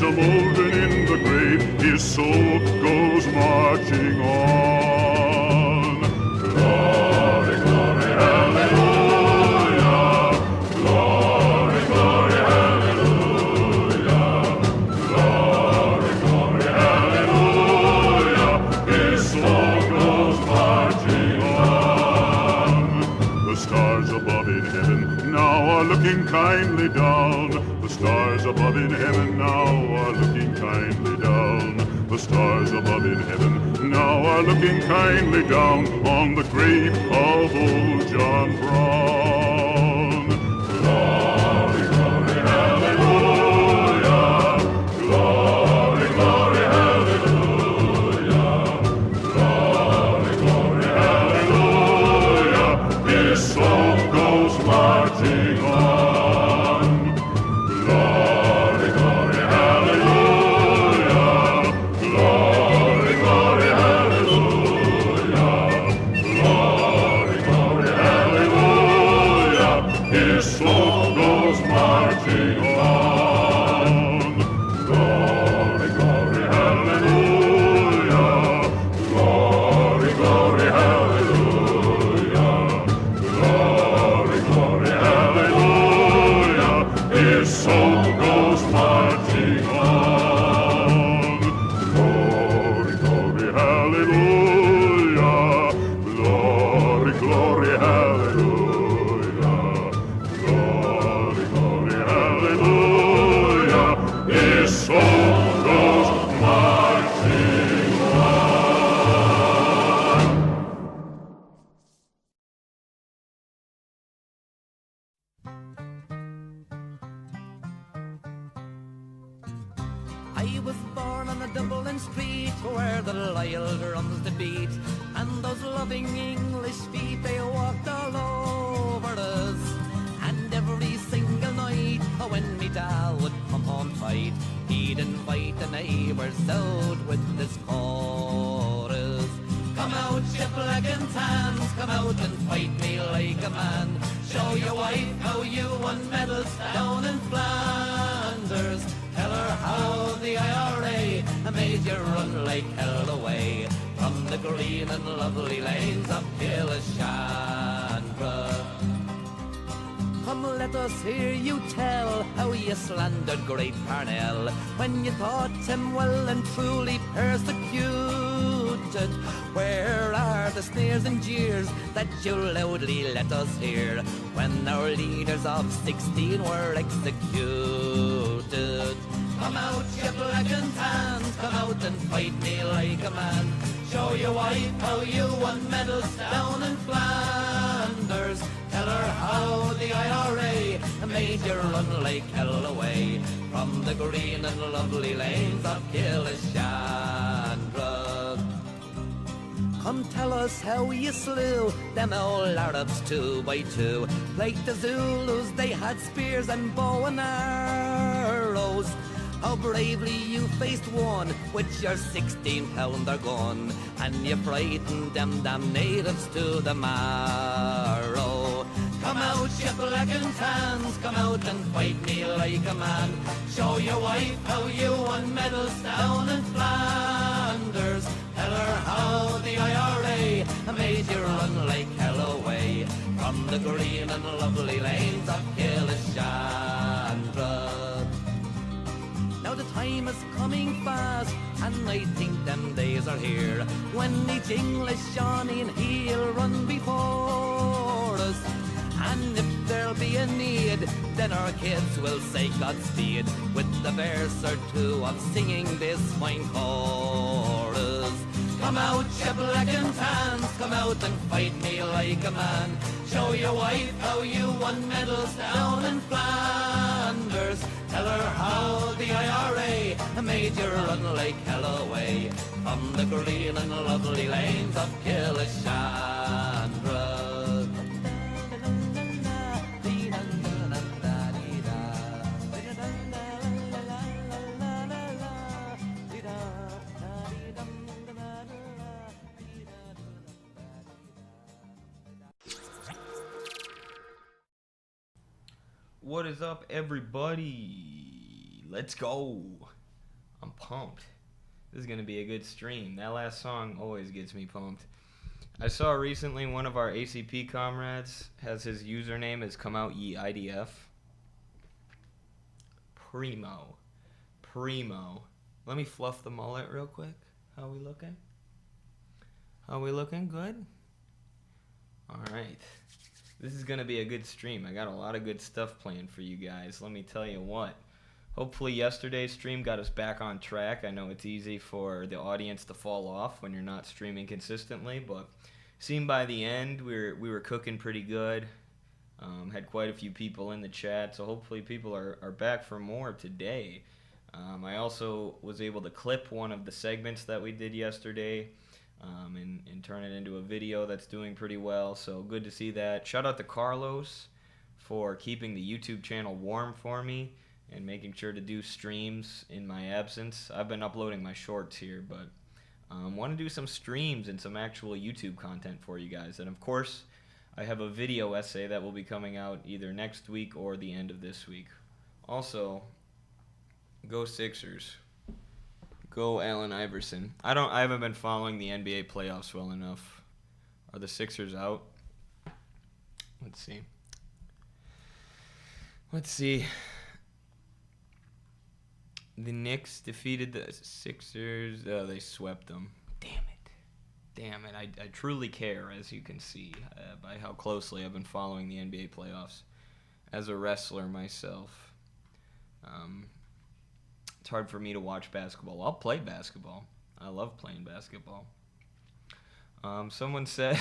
a molten in the grave, his soul goes marching on. Glory, glory, hallelujah. Glory, glory, hallelujah. Glory, glory, hallelujah. His soul goes marching on. The stars above in heaven now are looking kindly down. The stars above in heaven now are looking kindly down. The stars above in heaven now are looking kindly down on the grave of old John Brown. Glory, glory, hallelujah. Glory, glory, hallelujah. Glory, glory, hallelujah. His soul goes marching on. Glory, glory, hallelujah. Glory, glory, hallelujah. Glory, glory, hallelujah. His soul goes marching on. Glory, glory, hallelujah. Glory, glory, hallelujah. Glory, glory, hallelujah. His soul goes marching on. Glory, glory, hallelujah. Glory, glory, hallelujah. Glory, glory, hallelujah. His soul goes marching on. I was born on a Dublin street where the loyal drums did beat, and those loving English feet, they walked all over us. And every single night, when me dad would come home tight, he'd invite the neighbours out with this chorus. Come out, you black and tans, come out and fight me like a man. Show your wife how you won medals down in Flanders. Tell her how the IRA made you run like hell away from the green and lovely lanes of Killishandra. Come let us hear you tell how you slandered great Parnell when you thought him well and truly persecuted. Where are the sneers and jeers that you loudly let us hear when our leaders of 16 were executed? Come out, you black and tans, come out and fight me like a man. Show your wife how you won medals down in Flanders. Tell her how the IRA made you run like hell away from the green and lovely lanes of Killishandra. Come tell us how you slew them old Arabs 2 by 2. Like the Zulus, they had spears and bow and arrows. How bravely you faced one with your 16-pounder gun, and you frightened them damn natives to the marrow. Come out, you black and tans, come out and fight me like a man. Show your wife how you won medals down in Flanders. Tell her how the IRA made you run like hell away from the green and lovely lanes of Killishandra. Now the time is coming fast, and I think them days are here when each English Johnny and he'll run before us. And if there'll be a need, then our kids will say Godspeed with the verse or two of singing this fine chorus. Come out, you black and tans, come out and fight me like a man. Show your wife how you won medals down in Flanders. Tell her how the IRA made you run like hell away from the green and lovely lanes of Killishandra. What is up, everybody? Let's go. pumped. This is going to be a good stream. That last song always gets me pumped. I saw recently one of our ACP comrades has his username as Come Out Ye IDF. Primo. Let me fluff the mullet real quick. How we looking? Good? Alright. This is going to be a good stream. I got a lot of good stuff planned for you guys. Let me tell you what. Hopefully yesterday's stream got us back on track. I know it's easy for the audience to fall off when you're not streaming consistently, but seemed by the end we were cooking pretty good. Had quite a few people in the chat, so hopefully people are back for more today. I also was able to clip one of the segments that we did yesterday and turn it into a video that's doing pretty well, so good to see that. Shout out to Carlos for keeping the YouTube channel warm for me and making sure to do streams in my absence. I've been uploading my shorts here, but want to do some streams and some actual YouTube content for you guys. And of course, I have a video essay that will be coming out either next week or the end of this week. Also, go Sixers. Go Allen Iverson. I haven't been following the NBA playoffs well enough. Are the Sixers out? Let's see. The Knicks defeated the Sixers. They swept them. Damn it. I truly care, as you can see, by how closely I've been following the NBA playoffs. As a wrestler myself, it's hard for me to watch basketball. I'll play basketball. I love playing basketball. Someone said,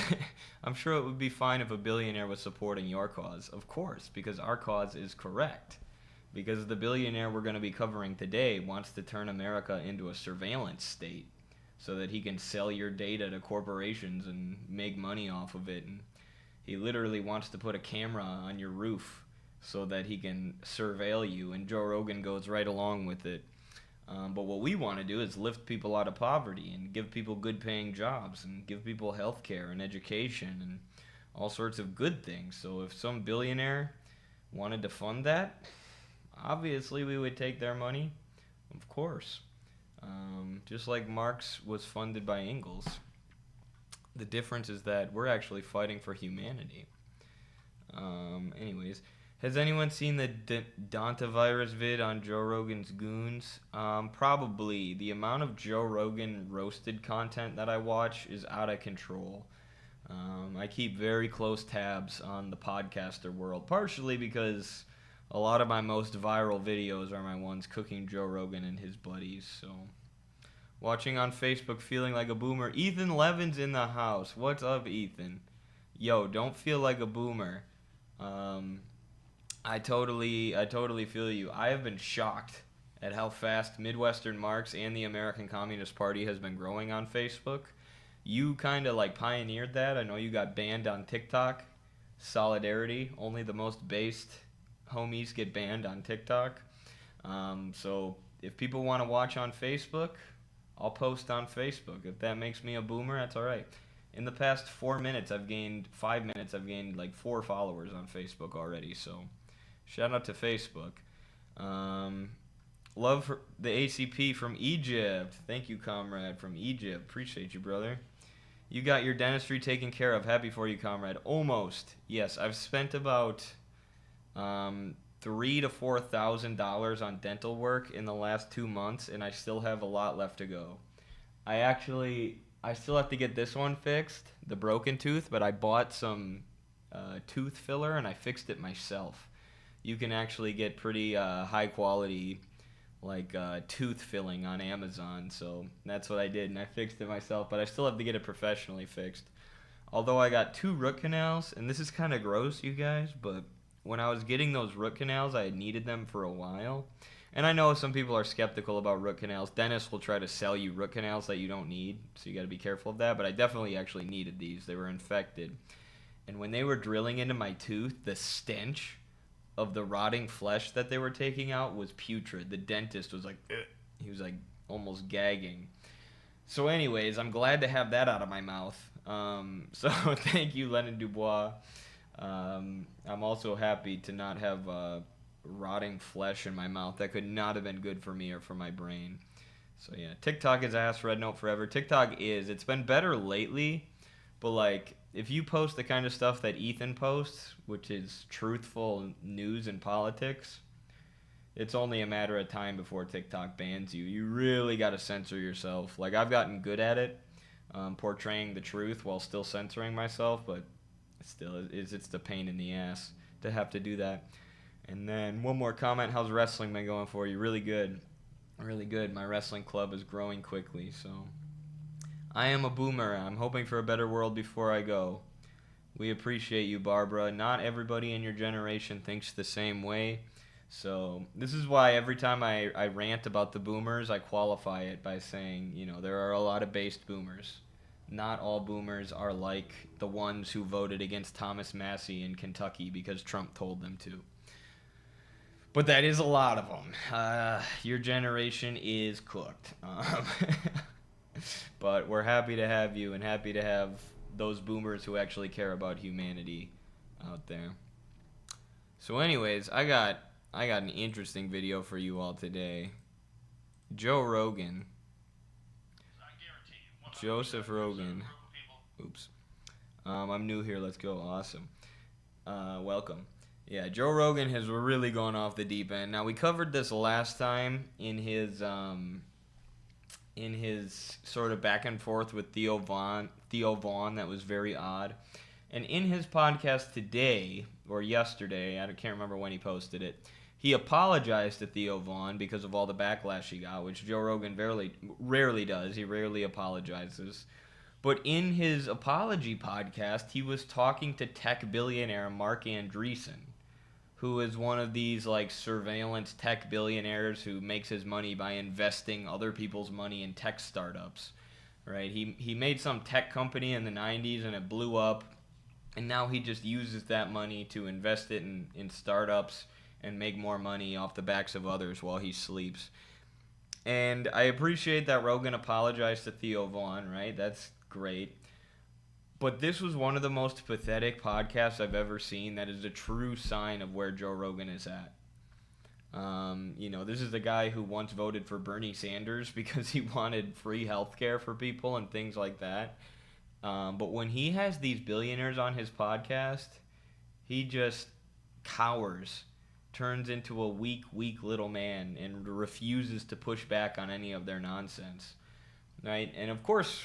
I'm sure it would be fine if a billionaire was supporting your cause. Of course, because our cause is correct. Because the billionaire we're going to be covering today wants to turn America into a surveillance state so that he can sell your data to corporations and make money off of it. And he literally wants to put a camera on your roof so that he can surveil you, and Joe Rogan goes right along with it. But what we want to do is lift people out of poverty and give people good paying jobs and give people health care and education and all sorts of good things. So if some billionaire wanted to fund that, obviously we would take their money, of course. Just like Marx was funded by Engels. The difference is that we're actually fighting for humanity. Anyways, has anyone seen the Dantavirus vid on Joe Rogan's Goons? Probably. The amount of Joe Rogan roasted content that I watch is out of control. I keep very close tabs on the podcaster world, partially because a lot of my most viral videos are my ones cooking Joe Rogan and his buddies. So, watching on Facebook, feeling like a boomer. Ethan Levin's in the house. What's up, Ethan? Yo, don't feel like a boomer. I totally feel you. I have been shocked at how fast Midwestern Marx and the American Communist Party has been growing on Facebook. You kind of like pioneered that. I know you got banned on TikTok. Solidarity. Only the most based homies get banned on TikTok. So if people want to watch on Facebook, I'll post on Facebook. If that makes me a boomer, that's all right. In the past 5 minutes, I've gained like 4 followers on Facebook already. So shout out to Facebook. Love the ACP from Egypt. Thank you, comrade, from Egypt. Appreciate you, brother. You got your dentistry taken care of. Happy for you, comrade. Almost. Yes, I've spent about $3,000 to $4,000 on dental work in the last 2 months, and I still have a lot left to go. I still have to get this one fixed, the broken tooth, but I bought some tooth filler and I fixed it myself. You can actually get pretty high quality tooth filling on Amazon, so that's what I did, and I fixed it myself, but I still have to get it professionally fixed. Although I got 2 root canals, and this is kind of gross, you guys, but when I was getting those root canals, I had needed them for a while. And I know some people are skeptical about root canals. Dentists will try to sell you root canals that you don't need, so you got to be careful of that. But I definitely actually needed these. They were infected. And when they were drilling into my tooth, the stench of the rotting flesh that they were taking out was putrid. The dentist was like, ugh. He was like almost gagging. So anyways, I'm glad to have that out of my mouth. So thank you, Lennon Dubois. I'm also happy to not have rotting flesh in my mouth. That could not have been good for me or for my brain. So yeah, TikTok is ass, red note forever. It's been better lately, but like if you post the kind of stuff that Ethan posts, which is truthful news and politics, it's only a matter of time before TikTok bans you. You really got to censor yourself. Like I've gotten good at it, portraying the truth while still censoring myself, but it's the pain in the ass to have to do that. And then one more comment, how's wrestling been going for you? Really good. Really good. My wrestling club is growing quickly, so I am a boomer. I'm hoping for a better world before I go. We appreciate you, Barbara. Not everybody in your generation thinks the same way. So this is why every time I rant about the boomers, I qualify it by saying, there are a lot of based boomers. Not all boomers are like the ones who voted against Thomas Massey in Kentucky because Trump told them to. But that is a lot of them. Your generation is cooked. But we're happy to have you and happy to have those boomers who actually care about humanity out there. So anyways, I got an interesting video for you all today. Joe Rogan. Joseph Rogan. Oops. I'm new here. Let's go. Awesome. Welcome. Yeah, Joe Rogan has really gone off the deep end. Now, we covered this last time in his sort of back and forth with Theo Vaughn that was very odd. And in his podcast today, or yesterday, I can't remember when he posted it, he apologized to Theo Vaughn because of all the backlash he got, which Joe Rogan rarely does. He rarely apologizes. But in his apology podcast, he was talking to tech billionaire Mark Andreessen, who is one of these like surveillance tech billionaires who makes his money by investing other people's money in tech startups, right? He made some tech company in the 90s and it blew up, and now he just uses that money to invest it in startups and make more money off the backs of others while he sleeps. And I appreciate that Rogan apologized to Theo Vaughn, right? That's great. But this was one of the most pathetic podcasts I've ever seen that is a true sign of where Joe Rogan is at. This is the guy who once voted for Bernie Sanders because he wanted free healthcare for people and things like that. But when he has these billionaires on his podcast, he just cowers, turns into a weak little man and refuses to push back on any of their nonsense. Right? And of course,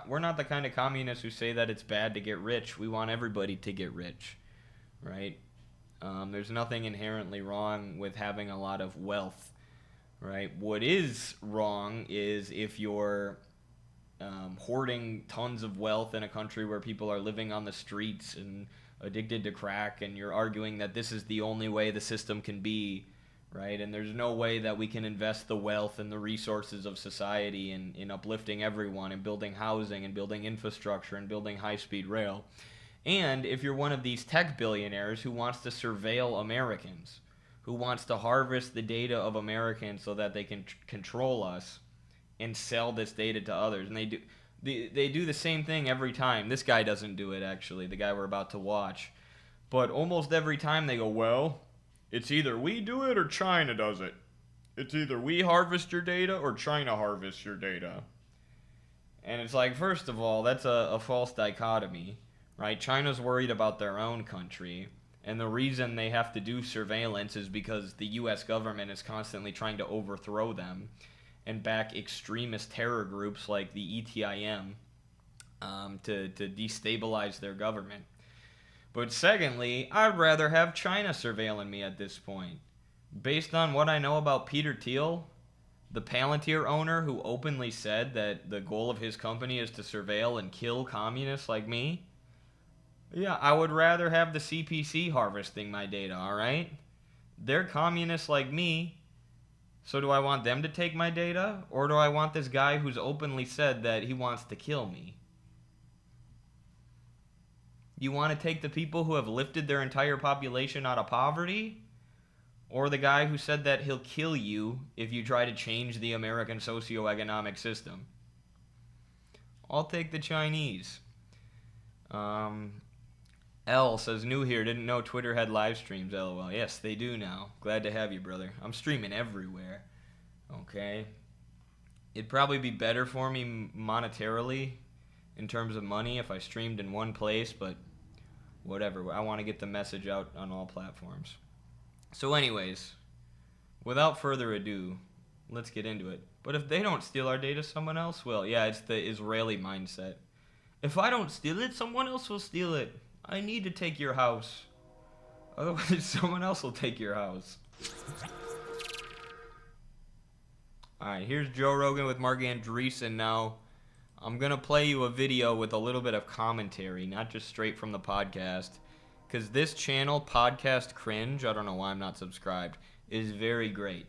we're not the kind of communists who say that it's bad to get rich. We want everybody to get rich, right? There's nothing inherently wrong with having a lot of wealth, right? What is wrong is if you're hoarding tons of wealth in a country where people are living on the streets and addicted to crack, and you're arguing that this is the only way the system can be, right? And there's no way that we can invest the wealth and the resources of society in uplifting everyone and building housing and building infrastructure and building high-speed rail. And if you're one of these tech billionaires who wants to surveil Americans, who wants to harvest the data of Americans so that they can control us and sell this data to others, and they do the same thing every time. This guy doesn't do it, actually, the guy we're about to watch. But almost every time they go, well, it's either we do it or China does it. It's either we harvest your data or China harvests your data. And it's like, first of all, that's a false dichotomy, right? China's worried about their own country, and the reason they have to do surveillance is because the U.S. government is constantly trying to overthrow them and back extremist terror groups like the ETIM to destabilize their government. But secondly, I'd rather have China surveilling me at this point. Based on what I know about Peter Thiel, the Palantir owner who openly said that the goal of his company is to surveil and kill communists like me, yeah, I would rather have the CPC harvesting my data, alright? They're communists like me, so do I want them to take my data? Or do I want this guy who's openly said that he wants to kill me? You want to take the people who have lifted their entire population out of poverty? Or the guy who said that he'll kill you if you try to change the American socioeconomic system? I'll take the Chinese. L says, new here, didn't know Twitter had live streams, LOL. Yes, they do now. Glad to have you, brother. I'm streaming everywhere. Okay? It'd probably be better for me monetarily in terms of money if I streamed in one place, but whatever. I want to get the message out on all platforms. So anyways, without further ado, let's get into it. But if they don't steal our data, someone else will. Yeah, it's the Israeli mindset. If I don't steal it, someone else will steal it. I need to take your house. Otherwise, someone else will take your house. Alright, here's Joe Rogan with Mark Andreessen now. I'm going to play you a video with a little bit of commentary, not just straight from the podcast. Because this channel, Podcast Cringe, I don't know why I'm not subscribed, is very great.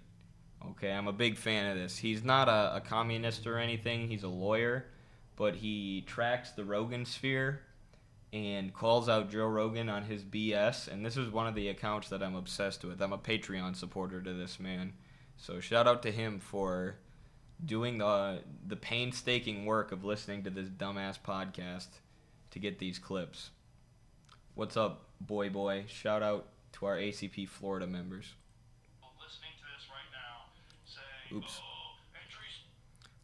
Okay, I'm a big fan of this. He's not a communist or anything. He's a lawyer, but he tracks the Rogan sphere and calls out Joe Rogan on his BS. And this is one of the accounts that I'm obsessed with. I'm a Patreon supporter to this man. So shout out to him for doing the painstaking work of listening to this dumbass podcast to get these clips. What's up, boy? Shout out to our ACP Florida members. Listening to this right now, saying, Oops.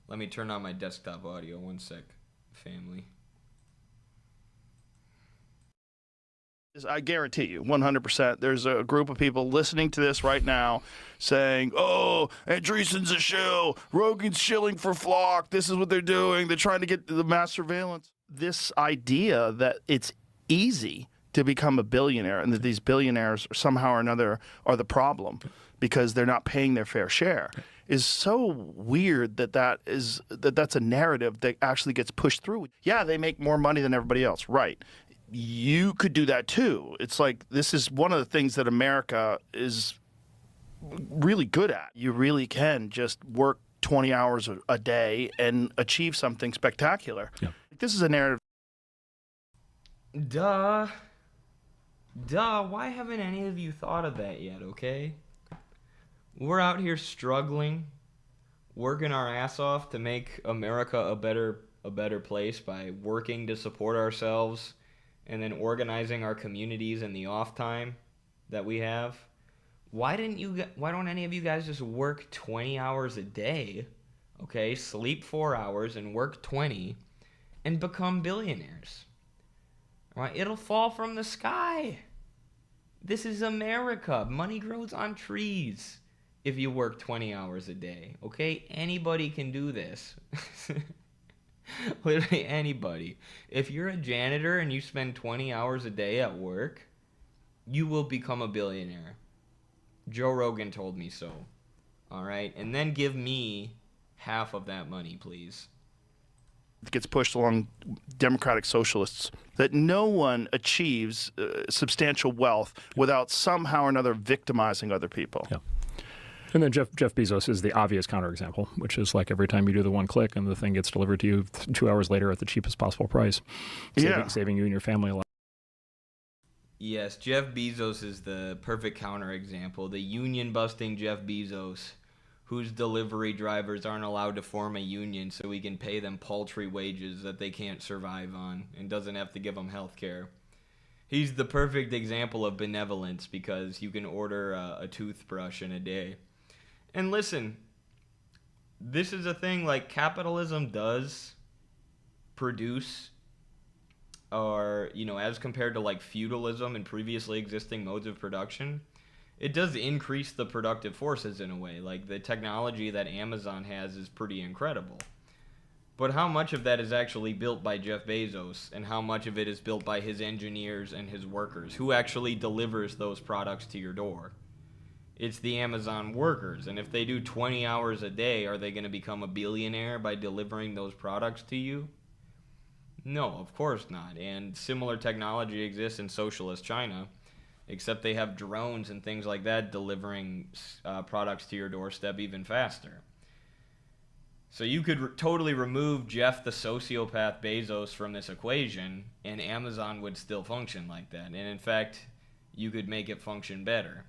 Let me turn on my desktop audio. One sec, family. I guarantee you, 100%, there's a group of people listening to this right now saying, oh, Andreessen's a shill, Rogan's shilling for flock, this is what they're doing, they're trying to get the mass surveillance. This idea that it's easy to become a billionaire and that these billionaires somehow or another are the problem because they're not paying their fair share is so weird that's a narrative that actually gets pushed through. Yeah, they make more money than everybody else, right. You could do that too. It's like this is one of the things that America is really good at. You really can just work 20 hours a day and achieve something spectacular. Yeah. This is a narrative. Duh. Why haven't any of you thought of that yet, okay? We're out here struggling, working our ass off to make America a better place by working to support ourselves and then organizing our communities in the off time that we have. Why don't any of you guys just work 20 hours a day, okay, sleep 4 hours and work 20 and become billionaires? Right? It'll fall from the sky. This is America. Money grows on trees if you work 20 hours a day, okay? Anybody can do this. Literally anybody. If you're a janitor and you spend 20 hours a day at work, you will become a billionaire. Joe Rogan told me so. All right? And then give me half of that money, please. It gets pushed along democratic socialists that no one achieves substantial wealth without somehow or another victimizing other people. Yeah. And then Jeff Bezos is the obvious counterexample, which is like every time you do the one click and the thing gets delivered to you 2 hours later at the cheapest possible price, saving you and your family a lot. Yes, Jeff Bezos is the perfect counterexample. The union-busting Jeff Bezos, whose delivery drivers aren't allowed to form a union so he can pay them paltry wages that they can't survive on and doesn't have to give them health care. He's the perfect example of benevolence because you can order a toothbrush in a day. And listen, this is a thing, like capitalism does produce, or, you know, as compared to like feudalism and previously existing modes of production, it does increase the productive forces in a way. Like the technology that Amazon has is pretty incredible. But how much of that is actually built by Jeff Bezos and how much of it is built by his engineers and his workers? Who actually delivers those products to your door? It's the Amazon workers. And if they do 20 hours a day, are they going to become a billionaire by delivering those products to you? No, of course not. And similar technology exists in socialist China, except they have drones and things like that delivering products to your doorstep even faster. So you could totally remove Jeff the sociopath Bezos from this equation, and Amazon would still function like that. And in fact, you could make it function better,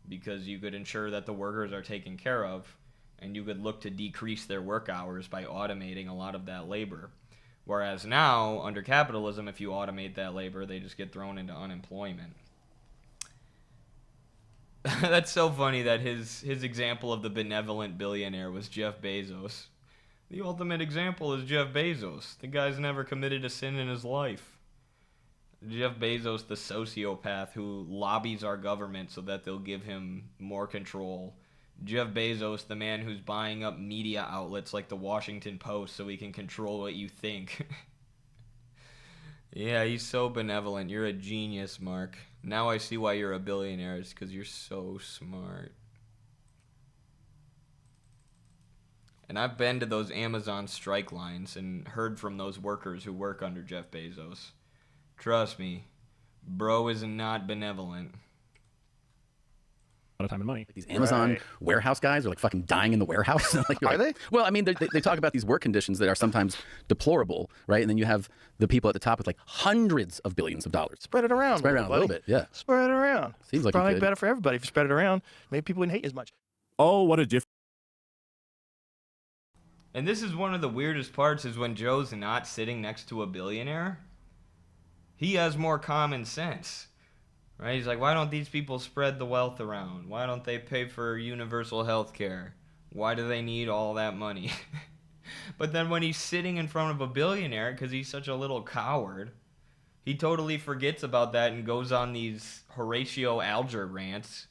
because you could ensure that the workers are taken care of, and you could look to decrease their work hours by automating a lot of that labor. Whereas now, under capitalism, if you automate that labor, they just get thrown into unemployment. That's so funny that his example of the benevolent billionaire was Jeff Bezos. The ultimate example is Jeff Bezos. The guy's never committed a sin in his life. Jeff Bezos, the sociopath who lobbies our government so that they'll give him more control. Jeff Bezos, the man who's buying up media outlets like the Washington Post so he can control what you think. Yeah, he's so benevolent. You're a genius, Mark. Now I see why you're a billionaire. It's because you're so smart. And I've been to those Amazon strike lines and heard from those workers who work under Jeff Bezos. Trust me, bro is not benevolent. A lot of time and money. These Amazon warehouse guys are like fucking dying in the warehouse. Like, Are they? Well, I mean, they talk about these work conditions that are sometimes deplorable, right? And then you have the people at the top with like hundreds of billions of dollars. Spread it around. Spread it around a little bit, yeah. Spread it around. Seems like probably you could. better for everybody if you spread it around. Maybe people wouldn't hate you as much. Oh, what a difference. And this is one of the weirdest parts is when Joe's not sitting next to a billionaire, he has more common sense, right? He's like, why don't these people spread the wealth around? Why don't they pay for universal health care? Why do they need all that money? But then when he's sitting in front of a billionaire, because he's such a little coward, he totally forgets about that and goes on these Horatio Alger rants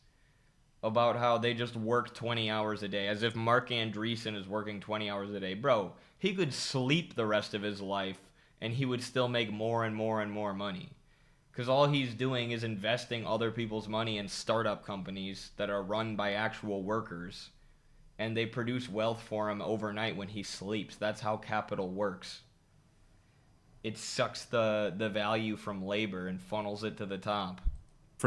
about how they just work 20 hours a day, as if Mark Andreessen is working 20 hours a day. Bro, he could sleep the rest of his life, and he would still make more and more and more money. Because all he's doing is investing other people's money in startup companies that are run by actual workers, and they produce wealth for him overnight when he sleeps. That's how capital works. It sucks the value from labor and funnels it to the top.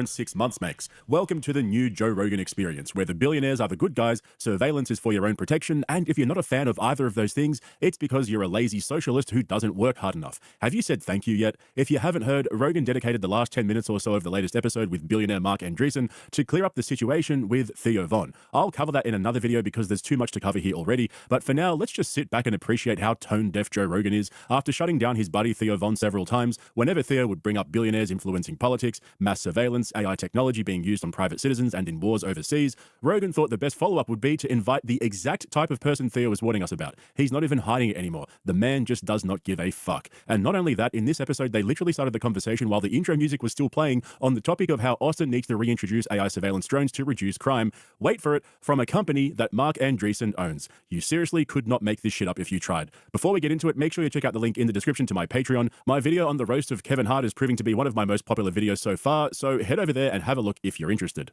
6 months makes. Welcome to the new Joe Rogan experience, where the billionaires are the good guys, surveillance is for your own protection, and if you're not a fan of either of those things, it's because you're a lazy socialist who doesn't work hard enough. Have you said thank you yet? If you haven't heard, Rogan dedicated the last 10 minutes or so of the latest episode with billionaire Mark Andreessen to clear up the situation with Theo Von. I'll cover that in another video because there's too much to cover here already, but for now, let's just sit back and appreciate how tone-deaf Joe Rogan is after shutting down his buddy Theo Von several times whenever Theo would bring up billionaires influencing politics, mass surveillance, AI technology being used on private citizens and in wars overseas. Rogan thought the best follow-up would be to invite the exact type of person Theo was warning us about. He's not even hiding it anymore. The man just does not give a fuck. And not only that, in this episode, they literally started the conversation while the intro music was still playing on the topic of how Austin needs to reintroduce AI surveillance drones to reduce crime. Wait for it, from a company that Mark Andreessen owns. You seriously could not make this shit up if you tried. Before we get into it, make sure you check out the link in the description to my Patreon. My video on the roast of Kevin Hart is proving to be one of my most popular videos so far, so head over there and have a look if you're interested.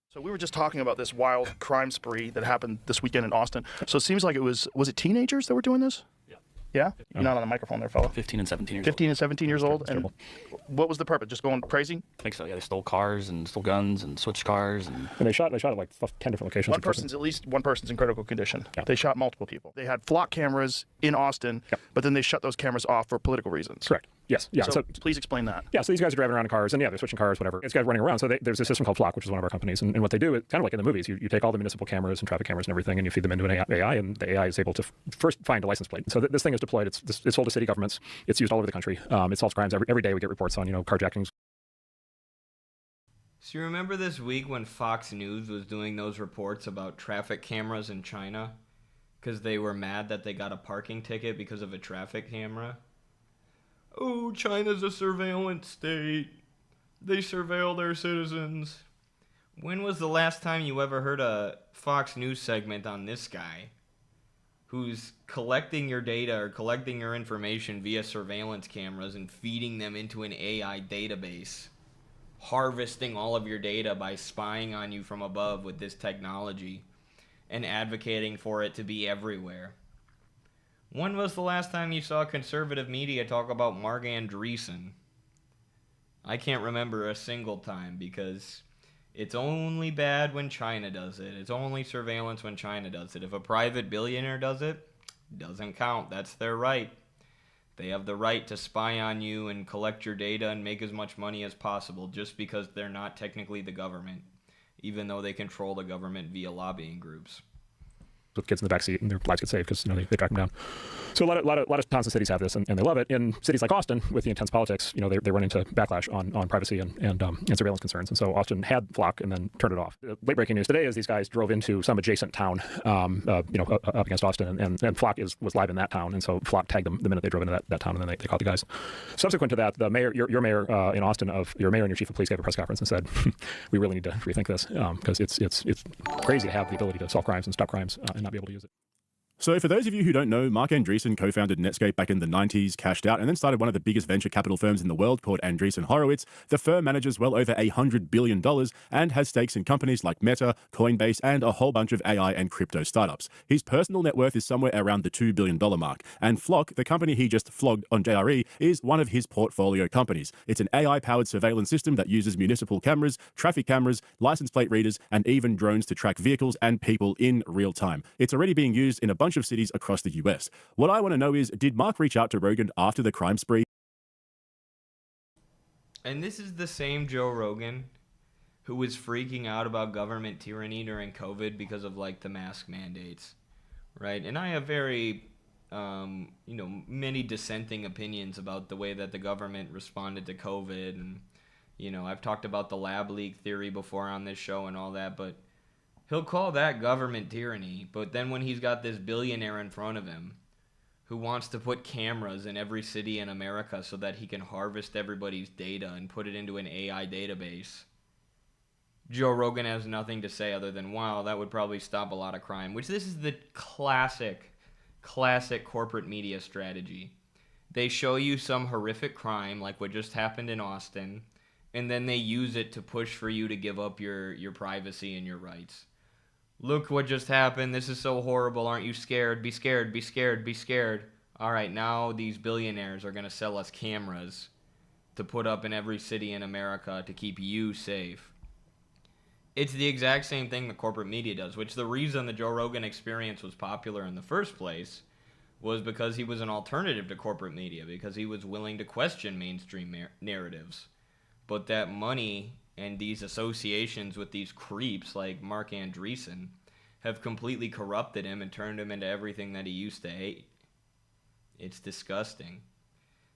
So we were just talking about this wild crime spree that happened this weekend in Austin. So it seems like was it teenagers that were doing this? Yeah. Yeah? You're not on the microphone there, fella. 15 and 17 years 15 old. and 17 years old. And what was the purpose? Just going crazy? I think so, yeah. They stole cars and stole guns and switched cars. And they shot at like 10 different locations. At least one person's in critical condition. Yeah. They shot multiple people. They had flock cameras in Austin, but then they shut those cameras off for political reasons. Correct. Yes. Yeah. So please explain that. Yeah. So these guys are driving around in cars, and they're switching cars, whatever. It's guys running around. So there's a system called Flock, which is one of our companies, and what they do is kind of like in the movies. You take all the municipal cameras and traffic cameras and everything, and you feed them into an AI, and the AI is able to first find a license plate. So this thing is deployed. It's sold to city governments. It's used all over the country. It solves crimes every day. We get reports on carjackings. So you remember this week when Fox News was doing those reports about traffic cameras in China? Because they were mad that they got a parking ticket because of a traffic camera? Oh, China's a surveillance state. They surveil their citizens. When was the last time you ever heard a Fox News segment on this guy who's collecting your data or collecting your information via surveillance cameras and feeding them into an AI database, harvesting all of your data by spying on you from above with this technology and advocating for it to be everywhere? When was the last time you saw conservative media talk about Mark Andreessen? I can't remember a single time, because it's only bad when China does it. It's only surveillance when China does it. If a private billionaire does it, doesn't count. That's their right. They have the right to spy on you and collect your data and make as much money as possible just because they're not technically the government, even though they control the government via lobbying groups. with kids in the backseat, and their lives get saved because they track them down. So a lot of towns and cities have this, and they love it. In cities like Austin, with the intense politics, they run into backlash on privacy and surveillance concerns. And so Austin had Flock and then turned it off. Late breaking news today is these guys drove into some adjacent town, up against Austin, and Flock was live in that town, and so Flock tagged them the minute they drove into that town, and then they caught the guys. Subsequent to that, the mayor, your mayor in Austin, your mayor and your chief of police gave a press conference and said, "We really need to rethink this because it's crazy to have the ability to solve crimes and stop crimes and not be able to use it." So for those of you who don't know, Mark Andreessen co-founded Netscape back in the 90s, cashed out, and then started one of the biggest venture capital firms in the world called Andreessen Horowitz. The firm manages well over $100 billion and has stakes in companies like Meta, Coinbase, and a whole bunch of AI and crypto startups. His personal net worth is somewhere around the $2 billion mark. And Flock, the company he just flogged on JRE, is one of his portfolio companies. It's an AI-powered surveillance system that uses municipal cameras, traffic cameras, license plate readers, and even drones to track vehicles and people in real time. It's already being used in a bunch of cities across the US. What I want to know is, did Mark reach out to Rogan after the crime spree? And this is the same Joe Rogan who was freaking out about government tyranny during COVID because of the mask mandates, right? And I have very, many dissenting opinions about the way that the government responded to COVID. And, I've talked about the lab leak theory before on this show and all that, but he'll call that government tyranny. But then when he's got this billionaire in front of him who wants to put cameras in every city in America so that he can harvest everybody's data and put it into an AI database, Joe Rogan has nothing to say other than, wow, that would probably stop a lot of crime, which this is the classic corporate media strategy. They show you some horrific crime like what just happened in Austin, and then they use it to push for you to give up your privacy and your rights. Look what just happened. This is so horrible. Aren't you scared? Be scared, be scared, be scared. All right, now these billionaires are going to sell us cameras to put up in every city in America to keep you safe. It's the exact same thing that corporate media does, which the reason the Joe Rogan Experience was popular in the first place was because he was an alternative to corporate media, because he was willing to question mainstream narratives. But that money and these associations with these creeps like Mark Andreessen have completely corrupted him and turned him into everything that he used to hate. It's disgusting.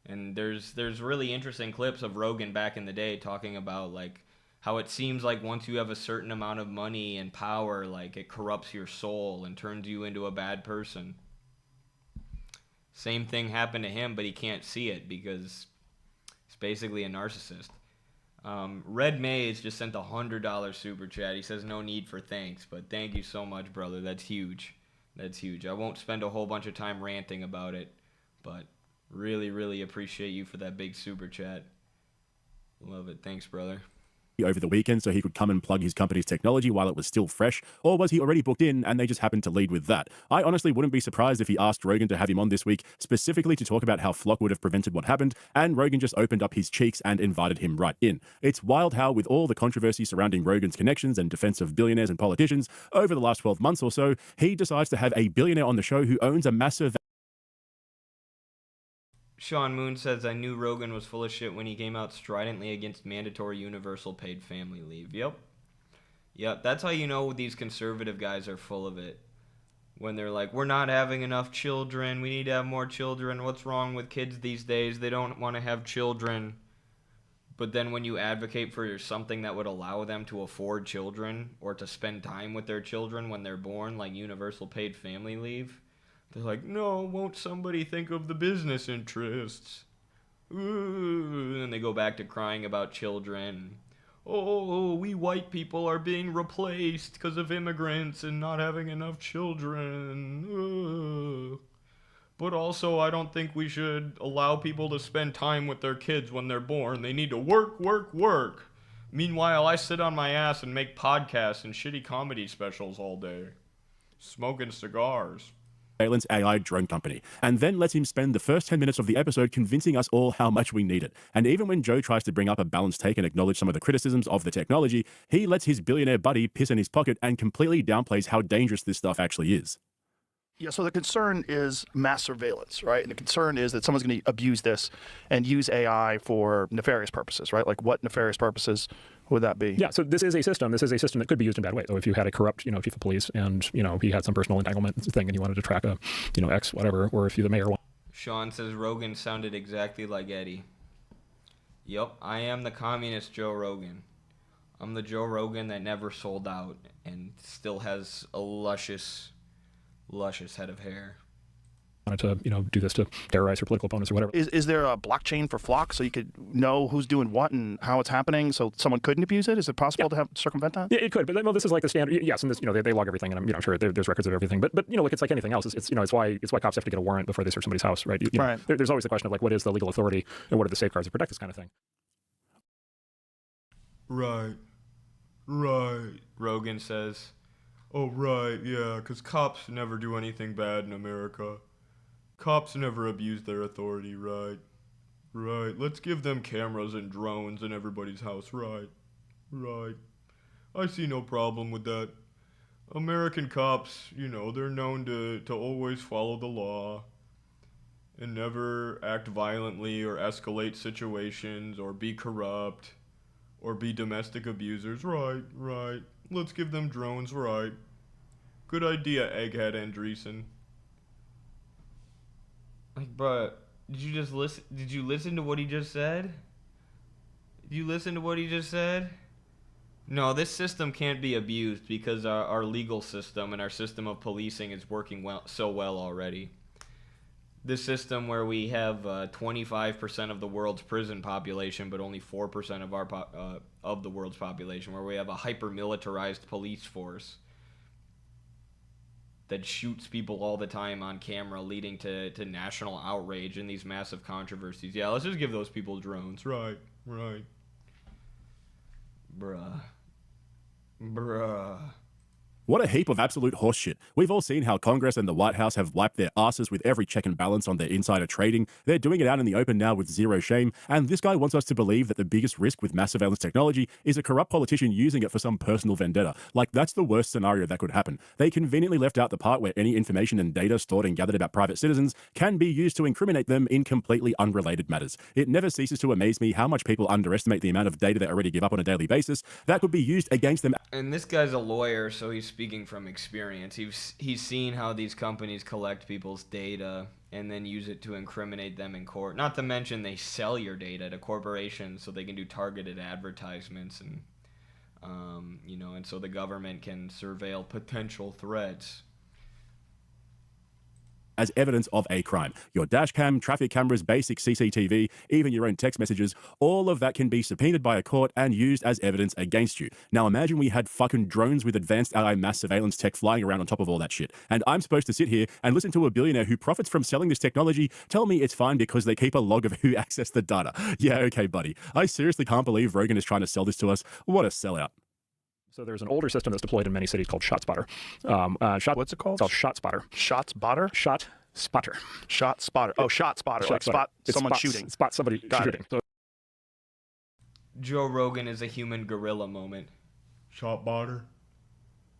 And there's really interesting clips of Rogan back in the day talking about how it seems like once you have a certain amount of money and power, it corrupts your soul and turns you into a bad person. Same thing happened to him, but he can't see it because he's basically a narcissist. Red Mays just sent a $100 super chat. He says no need for thanks, but thank you so much, brother. That's huge. That's huge. I won't spend a whole bunch of time ranting about it, but really, really appreciate you for that big super chat. Love it. Thanks, brother. Over the weekend so he could come and plug his company's technology while it was still fresh? Or was he already booked in and they just happened to lead with that? I honestly wouldn't be surprised if he asked Rogan to have him on this week specifically to talk about how Flock would have prevented what happened, and Rogan just opened up his cheeks and invited him right in. It's wild how, with all the controversy surrounding Rogan's connections and defense of billionaires and politicians over the last 12 months or so, he decides to have a billionaire on the show who owns a massive... Sean Moon says, I knew Rogan was full of shit when he came out stridently against mandatory universal paid family leave. Yep, that's how you know these conservative guys are full of it. When they're like, we're not having enough children, we need to have more children, what's wrong with kids these days, they don't want to have children. But then when you advocate for something that would allow them to afford children or to spend time with their children when they're born, like universal paid family leave, they're like, no, won't somebody think of the business interests? Ooh, and they go back to crying about children. Oh, we white people are being replaced because of immigrants and not having enough children. Ooh. But also, I don't think we should allow people to spend time with their kids when they're born. They need to work, work, work. Meanwhile, I sit on my ass and make podcasts and shitty comedy specials all day, smoking cigars. Surveillance AI drone company, and then lets him spend the first 10 minutes of the episode convincing us all how much we need it. And even when Joe tries to bring up a balanced take and acknowledge some of the criticisms of the technology, he lets his billionaire buddy piss in his pocket and completely downplays how dangerous this stuff actually is. Yeah, so the concern is mass surveillance, right? And the concern is that someone's going to abuse this and use AI for nefarious purposes, right? Like what nefarious purposes would that be? Yeah, so this is a system. This is a system that could be used in bad ways. So if you had a corrupt, chief of police and, he had some personal entanglement thing and you wanted to track a, X, whatever, or if you're the mayor. Sean says Rogan sounded exactly like Eddie. Yep, I am the communist Joe Rogan. I'm the Joe Rogan that never sold out and still has a luscious head of hair. Wanted to, do this to terrorize your political opponents or whatever. Is there a blockchain for Flock so you could know who's doing what and how it's happening so someone couldn't abuse it? Is it possible to circumvent that? Yeah, it could, but this is like the standard. Yes, and this, they log everything, and I'm sure there's records of everything. But look, it's like anything else. It's why cops have to get a warrant before they search somebody's house, right? Right. There's always the question of like, what is the legal authority and what are the safeguards to protect this kind of thing? Right. Rogan says, Oh, right, yeah, because cops never do anything bad in America. Cops never abuse their authority, right? Right, let's give them cameras and drones in everybody's house, right? I see no problem with that. American cops, they're known to always follow the law and never act violently or escalate situations or be corrupt or be domestic abusers, right. Let's give them drones, right. Good idea, Egghead Andreessen. like, bruh, did you just listen? Did you listen to what he just said? Did you listen to what he just said? No, this system can't be abused because our legal system and our system of policing is working so well already. This system where we have 25% of the world's prison population, but only 4% of of the world's population, where we have a hyper-militarized police force that shoots people all the time on camera, leading to national outrage and these massive controversies. Yeah, let's just give those people drones. Right. Bruh. What a heap of absolute horseshit. We've all seen how Congress and the White House have wiped their asses with every check and balance on their insider trading. They're doing it out in the open now with zero shame, and this guy wants us to believe that the biggest risk with mass surveillance technology is a corrupt politician using it for some personal vendetta. Like, that's the worst scenario that could happen. They conveniently left out the part where any information and data stored and gathered about private citizens can be used to incriminate them in completely unrelated matters. It never ceases to amaze me how much people underestimate the amount of data they already give up on a daily basis that could be used against them. And this guy's a lawyer, so he's speaking from experience. He's seen how these companies collect people's data and then use it to incriminate them in court. Not to mention they sell your data to corporations so they can do targeted advertisements and, and so the government can surveil potential threats. As evidence of a crime. Your dash cam, traffic cameras, basic CCTV, even your own text messages, all of that can be subpoenaed by a court and used as evidence against you. Now imagine we had fucking drones with advanced AI mass surveillance tech flying around on top of all that shit. And I'm supposed to sit here and listen to a billionaire who profits from selling this technology tell me it's fine because they keep a log of who accessed the data. Yeah, okay, buddy. I seriously can't believe Rogan is trying to sell this to us. What a sellout. So there's an older system that's deployed in many cities called ShotSpotter. What's it called? It's called ShotSpotter. ShotSpotter? ShotSpotter. ShotSpotter. Oh, ShotSpotter. Like spot someone shooting. Spot somebody shooting. So Joe Rogan is a human gorilla moment. Shot botter.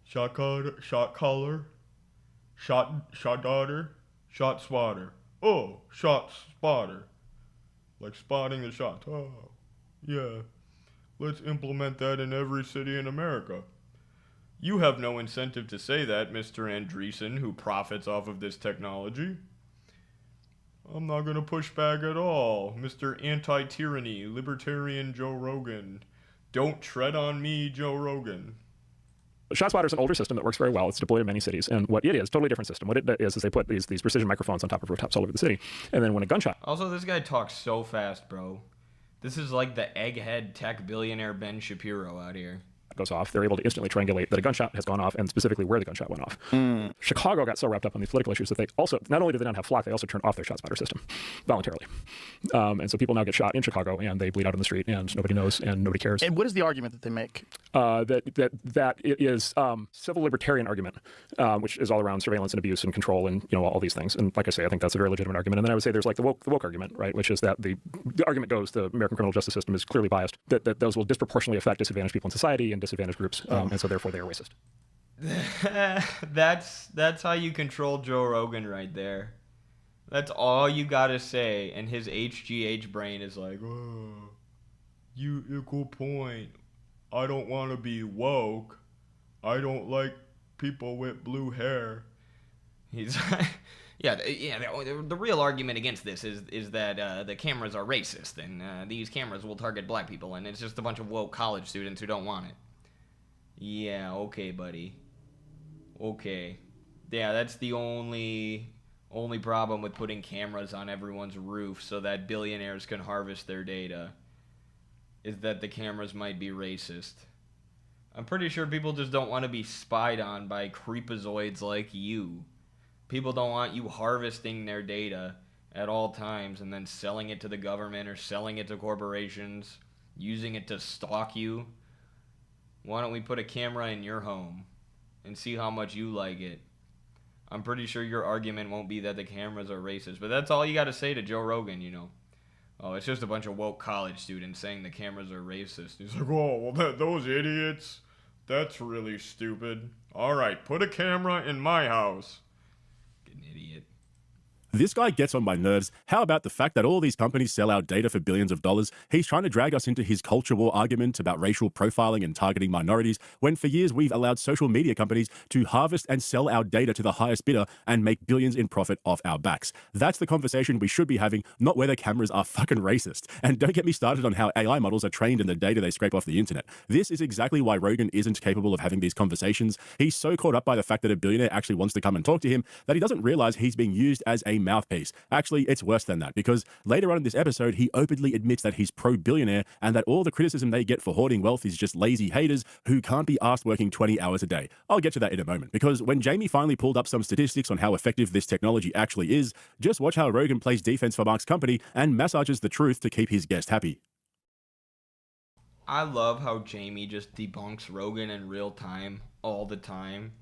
Shot caller. Shot caller. Shot daughter. Shot spotter. Oh, shot spotter. Like spotting the shot. Oh, yeah. Let's implement that in every city in America. You have no incentive to say that, Mr. Andreessen, who profits off of this technology. I'm not going to push back at all, Mr. Anti-Tyranny, Libertarian Joe Rogan. Don't tread on me, Joe Rogan. ShotSpotter is an older system that works very well. It's deployed in many cities. And what it is, totally different system. What it is they put these precision microphones on top of rooftops all over the city. And then when a gunshot... Also, this guy talks so fast, bro. This is like the egghead tech billionaire Ben Shapiro out here. Goes off, they're able to instantly triangulate that a gunshot has gone off and specifically where the gunshot went off. Chicago got so wrapped up on these political issues that they also, not only do they not have Flock, they also turned off their ShotSpotter system voluntarily. And so people now get shot in Chicago and they bleed out in the street and nobody knows and nobody cares. And what is the argument that they make? That it is civil libertarian argument, which is all around surveillance and abuse and control and all these things. And like I say, I think that's a very legitimate argument. And then I would say there's like the woke argument, right, which is that the argument goes the American criminal justice system is clearly biased, that those will disproportionately affect disadvantaged people in society and disadvantaged groups, and so therefore they are racist. That's how you control Joe Rogan right there. That's all you gotta say, and his HGH brain is like, oh, you equal point. I don't want to be woke. I don't like people with blue hair. He's yeah. The real argument against this is that the cameras are racist, and these cameras will target black people, and it's just a bunch of woke college students who don't want it. Yeah, okay, buddy. Okay. Yeah, that's the only problem with putting cameras on everyone's roof so that billionaires can harvest their data, is that the cameras might be racist. I'm pretty sure people just don't want to be spied on by creepazoids like you. People don't want you harvesting their data at all times and then selling it to the government or selling it to corporations, using it to stalk you. Why don't we put a camera in your home and see how much you like it? I'm pretty sure your argument won't be that the cameras are racist, but that's all you got to say to Joe Rogan, you know. Oh, it's just a bunch of woke college students saying the cameras are racist. He's like, oh, well, those idiots, that's really stupid. All right, put a camera in my house. An idiot. This guy gets on my nerves. How about the fact that all these companies sell our data for billions of dollars? He's trying to drag us into his culture war argument about racial profiling and targeting minorities, when for years we've allowed social media companies to harvest and sell our data to the highest bidder and make billions in profit off our backs. That's the conversation we should be having, not whether cameras are fucking racist. And don't get me started on how AI models are trained in the data they scrape off the internet. This is exactly why Rogan isn't capable of having these conversations. He's so caught up by the fact that a billionaire actually wants to come and talk to him that he doesn't realize he's being used as a mouthpiece. Actually, it's worse than that, because later on in this episode, he openly admits that he's pro-billionaire and that all the criticism they get for hoarding wealth is just lazy haters who can't be asked working 20 hours a day. I'll get to that in a moment, because when Jamie finally pulled up some statistics on how effective this technology actually is, just watch how Rogan plays defense for Mark's company and massages the truth to keep his guest happy. I love how Jamie just debunks Rogan in real time all the time.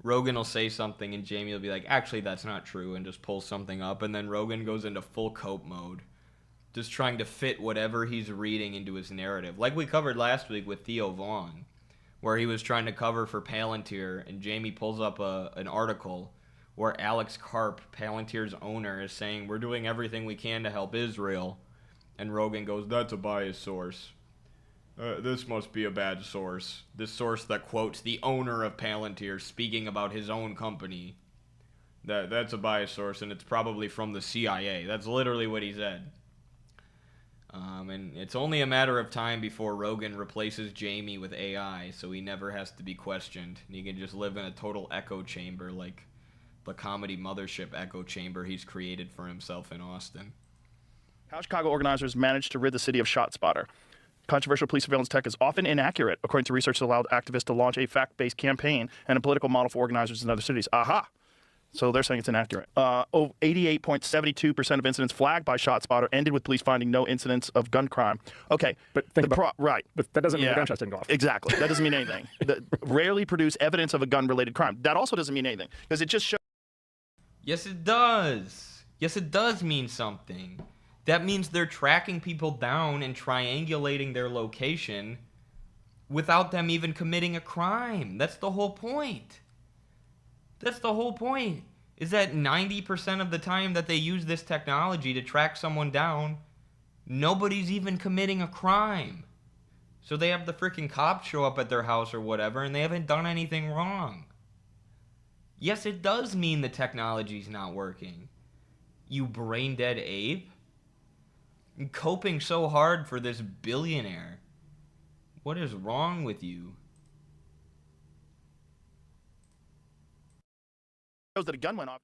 Rogan will say something and Jamie will be like, actually, that's not true, and just pull something up, and then Rogan goes into full cope mode, just trying to fit whatever he's reading into his narrative. Like we covered last week with Theo Vaughn, where he was trying to cover for Palantir, and Jamie pulls up an article where Alex Karp, Palantir's owner, is saying, we're doing everything we can to help Israel, and Rogan goes, that's a biased source. This must be a bad source. This source that quotes the owner of Palantir speaking about his own company. That's a biased source, and it's probably from the CIA. That's literally what he said. And it's only a matter of time before Rogan replaces Jamie with AI, so he never has to be questioned. And he can just live in a total echo chamber, like the comedy mothership echo chamber he's created for himself in Austin. How Chicago organizers managed to rid the city of ShotSpotter. Controversial police surveillance tech is often inaccurate, according to research that allowed activists to launch a fact-based campaign and a political model for organizers in other cities. Aha! So they're saying it's inaccurate. 88.72% of incidents flagged by ShotSpotter ended with police finding no incidents of gun crime. Okay, but right. But that doesn't mean the gunshots didn't go off. Exactly. That doesn't mean anything. Rarely produce evidence of a gun-related crime. That also doesn't mean anything, because it just shows. Yes, it does. Yes, it does mean something. That means they're tracking people down and triangulating their location without them even committing a crime. That's the whole point. That's the whole point. Is that 90% of the time that they use this technology to track someone down, nobody's even committing a crime. So they have the freaking cops show up at their house or whatever, and they haven't done anything wrong. Yes, it does mean the technology's not working. You brain-dead ape. Coping so hard for this billionaire. What is wrong with you? That a gun went off.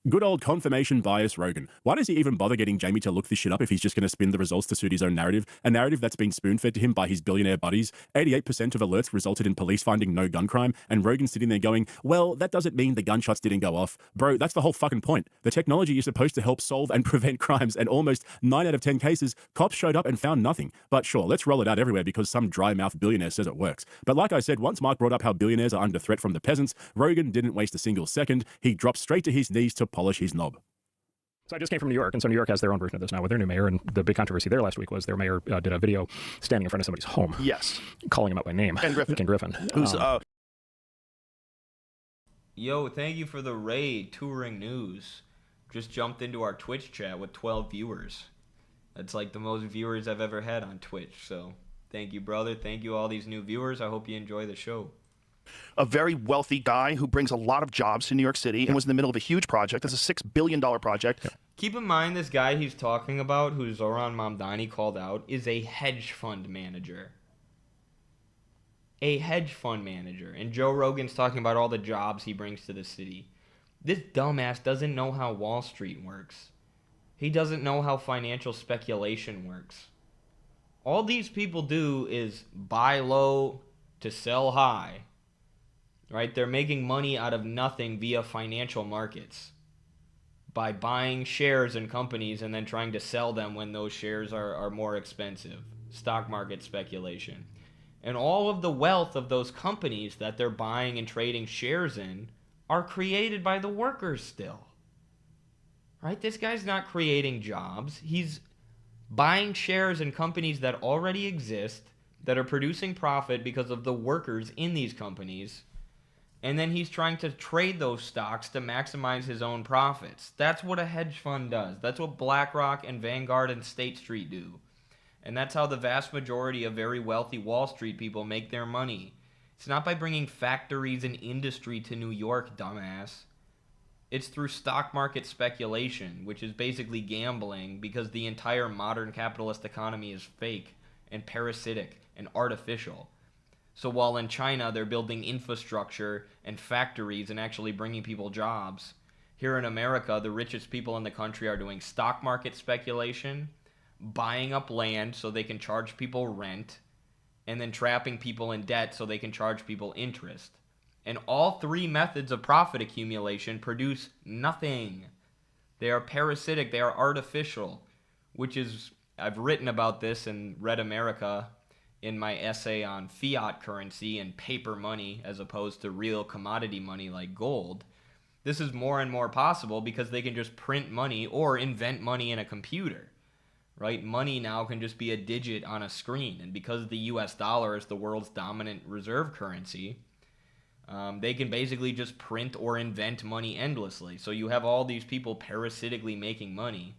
Good old confirmation bias Rogan. Why does he even bother getting Jamie to look this shit up if he's just going to spin the results to suit his own narrative? A narrative that's been spoon-fed to him by his billionaire buddies. 88% of alerts resulted in police finding no gun crime, and Rogan sitting there going, well, that doesn't mean the gunshots didn't go off. Bro, that's the whole fucking point. The technology is supposed to help solve and prevent crimes, and almost 9 out of 10 cases, cops showed up and found nothing. But sure, let's roll it out everywhere because some dry-mouthed billionaire says it works. But like I said, once Mark brought up how billionaires are under threat from the peasants, Rogan didn't waste a single second. He dropped straight to his knees to polish his knob. So I just came from New York, and so New York has their own version of this now with their new mayor, and the big controversy there last week was their mayor did a video standing in front of somebody's home. Yes. Calling him out by name. Ken Griffin. Ken Griffin. Who's Yo, thank you for the raid, Touring News. Just jumped into our Twitch chat with 12 viewers. That's like the most viewers I've ever had on Twitch. So thank you, brother. Thank you, all these new viewers. I hope you enjoy the show. A very wealthy guy who brings a lot of jobs to New York City and was in the middle of a huge project. It's a $6 billion project. Keep in mind, this guy he's talking about, who Zoran Mamdani called out, is a hedge fund manager. A hedge fund manager. And Joe Rogan's talking about all the jobs he brings to the city. This dumbass doesn't know how Wall Street works. He doesn't know how financial speculation works. All these people do is buy low to sell high. Right? They're making money out of nothing via financial markets by buying shares in companies and then trying to sell them when those shares are more expensive. Stock market speculation. And all of the wealth of those companies that they're buying and trading shares in are created by the workers still. Right? This guy's not creating jobs. He's buying shares in companies that already exist, that are producing profit because of the workers in these companies. And then he's trying to trade those stocks to maximize his own profits. That's what a hedge fund does. That's what BlackRock and Vanguard and State Street do. And that's how the vast majority of very wealthy Wall Street people make their money. It's not by bringing factories and industry to New York, dumbass. It's through stock market speculation, which is basically gambling because the entire modern capitalist economy is fake and parasitic and artificial. So while in China they're building infrastructure and factories and actually bringing people jobs, here in America the richest people in the country are doing stock market speculation, buying up land so they can charge people rent, and then trapping people in debt so they can charge people interest. And all three methods of profit accumulation produce nothing. They are parasitic, they are artificial, which is, I've written about this in Red America in my essay on fiat currency and paper money as opposed to real commodity money like gold. This is more and more possible because they can just print money or invent money in a computer, right? Money now can just be a digit on a screen. And because the US dollar is the world's dominant reserve currency, they can basically just print or invent money endlessly. So you have all these people parasitically making money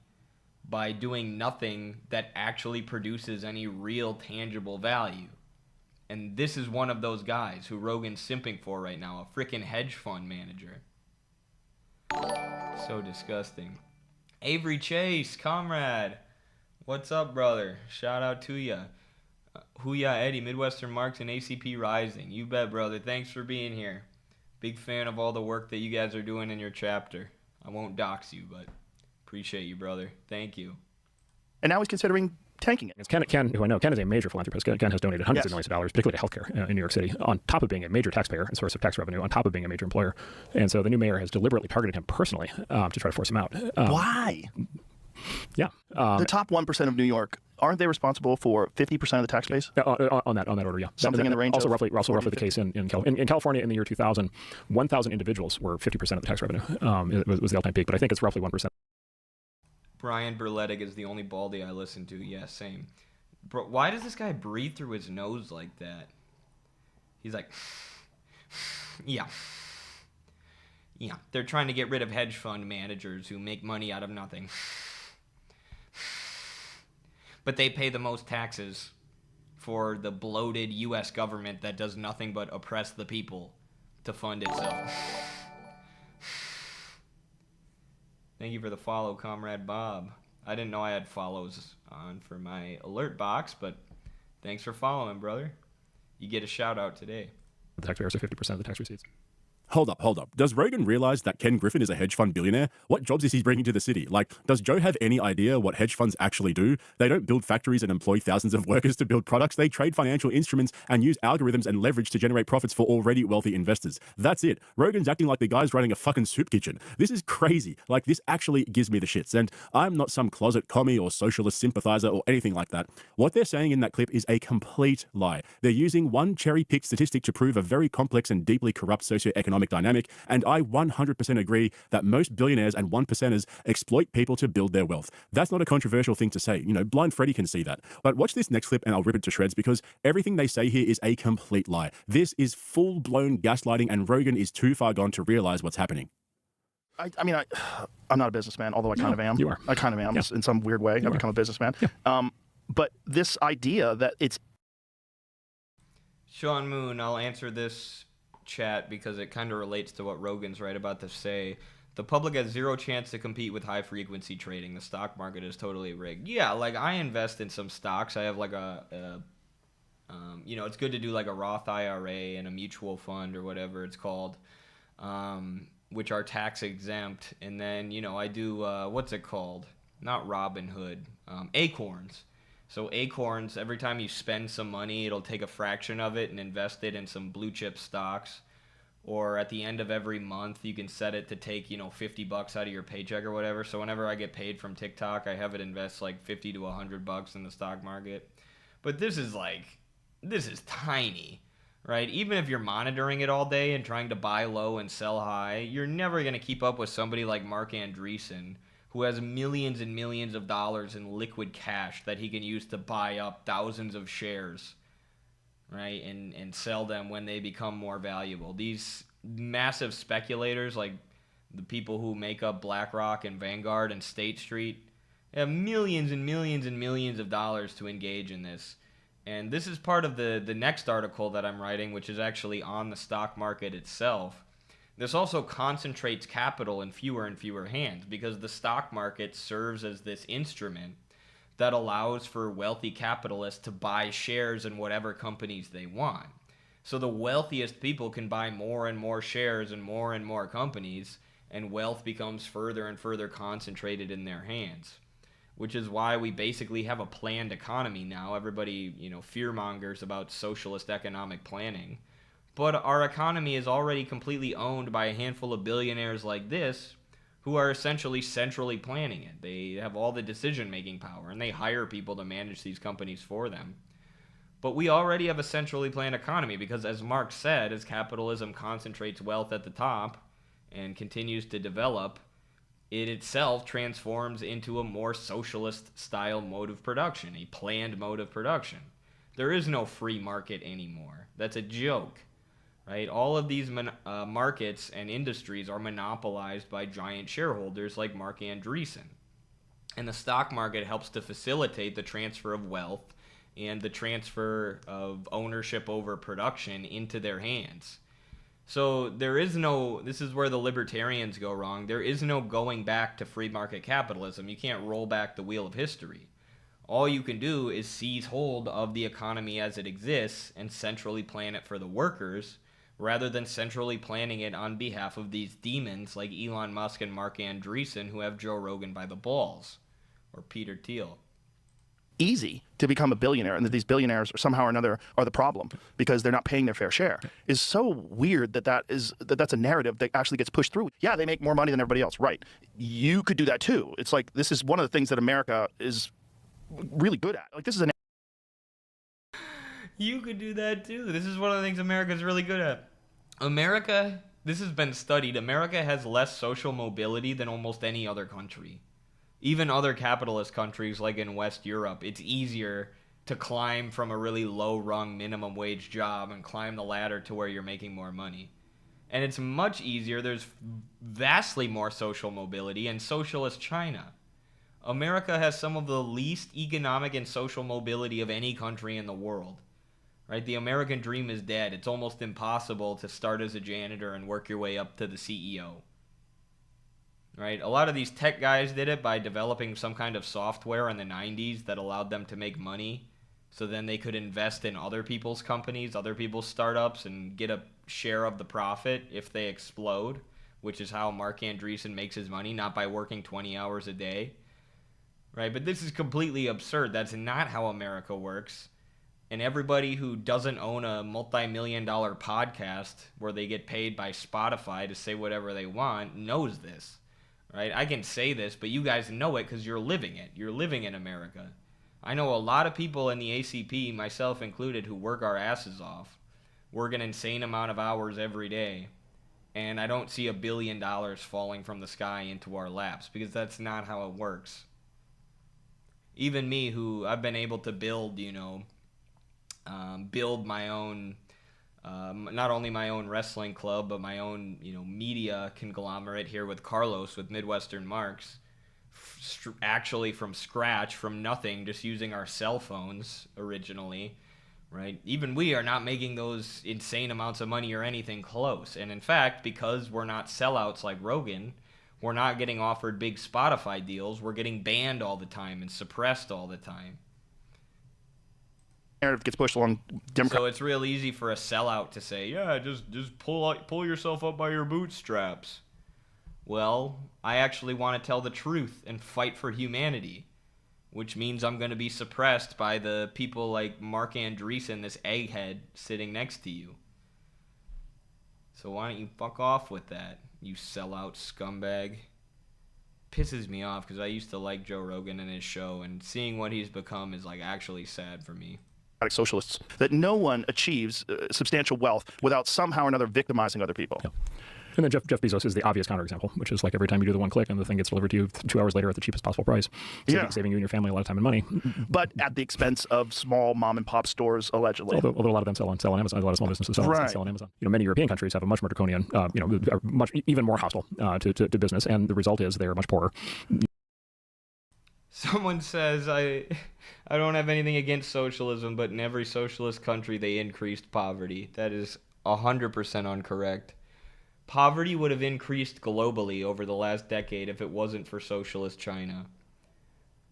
by doing nothing that actually produces any real tangible value. And this is one of those guys who Rogan's simping for right now, a freaking hedge fund manager. So disgusting. Avery Chase, comrade. What's up, brother? Shout out to ya. Huya Eddie, Midwestern Marks, and ACP Rising. You bet, brother. Thanks for being here. Big fan of all the work that you guys are doing in your chapter. I won't dox you, but appreciate you, brother. Thank you. And now he's considering tanking it. It's Ken, who I know, Ken is a major philanthropist. Ken has donated hundreds of millions of dollars, particularly to healthcare in New York City, on top of being a major taxpayer and source of tax revenue, on top of being a major employer. And so the new mayor has deliberately targeted him personally to try to force him out. Why? Yeah. The top 1% of New York, aren't they responsible for 50% of the tax base? On that order, yeah. Something in the range also of roughly the case in California in the year 2000, 1,000 individuals were 50% of the tax revenue. It was the all-time peak, but I think it's roughly 1%. Brian Berletic is the only baldy I listen to. Yeah, same. Bro, why does this guy breathe through his nose like that? He's like, yeah. Yeah, they're trying to get rid of hedge fund managers who make money out of nothing. But they pay the most taxes for the bloated U.S. government that does nothing but oppress the people to fund itself. Thank you for the follow, Comrade Bob. I didn't know I had follows on for my alert box, but thanks for following, brother. You get a shout out today. The taxpayers are 50% of the tax receipts. Hold up. Does Rogan realize that Ken Griffin is a hedge fund billionaire? What jobs is he bringing to the city? Like, does Joe have any idea what hedge funds actually do? They don't build factories and employ thousands of workers to build products. They trade financial instruments and use algorithms and leverage to generate profits for already wealthy investors. That's it. Rogan's acting like the guy's running a fucking soup kitchen. This is crazy. Like, this actually gives me the shits. And I'm not some closet commie or socialist sympathizer or anything like that. What they're saying in that clip is a complete lie. They're using one cherry-picked statistic to prove a very complex and deeply corrupt socioeconomic economic dynamic, and I 100% agree that most billionaires and one percenters exploit people to build their wealth. That's not a controversial thing to say. Blind Freddy can see that. But watch this next clip and I'll rip it to shreds because everything they say here is a complete lie. This is full-blown gaslighting, and Rogan is too far gone to realize what's happening. I'm not a businessman, although I kind of am. You are. I kind of am in some weird way. I've become a businessman. Yeah. But this idea that it's... Sean Moon, I'll answer this chat because it kind of relates to what Rogan's right about to say. The public has zero chance to compete with high-frequency trading. The stock market is totally rigged. Yeah, like I invest in some stocks. I have like it's good to do like a Roth IRA and a mutual fund or whatever it's called, which are tax exempt. And then, I do, what's it called? Not Robinhood, Acorns. So Acorns, every time you spend some money, it'll take a fraction of it and invest it in some blue chip stocks. Or at the end of every month, you can set it to take, $50 out of your paycheck or whatever. So whenever I get paid from TikTok, I have it invest like $50 to $100 in the stock market. But this is tiny, right? Even if you're monitoring it all day and trying to buy low and sell high, you're never going to keep up with somebody like Mark Andreessen, who has millions and millions of dollars in liquid cash that he can use to buy up thousands of shares, right, and sell them when they become more valuable. These massive speculators, like the people who make up BlackRock and Vanguard and State Street, have millions and millions and millions of dollars to engage in this. And this is part of the next article that I'm writing, which is actually on the stock market itself. This also concentrates capital in fewer and fewer hands because the stock market serves as this instrument that allows for wealthy capitalists to buy shares in whatever companies they want. So the wealthiest people can buy more and more shares in more and more companies, and wealth becomes further and further concentrated in their hands, which is why we basically have a planned economy now. Everybody, fear-mongers about socialist economic planning. But our economy is already completely owned by a handful of billionaires like this who are essentially centrally planning it. They have all the decision-making power, and they hire people to manage these companies for them. But we already have a centrally planned economy because, as Marx said, as capitalism concentrates wealth at the top and continues to develop, it itself transforms into a more socialist-style mode of production, a planned mode of production. There is no free market anymore. That's a joke. Right? All of these markets and industries are monopolized by giant shareholders like Mark Andreessen. And the stock market helps to facilitate the transfer of wealth and the transfer of ownership over production into their hands. So this is where the libertarians go wrong. There is no going back to free market capitalism. You can't roll back the wheel of history. All you can do is seize hold of the economy as it exists and centrally plan it for the workers, rather than centrally planning it on behalf of these demons like Elon Musk and Mark Andreessen, who have Joe Rogan by the balls, or Peter Thiel. Easy to become a billionaire, and that these billionaires somehow or another are the problem because they're not paying their fair share is so weird that's a narrative that actually gets pushed through. Yeah, they make more money than everybody else. Right. You could do that too. It's like, this is one of the things that America is really good at. Like, this is You could do that too. This is one of the things America's really good at. America, this has been studied, America has less social mobility than almost any other country. Even other capitalist countries like in West Europe, it's easier to climb from a really low-rung minimum wage job and climb the ladder to where you're making more money. And it's much easier, there's vastly more social mobility in socialist China. America has some of the least economic and social mobility of any country in the world. Right? The American dream is dead. It's almost impossible to start as a janitor and work your way up to the CEO. Right? A lot of these tech guys did it by developing some kind of software in the 90s that allowed them to make money, so then they could invest in other people's companies, other people's startups, and get a share of the profit if they explode, which is how Mark Andreessen makes his money, not by working 20 hours a day. Right? But this is completely absurd. That's not how America works. And everybody who doesn't own a multi-million-dollar podcast where they get paid by Spotify to say whatever they want knows this, right? I can say this, but you guys know it because you're living it. You're living in America. I know a lot of people in the ACP, myself included, who work our asses off, work an insane amount of hours every day, And I don't see $1 billion falling from the sky into our laps, because that's not how it works. Even me, who I've been able to build, build my own, not only my own wrestling club, but my own, media conglomerate here with Carlos, with Midwestern Marks, actually from scratch, from nothing, just using our cell phones originally, right? Even we are not making those insane amounts of money or anything close. And in fact, because we're not sellouts like Rogan, we're not getting offered big Spotify deals. We're getting banned all the time and suppressed all the time. Narrative gets pushed along Democrat. So it's real easy for a sellout to say, yeah, just pull yourself up by your bootstraps. Well, I actually want to tell the truth and fight for humanity, which means I'm going to be suppressed by the people like Mark Andreessen, this egghead sitting next to you. So why don't you fuck off with that, you sellout scumbag? Pisses me off, because I used to like Joe Rogan and his show, and seeing what he's become is like actually sad for me. Socialists, that no one achieves substantial wealth without somehow or another victimizing other people. Yeah. And then Jeff Bezos is the obvious counterexample, which is like every time you do the one click and the thing gets delivered to you 2 hours later at the cheapest possible price, saving you and your family a lot of time and money. But at the expense of small mom and pop stores, allegedly. Although a lot of them sell on Amazon, a lot of small businesses sell on Amazon. Many European countries have a much more draconian, are much even more hostile to business, and the result is they are much poorer. Someone says, I don't have anything against socialism, but in every socialist country they increased poverty. That is 100% incorrect. Poverty would have increased globally over the last decade if it wasn't for socialist China,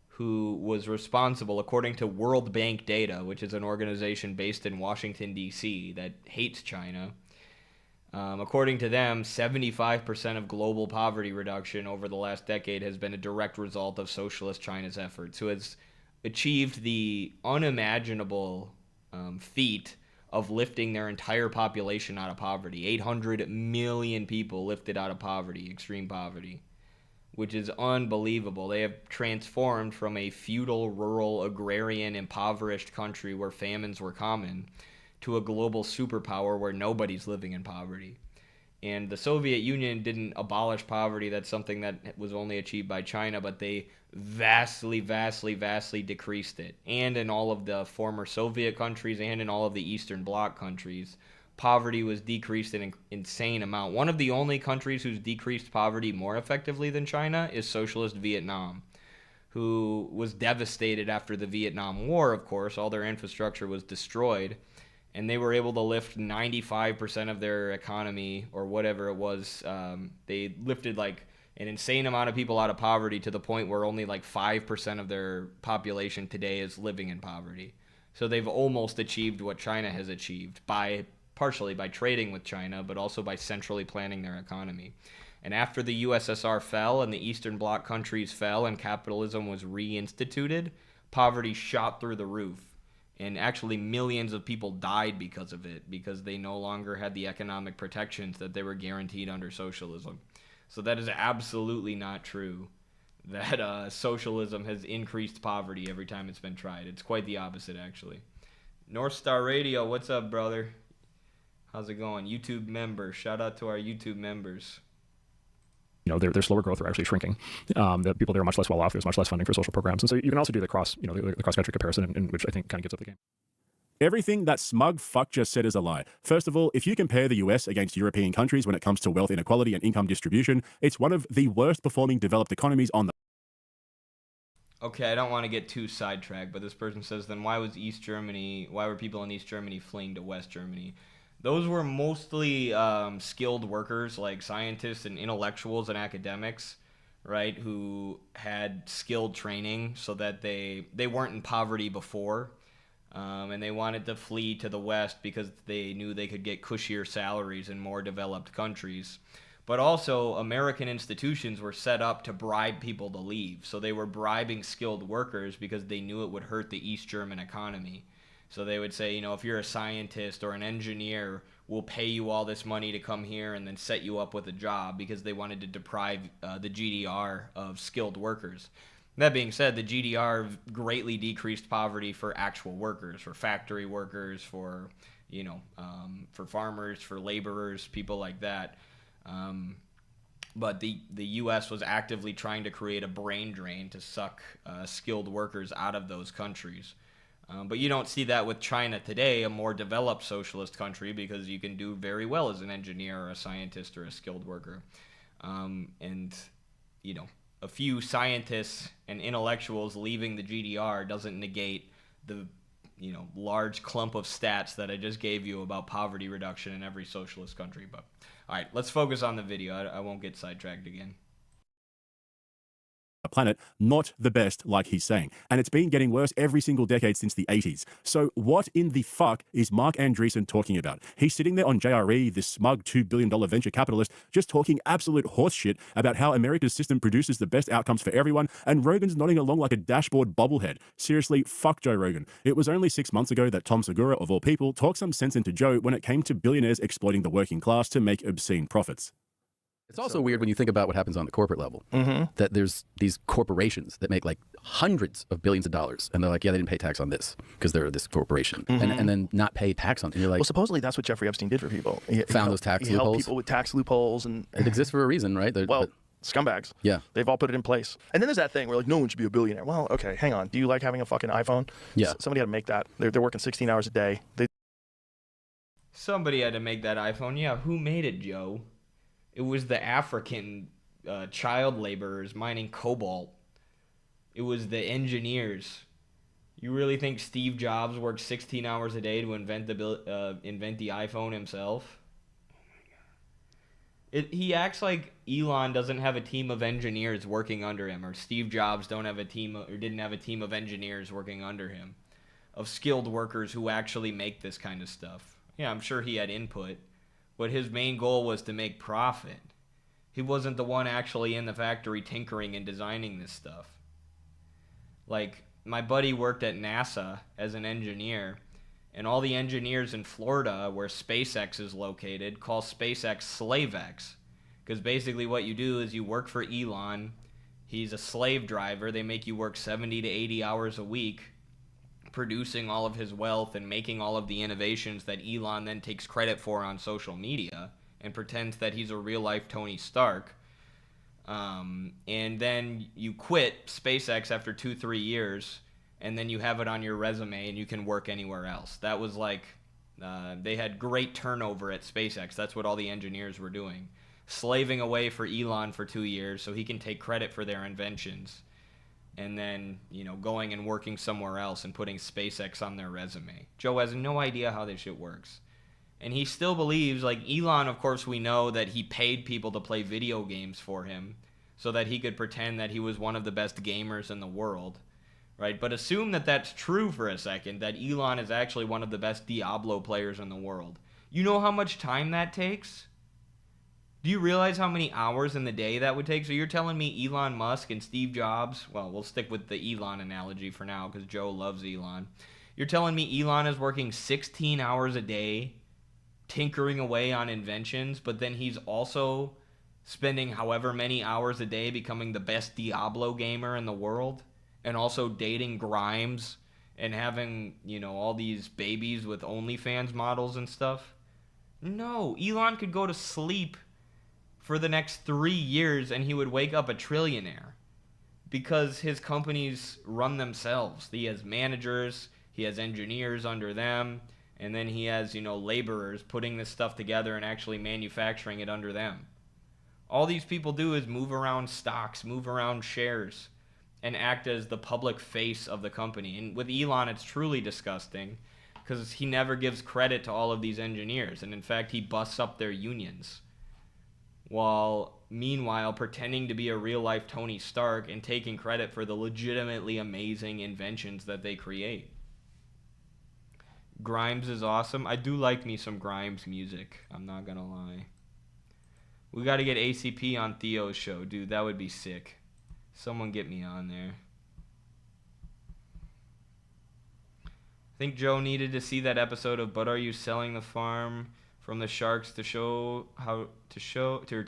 who was responsible, according to World Bank data, which is an organization based in Washington, D.C., that hates China. According to them, 75% of global poverty reduction over the last decade has been a direct result of socialist China's efforts, who has achieved the unimaginable feat of lifting their entire population out of poverty. 800 million people lifted out of poverty, extreme poverty, which is unbelievable. They have transformed from a feudal, rural, agrarian, impoverished country where famines were common to a global superpower where nobody's living in poverty. And the Soviet Union didn't abolish poverty. That's something that was only achieved by China, but they vastly decreased it. And in all of the former Soviet countries and in all of the Eastern Bloc countries, poverty was decreased in an insane amount. One of the only countries who's decreased poverty more effectively than China is socialist Vietnam, who was devastated after the Vietnam War, of course. All their infrastructure was destroyed. And they were able to lift 95% of their economy, or whatever it was. They lifted like an insane amount of people out of poverty to the point where only like 5% of their population today is living in poverty. So they've almost achieved what China has achieved, partially by trading with China, but also by centrally planning their economy. And after the USSR fell and the Eastern Bloc countries fell and capitalism was reinstituted, poverty shot through the roof. And actually millions of people died because of it, because they no longer had the economic protections that they were guaranteed under socialism. So that is absolutely not true, that socialism has increased poverty every time it's been tried. It's quite the opposite, actually. North Star Radio, what's up, brother? How's it going? YouTube members, shout out to our YouTube members. Their slower growth are actually shrinking. The people there are much less well off. There's much less funding for social programs, and so you can also do the cross-country comparison, in which I think kind of gets up the game. Everything that smug fuck just said is a lie. First of all, if you compare the US against European countries when it comes to wealth inequality and income distribution, it's one of the worst performing developed economies on the... Okay, I don't want to get too sidetracked, but this person says, then why were people in East Germany fleeing to West Germany? Those were mostly skilled workers, like scientists and intellectuals and academics, right, who had skilled training so that they weren't in poverty before, and they wanted to flee to the West because they knew they could get cushier salaries in more developed countries. But also, American institutions were set up to bribe people to leave, so they were bribing skilled workers because they knew it would hurt the East German economy. So they would say, if you're a scientist or an engineer, we'll pay you all this money to come here and then set you up with a job, because they wanted to deprive the GDR of skilled workers. That being said, the GDR greatly decreased poverty for actual workers, for factory workers, for farmers, for laborers, people like that. But the U.S. was actively trying to create a brain drain to suck skilled workers out of those countries. But you don't see that with China today, a more developed socialist country, because you can do very well as an engineer or a scientist or a skilled worker. And, you know, a few scientists and intellectuals leaving the GDR doesn't negate the, you know, large clump of stats that I just gave you about poverty reduction in every socialist country. But, all right, let's focus on the video. I won't get sidetracked again. Planet, not the best, like he's saying. And it's been getting worse every single decade since the 80s. So what in the fuck is Mark Andreessen talking about? He's sitting there on JRE, this smug $2 billion venture capitalist, just talking absolute horseshit about how America's system produces the best outcomes for everyone, and Rogan's nodding along like a dashboard bobblehead. Seriously, fuck Joe Rogan. It was only 6 months ago that Tom Segura, of all people, talked some sense into Joe when it came to billionaires exploiting the working class to make obscene profits. It's also weird when you think about what happens on the corporate level, that there's these corporations that make like hundreds of billions of dollars, and they're like, yeah, they didn't pay tax on this because they're this corporation, and then not pay tax on it. And you're like, Well, supposedly that's what Jeffrey Epstein did for people. He Found those tax he helped loopholes? people with tax loopholes, and it exists for a reason, right? well, scumbags. Yeah. They've all put it in place. And then there's that thing where like, no one should be a billionaire. Well, okay, hang on. Do you like having a fucking iPhone? Yeah. Somebody had to make that. They're working 16 hours a day. Somebody had to make that iPhone. Yeah, who made it, Joe? It was the African child laborers mining cobalt. It was the engineers. You really think Steve Jobs worked 16 hours a day to invent the iPhone himself? He acts like Elon doesn't have a team of engineers working under him, or Steve Jobs didn't have a team of engineers working under him, of skilled workers who actually make this kind of stuff. Yeah, I'm sure he had input, but his main goal was to make profit. He wasn't the one actually in the factory tinkering and designing this stuff. Like, my buddy worked at NASA as an engineer, and all the engineers in Florida, where SpaceX is located, call SpaceX SlaveX. Because basically what you do is you work for Elon. He's a slave driver. They make you work 70 to 80 hours a week, producing all of his wealth and making all of the innovations that Elon then takes credit for on social media and pretends that he's a real-life Tony Stark. And then you quit SpaceX after 2-3 years, and then you have it on your resume and you can work anywhere else. That was like, they had great turnover at SpaceX. That's what all the engineers were doing. Slaving away for Elon for 2 years so he can take credit for their inventions. And then, you know, going and working somewhere else and putting SpaceX on their resume. Joe has no idea how this shit works. And he still believes, like Elon, of course, we know that he paid people to play video games for him so that he could pretend that he was one of the best gamers in the world, right? But assume that that's true for a second, that Elon is actually one of the best Diablo players in the world. You know how much time that takes? Do you realize how many hours in the day that would take? So you're telling me Elon Musk and Steve Jobs, well, we'll stick with the Elon analogy for now because Joe loves Elon. You're telling me Elon is working 16 hours a day tinkering away on inventions, but then he's also spending however many hours a day becoming the best Diablo gamer in the world, and also dating Grimes and having, you know, all these babies with OnlyFans models and stuff? No, Elon could go to sleep for the next 3 years and he would wake up a trillionaire because his companies run themselves. He has managers, he has engineers under them, and then he has, you know, laborers putting this stuff together and actually manufacturing it under them. All these people do is move around stocks, move around shares, and act as the public face of the company. And with Elon, it's truly disgusting because he never gives credit to all of these engineers. And in fact, he busts up their unions, while meanwhile pretending to be a real-life Tony Stark and taking credit for the legitimately amazing inventions that they create. Grimes is awesome. I do like me some Grimes music. I'm not gonna lie. We gotta get ACP on Theo's show. Dude, that would be sick. Someone get me on there. I think Joe needed to see that episode of But Are You Selling the Farm from the Sharks to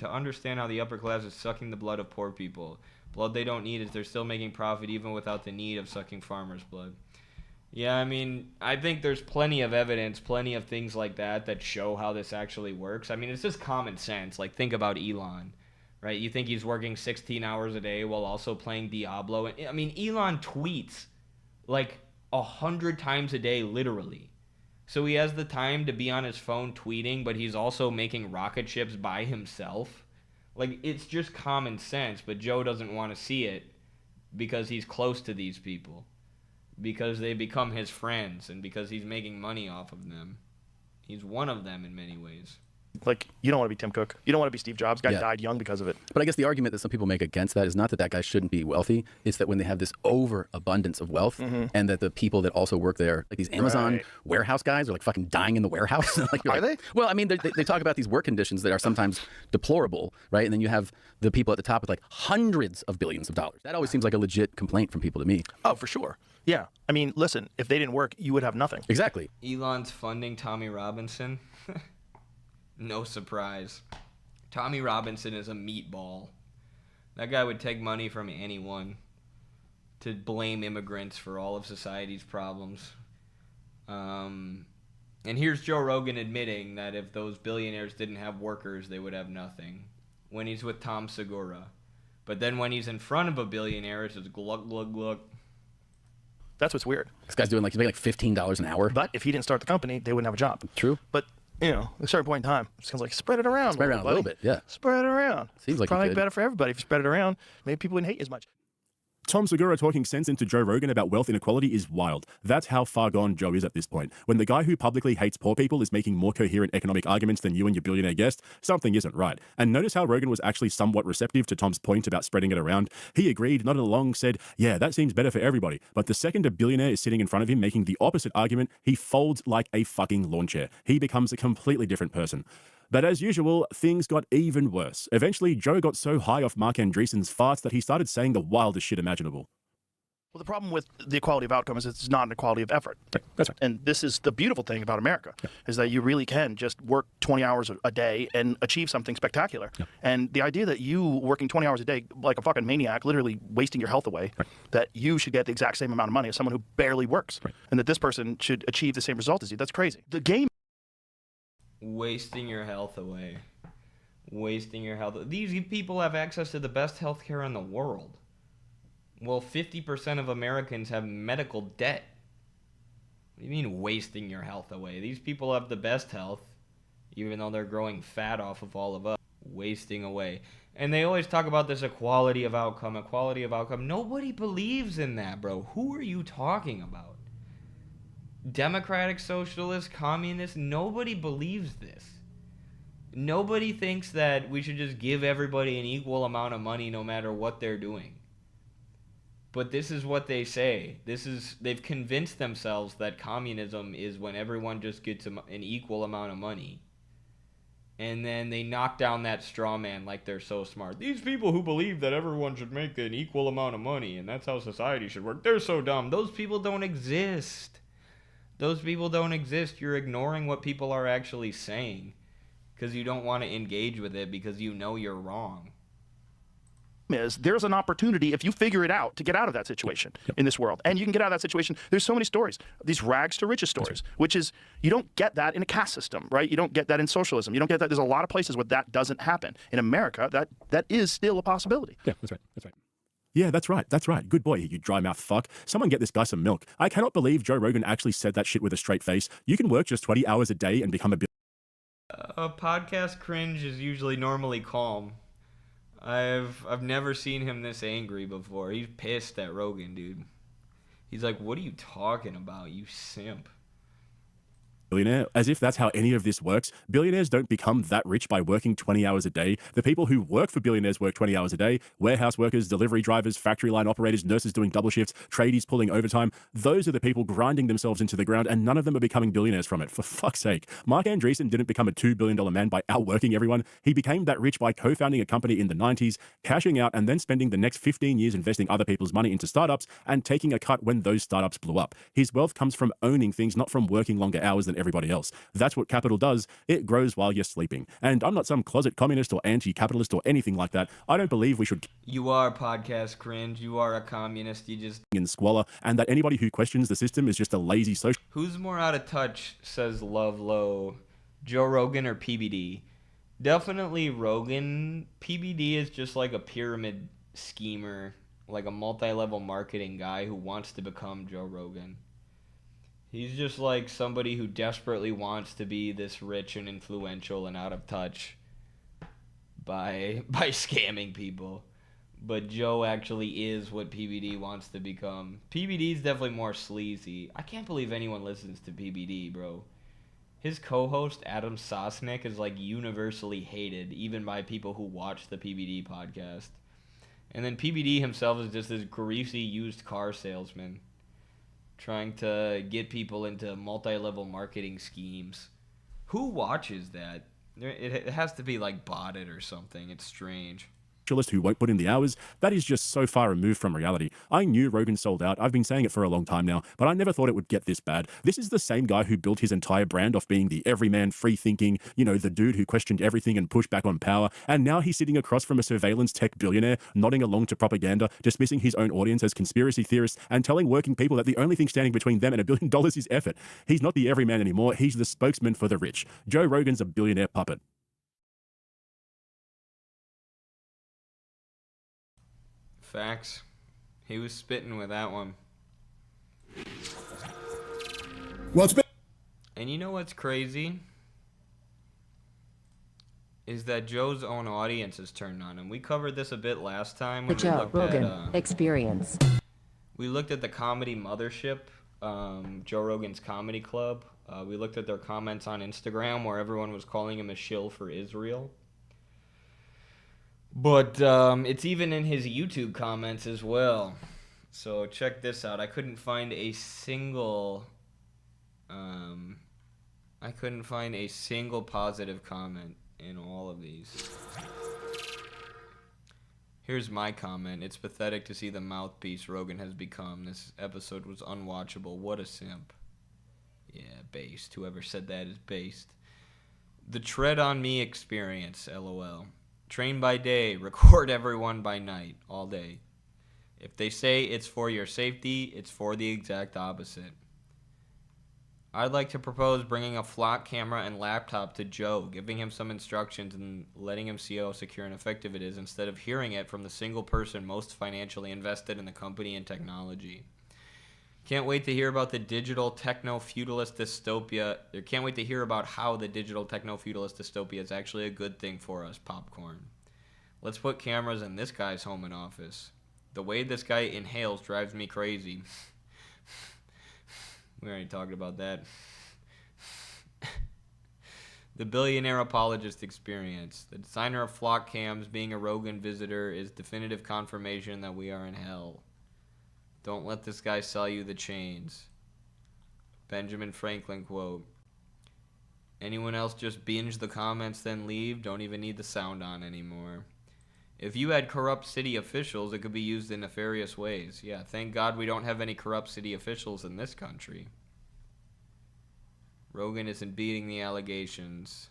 understand how the upper class is sucking the blood of poor people. Blood they don't need, as they're still making profit even without the need of sucking farmers' blood. Yeah, I mean, I think there's plenty of evidence, plenty of things like that that show how this actually works. I mean, it's just common sense. Like, think about Elon, right? You think he's working 16 hours a day while also playing Diablo. I mean, Elon tweets like 100 times a day, literally. So he has the time to be on his phone tweeting, but he's also making rocket ships by himself. Like, it's just common sense, but Joe doesn't want to see it because he's close to these people. Because they become his friends and because he's making money off of them. He's one of them in many ways. Like, you don't want to be Tim Cook. You don't want to be Steve Jobs. Guy Yeah. died young because of it. But I guess the argument that some people make against that is not that that guy shouldn't be wealthy. It's that when they have this overabundance of wealth and that the people that also work there, like these Amazon Right. warehouse guys are like fucking dying in the warehouse. Like, you're Are like- Well, I mean, they talk about these work conditions that are sometimes deplorable, right? And then you have the people at the top with like hundreds of billions of dollars. That always seems like a legit complaint from people to me. Oh, for sure. Yeah. I mean, listen, if they didn't work, you would have nothing. Exactly. Elon's funding Tommy Robinson. No surprise. Tommy Robinson is a meatball. That guy would take money from anyone to blame immigrants for all of society's problems. And here's Joe Rogan admitting that if those billionaires didn't have workers, they would have nothing. When he's with Tom Segura. But then when he's in front of a billionaire, it's just gluck, gluck, gluck. That's what's weird. This guy's doing like, he's making like $15 an hour. But if he didn't start the company, they wouldn't have a job. True. But, you know, at a certain point in time, it sounds like spread it around. Spread it around a little buddy. bit, yeah. Spread it around. Seems like you probably could. better for everybody if you spread it around. Maybe people wouldn't hate you as much. Tom Segura talking sense into Joe Rogan about wealth inequality is wild. That's how far gone Joe is at this point. When the guy who publicly hates poor people is making more coherent economic arguments than you and your billionaire guest, something isn't right. And notice how Rogan was actually somewhat receptive to Tom's point about spreading it around. He agreed, nodded along, said, yeah, that seems better for everybody. But the second a billionaire is sitting in front of him making the opposite argument, he folds like a fucking lawn chair. He becomes a completely different person. But as usual, things got even worse. Eventually, Joe got so high off Mark Andreessen's farts that he started saying the wildest shit imaginable. Well, the problem with the equality of outcome is it's not an equality of effort. That's right. And this is the beautiful thing about America, is that you really can just work 20 hours a day and achieve something spectacular. And the idea that you working 20 hours a day like a fucking maniac, literally wasting your health away, that you should get the exact same amount of money as someone who barely works, and that this person should achieve the same result as you, that's crazy. The game. Wasting your health away. Wasting your health. These people have access to the best healthcare in the world. Well, 50% of Americans have medical debt. What do you mean wasting your health away? These people have the best health, even though they're growing fat off of all of us. Wasting away. And they always talk about this equality of outcome, equality of outcome. Nobody believes in that, bro. Who are you talking about? Democratic socialists, communists, nobody believes this. Nobody thinks that we should just give everybody an equal amount of money no matter what they're doing. But this is what they say. They've convinced themselves that communism is when everyone just gets an equal amount of money. And then they knock down that straw man like they're so smart. These people who believe that everyone should make an equal amount of money and that's how society should work, they're so dumb. Those people don't exist. Those people don't exist. You're ignoring what people are actually saying because you don't want to engage with it because you know you're wrong. Is there's an opportunity if you figure it out to get out of that situation in this world, and you can get out of that situation. There's so many stories, these rags to riches stories, which is you don't get that in a caste system, right? You don't get that in socialism. You don't get that. There's a lot of places where that doesn't happen. In America, that is still a possibility. Yeah, that's right. That's right. Yeah, that's right. That's right. Good boy, you dry mouth fuck. Someone get this guy some milk. I cannot believe Joe Rogan actually said that shit with a straight face. You can work just 20 hours a day and become a Podcast cringe is usually normally calm. I've never seen him this angry before. He's pissed at Rogan, dude. He's like, what are you talking about, you simp? billionaire, as if that's how any of this works. Billionaires don't become that rich by working 20 hours a day. The people who work for billionaires work 20 hours a day. Warehouse workers, delivery drivers, factory line operators, nurses doing double shifts, tradies pulling overtime. Those are the people grinding themselves into the ground, and none of them are becoming billionaires from it. For fuck's sake. Mark Andreessen didn't become a $2 billion man by outworking everyone. He became that rich by co-founding a company in the 90s, cashing out and then spending the next 15 years investing other people's money into startups and taking a cut when those startups blew up. His wealth comes from owning things, not from working longer hours than everybody else. That's what capital does. It grows while you're sleeping. And I'm not some closet communist or anti-capitalist or anything like that. I don't believe we should You are podcast cringe. You are a communist. You just... in squalor, and that anybody who questions the system is just a lazy social. Who's more out of touch, says Love Low, Joe Rogan or PBD? Definitely Rogan. PBD is just like a pyramid schemer, like a multi-level marketing guy who wants to become Joe Rogan. He's just like somebody who desperately wants to be this rich and influential and out of touch by scamming people. But Joe actually is what PBD wants to become. PBD is definitely more sleazy. I can't believe anyone listens to PBD, bro. His co-host, Adam Sosnick, is like universally hated, even by people who watch the PBD podcast. And then PBD himself is just this greasy used car salesman trying to get people into multi-level marketing schemes. Who watches that? It has to be like botted or something. It's strange. Who won't put in the hours, that is just so far removed from reality. I knew Rogan sold out. I've been saying it for a long time now, but I never thought it would get this bad. This is the same guy who built his entire brand off being the everyman, free-thinking, the dude who questioned everything and pushed back on power, and now he's sitting across from a surveillance tech billionaire, nodding along to propaganda, dismissing his own audience as conspiracy theorists, and telling working people that the only thing standing between them and $1 billion is effort. He's not the everyman anymore. He's the spokesman for the rich. Joe Rogan's a billionaire puppet. Facts. He was spitting with that one. And you know what's crazy? Is that Joe's own audience has turned on him. We covered this a bit last time. The Joe Rogan Experience. We looked at the comedy mothership, Joe Rogan's Comedy Club. We looked at their comments on Instagram where everyone was calling him a shill for Israel. But it's even in his YouTube comments as well. So check this out. I couldn't find a single positive comment in all of these. Here's my comment. It's pathetic to see the mouthpiece Rogan has become. This episode was unwatchable. What a simp. Yeah, based. Whoever said that is based. The tread on me experience, LOL. Train by day, record everyone by night, all day. If they say it's for your safety, it's for the exact opposite. I'd like to propose bringing a flock camera and laptop to Joe, giving him some instructions and letting him see how secure and effective it is instead of hearing it from the single person most financially invested in the company and technology. Can't wait to hear about the digital techno-feudalist dystopia. Can't wait to hear about how the digital techno-feudalist dystopia is actually a good thing for us, popcorn. Let's put cameras in this guy's home and office. The way this guy inhales drives me crazy. We already talked about that. The billionaire apologist experience. The designer of flock cams being a Rogan visitor is definitive confirmation that we are in hell. Don't let this guy sell you the chains. Benjamin Franklin quote. Anyone else just binge the comments then leave? Don't even need the sound on anymore. If you had corrupt city officials, it could be used in nefarious ways. Yeah, thank God we don't have any corrupt city officials in this country. Rogan isn't beating the allegations.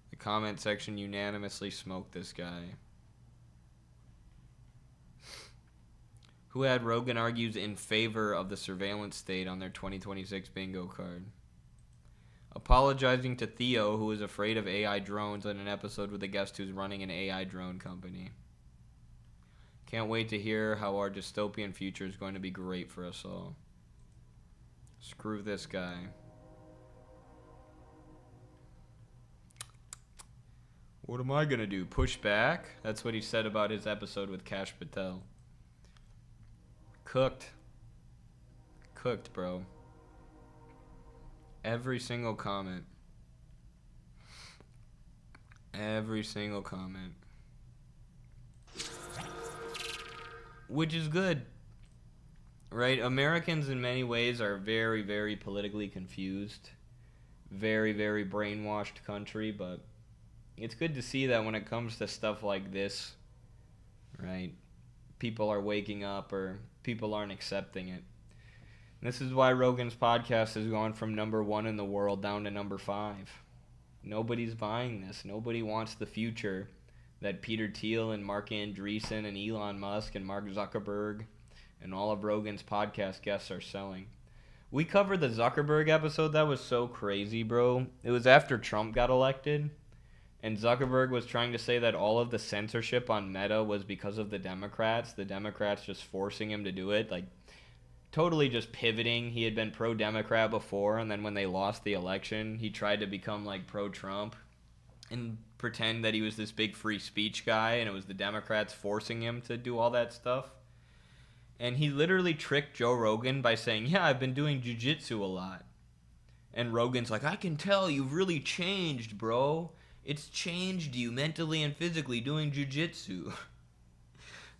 The comment section unanimously smoked this guy. Who had Rogan argues in favor of the surveillance state on their 2026 bingo card. Apologizing to Theo, who is afraid of AI drones, on an episode with a guest who's running an AI drone company. Can't wait to hear how our dystopian future is going to be great for us all. Screw this guy. What am I gonna do? Push back? That's what he said about his episode with Kash Patel. Cooked. Cooked, bro. Every single comment. Every single comment. Which is good. Right? Americans in many ways are very, very politically confused. Very, very brainwashed country, but it's good to see that when it comes to stuff like this, right, people are waking up or people aren't accepting it. This is why Rogan's podcast is going from #1 in the world down to #5. Nobody's buying this. Nobody wants the future that Peter Thiel and Mark Andreessen and Elon Musk and Mark Zuckerberg and all of Rogan's podcast guests are selling. We covered the Zuckerberg episode. That was so crazy, bro. It was after Trump got elected, and Zuckerberg was trying to say that all of the censorship on Meta was because of the Democrats just forcing him to do it, like totally just pivoting. He had been pro-Democrat before, and then when they lost the election, he tried to become like pro-Trump and pretend that he was this big free speech guy, and it was the Democrats forcing him to do all that stuff. And he literally tricked Joe Rogan by saying, yeah, I've been doing jiu-jitsu a lot. And Rogan's like, I can tell you've really changed, bro. It's changed you mentally and physically doing jiu-jitsu.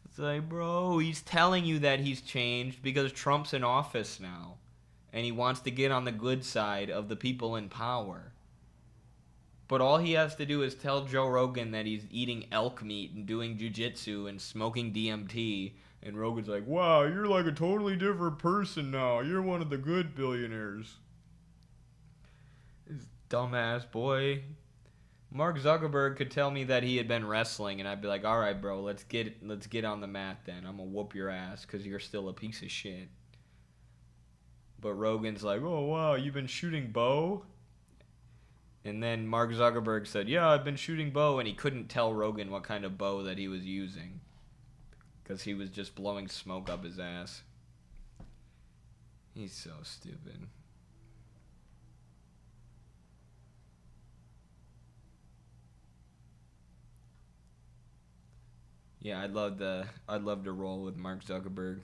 It's like, bro, he's telling you that he's changed because Trump's in office now. And he wants to get on the good side of the people in power. But all he has to do is tell Joe Rogan that he's eating elk meat and doing jiu-jitsu and smoking DMT. And Rogan's like, wow, you're like a totally different person now. You're one of the good billionaires. This dumbass boy. Mark Zuckerberg could tell me that he had been wrestling, and I'd be like, all right, bro, let's get on the mat then. I'm going to whoop your ass because you're still a piece of shit. But Rogan's like, oh, wow, you've been shooting bow? And then Mark Zuckerberg said, yeah, I've been shooting bow, and he couldn't tell Rogan what kind of bow that he was using because he was just blowing smoke up his ass. He's so stupid. Yeah, I'd love to roll with Mark Zuckerberg.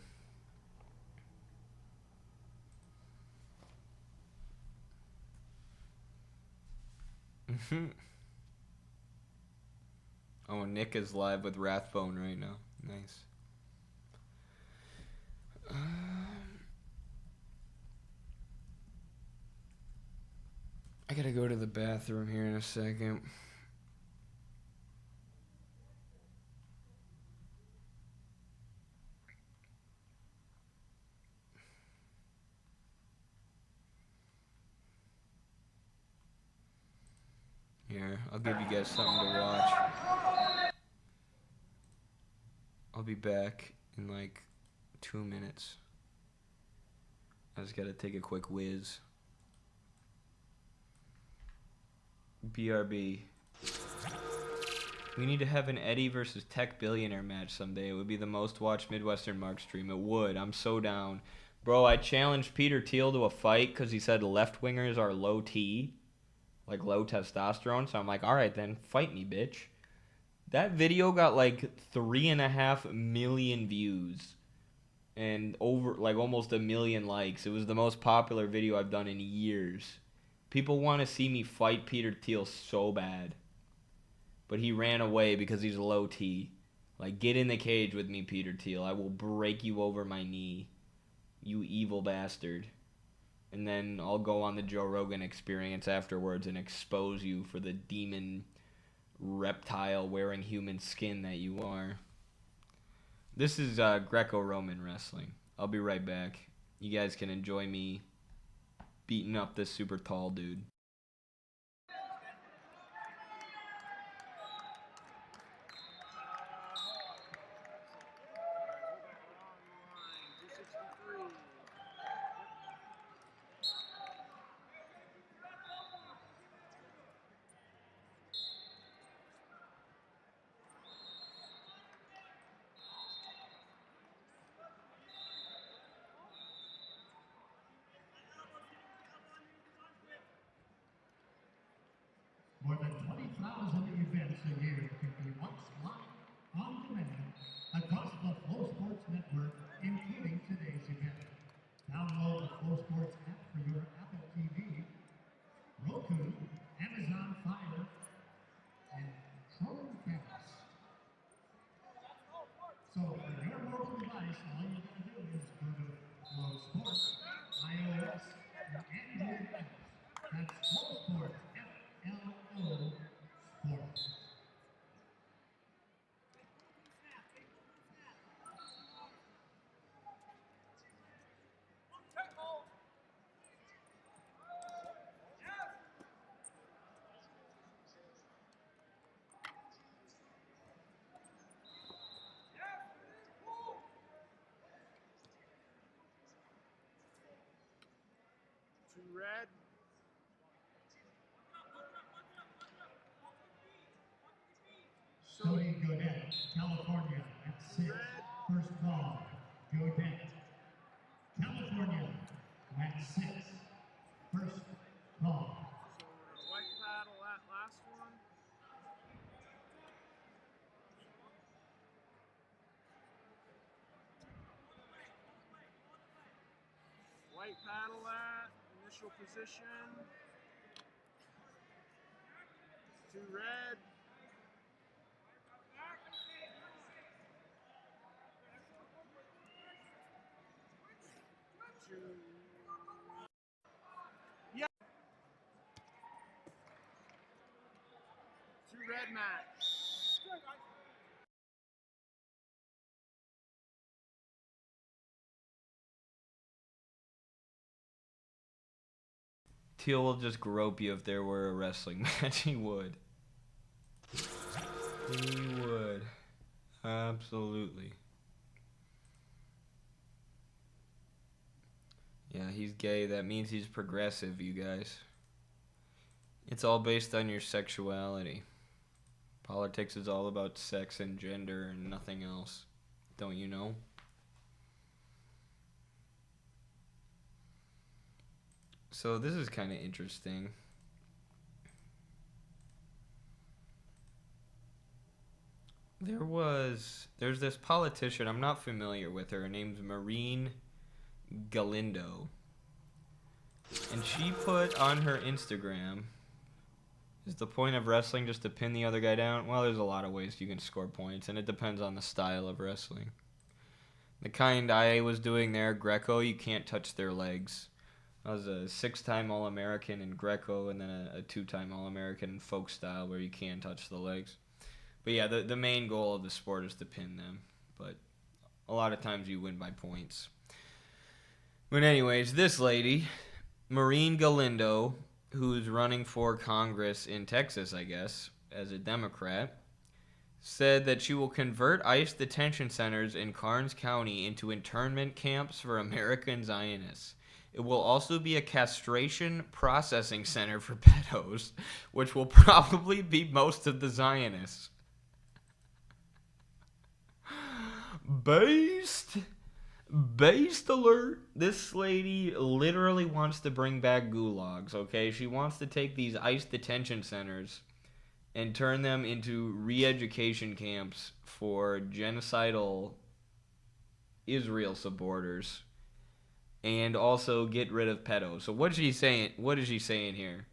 Oh, Nick is live with Rathbone right now. Nice. I gotta go to the bathroom here in a second. Here, I'll give you guys something to watch. I'll be back in like 2 minutes. I just gotta take a quick whiz. BRB. We need to have an Eddie versus Tech Billionaire match someday. It would be the most watched Midwestern Mark stream. It would. I'm so down. Bro, I challenged Peter Thiel to a fight because he said left-wingers are low T. Like low testosterone. So I'm like, all right then, fight me, bitch. That video got like 3.5 million views and over like almost 1 million likes. It was the most popular video I've done in years. People want to see me fight Peter Thiel so bad. But he ran away because he's low T. Like, get in the cage with me, Peter Thiel. I will break you over my knee. You evil bastard. And then I'll go on the Joe Rogan Experience afterwards and expose you for the demon reptile wearing human skin that you are. This is Greco-Roman wrestling. I'll be right back. You guys can enjoy me beating up this super tall dude. More than 20,000 events a year can be watched live, on demand, across the Flow Sports Network, including today's event. Download the Flow Sports app for your Apple TV, Roku, Amazon Fire, and Chromecast. So for your mobile device, all you gotta do is go to Flow Sports, iOS, and Android app. That's Flow Sports, F-L-O Sports. red. Sony Godet, California, at 6. First call, Godet. California, at 6. First call. So white paddle, that last one. White paddle at initial position. 2 red. 2. Yeah. 2 red match. Teal will just grope you if there were a wrestling match. He would. He would. Absolutely. Yeah, he's gay. That means he's progressive, you guys. It's all based on your sexuality. Politics is all about sex and gender and nothing else. Don't you know? So this is kind of interesting. There's this politician, I'm not familiar with her. Her name's Maureen Galindo. And she put on her Instagram, is the point of wrestling just to pin the other guy down? Well, there's a lot of ways you can score points, and it depends on the style of wrestling. The kind I was doing there, Greco, you can't touch their legs. I was a 6-time All-American in Greco and then a 2-time All-American in folk style where you can touch the legs. But yeah, the main goal of the sport is to pin them. But a lot of times you win by points. But anyways, this lady, Maureen Galindo, who's running for Congress in Texas, I guess, as a Democrat, said that she will convert ICE detention centers in Karnes County into internment camps for American Zionists. It will also be a castration processing center for pedos, which will probably be most of the Zionists. Based alert. This lady literally wants to bring back gulags, okay? She wants to take these ICE detention centers and turn them into re-education camps for genocidal Israel supporters. And also get rid of pedos. So what is she saying? What is she saying here?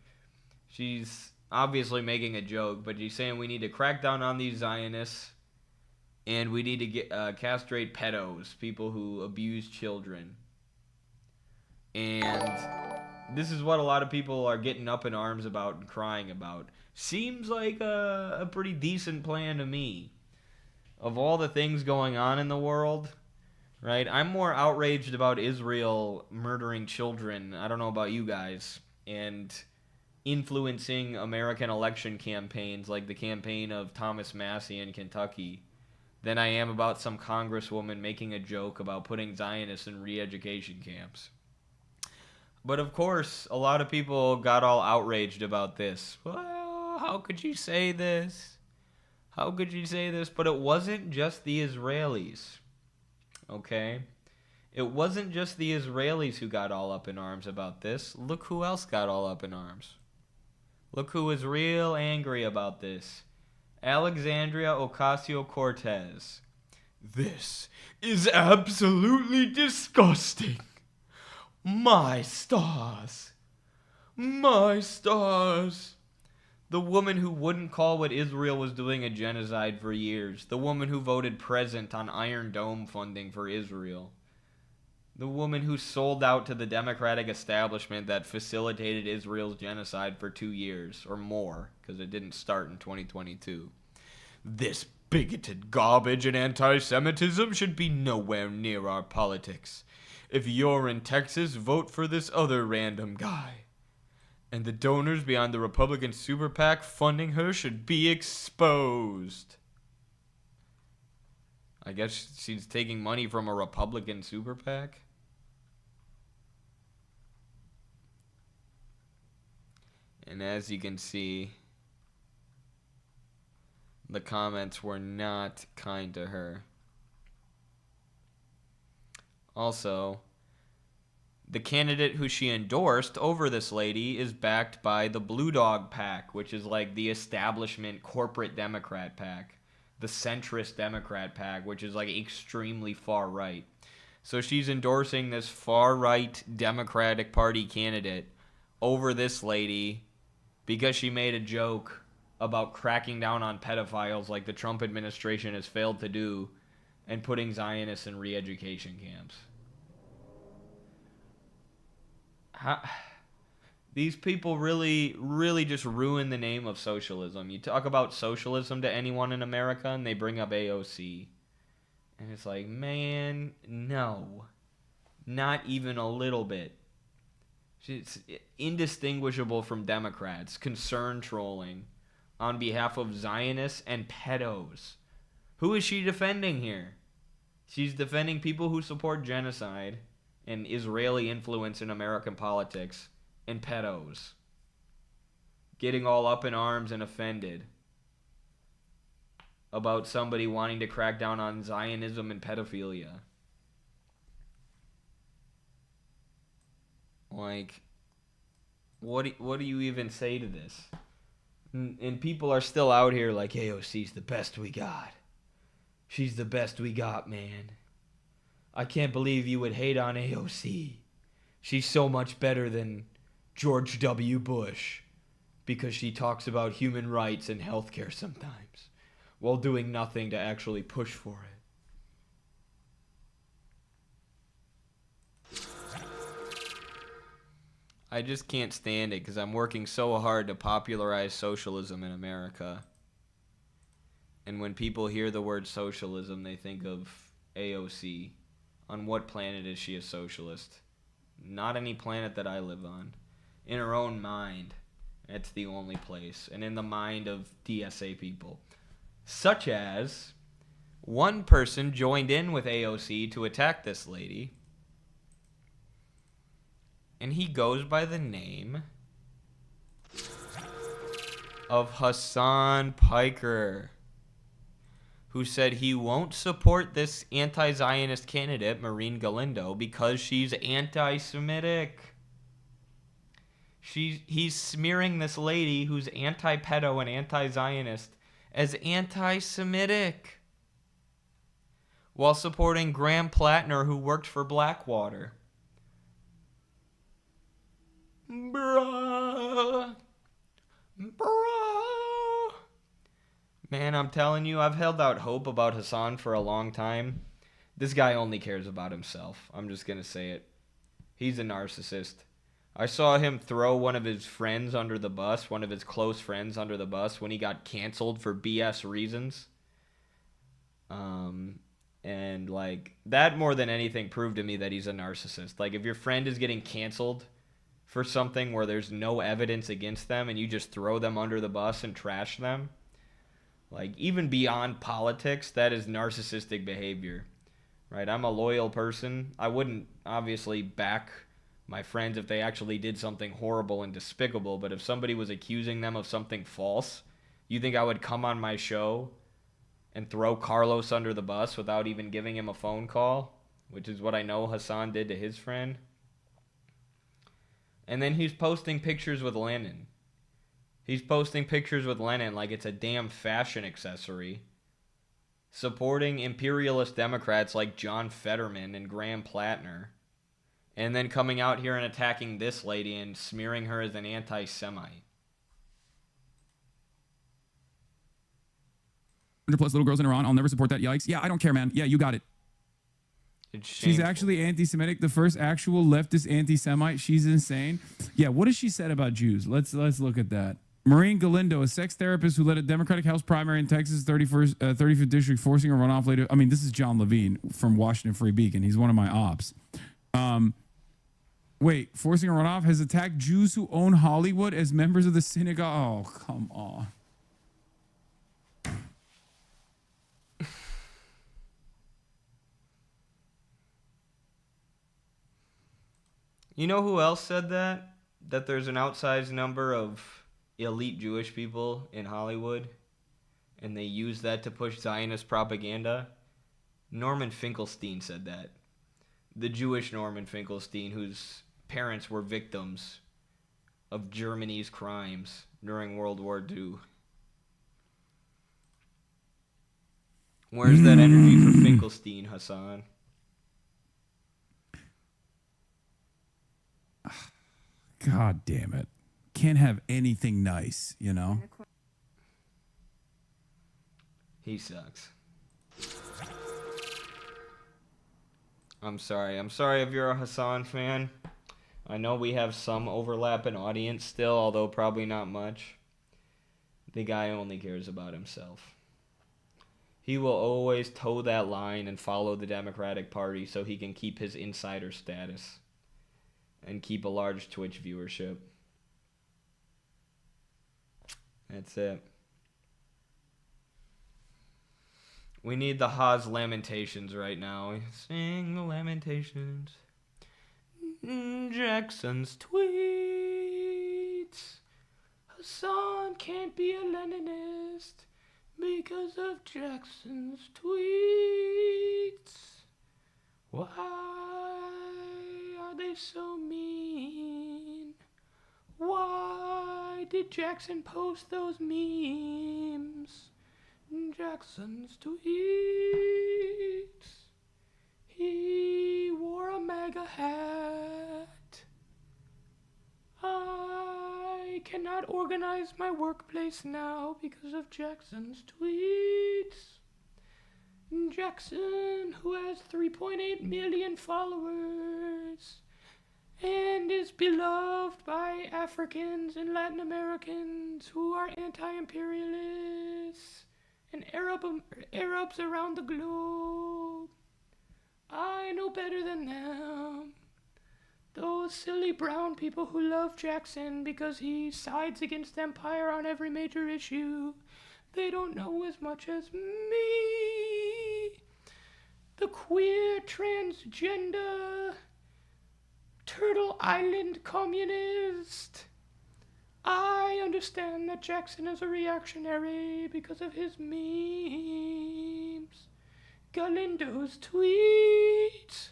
She's obviously making a joke, but she's saying we need to crack down on these Zionists, and we need to castrate pedos, people who abuse children. And this is what a lot of people are getting up in arms about and crying about. Seems like a pretty decent plan to me. Of all the things going on in the world, right? I'm more outraged about Israel murdering children, I don't know about you guys, and influencing American election campaigns like the campaign of Thomas Massey in Kentucky, than I am about some congresswoman making a joke about putting Zionists in re-education camps. But of course, a lot of people got all outraged about this. Well, how could you say this? How could you say this? But it wasn't just the Israelis. Okay? It wasn't just the Israelis who got all up in arms about this. Look who else got all up in arms. Look who was real angry about this. Alexandria Ocasio-Cortez. This is absolutely disgusting. My stars. My stars. The woman who wouldn't call what Israel was doing a genocide for years. The woman who voted present on Iron Dome funding for Israel. The woman who sold out to the Democratic establishment that facilitated Israel's genocide for 2 years or more, because it didn't start in 2022. This bigoted garbage and anti-Semitism should be nowhere near our politics. If you're in Texas, vote for this other random guy. And the donors behind the Republican super PAC funding her should be exposed. I guess she's taking money from a Republican super PAC? And as you can see, the comments were not kind to her. Also, the candidate who she endorsed over this lady is backed by the Blue Dog Pack, which is like the establishment corporate Democrat pack. The centrist Democrat pack, which is like extremely far right. So she's endorsing this far right Democratic Party candidate over this lady because she made a joke about cracking down on pedophiles like the Trump administration has failed to do and putting Zionists in re-education camps. These people really just ruin the name of socialism. You talk about socialism to anyone in America and they bring up AOC. And it's like, man, no. Not even a little bit. It's indistinguishable from Democrats. Concern trolling on behalf of Zionists and pedos. Who is she defending here? She's defending people who support genocide and Israeli influence in American politics and pedos. Getting all up in arms and offended about somebody wanting to crack down on Zionism and pedophilia. Like, what do you even say to this? And people are still out here like, AOC's the best we got. She's the best we got, man. I can't believe you would hate on AOC. She's so much better than George W. Bush because she talks about human rights and healthcare sometimes while doing nothing to actually push for it. I just can't stand it because I'm working so hard to popularize socialism in America. And when people hear the word socialism, they think of AOC. On what planet is she a socialist? Not any planet that I live on. In her own mind, it's the only place. And in the mind of DSA people. Such as, one person joined in with AOC to attack this lady. And he goes by the name of Hassan Piker, who said he won't support this anti-Zionist candidate, Maureen Galindo, because she's anti-Semitic. He's smearing this lady who's anti-pedo and anti-Zionist as anti-Semitic while supporting Graham Plattner, who worked for Blackwater. Bruh. Man, I'm telling you, I've held out hope about Hassan for a long time. This guy only cares about himself. I'm just going to say it. He's a narcissist. I saw him throw one of his friends under the bus, one of his close friends under the bus when he got canceled for BS reasons. And, like, that more than anything proved to me that he's a narcissist. Like, if your friend is getting canceled for something where there's no evidence against them and you just throw them under the bus and trash them, like, even beyond politics, that is narcissistic behavior, right? I'm a loyal person. I wouldn't obviously back my friends if they actually did something horrible and despicable, but if somebody was accusing them of something false, you think I would come on my show and throw Carlos under the bus without even giving him a phone call, which is what I know Hassan did to his friend? And then he's posting pictures with Lenin. He's posting pictures with Lenin like it's a damn fashion accessory. Supporting imperialist Democrats like John Fetterman and Graham Plattner. And then coming out here and attacking this lady and smearing her as an anti-Semite. 100+ little girls in Iran. I'll never support that. Yikes. Yeah, I don't care, man. Yeah, you got it. She's actually anti-Semitic, the first actual leftist anti-Semite. She's insane. Yeah, what has she said about Jews? Let's look at that. Maureen Galindo, a sex therapist who led a Democratic House primary in Texas 35th District, forcing a runoff later. I mean, this is John Levine from Washington Free Beacon. He's one of my ops. Wait, forcing a runoff, has attacked Jews who own Hollywood as members of the synagogue. Oh, come on. You know who else said that? that there's an outsized number of elite Jewish people in Hollywood, and they use that to push Zionist propaganda? Norman Finkelstein said that. The Jewish Norman Finkelstein, whose parents were victims of Germany's crimes during World War II. Where's that energy for Finkelstein, Hassan? God damn it. Can't have anything nice, you know? He sucks. I'm sorry. I'm sorry if you're a Hassan fan. I know we have some overlap in audience still, although probably not much. The guy only cares about himself. He will always toe that line and follow the Democratic Party so he can keep his insider status and keep a large Twitch viewership. That's it. We need the Haas Lamentations right now. Sing the Lamentations. Jackson's tweets. Hassan can't be a Leninist because of Jackson's tweets. Why are they so mean? Why did Jackson post those memes? Jackson's tweets. He wore a MAGA hat. I cannot organize my workplace now because of Jackson's tweets. Jackson, who has 3.8 million followers and is beloved by Africans and Latin Americans who are anti-imperialists and Arabs around the globe. I know better than them. Those silly brown people who love Jackson because he sides against empire on every major issue, they don't know as much as me. The queer, transgender, Turtle Island communist. I understand that Jackson is a reactionary because of his memes. Galindo's tweet.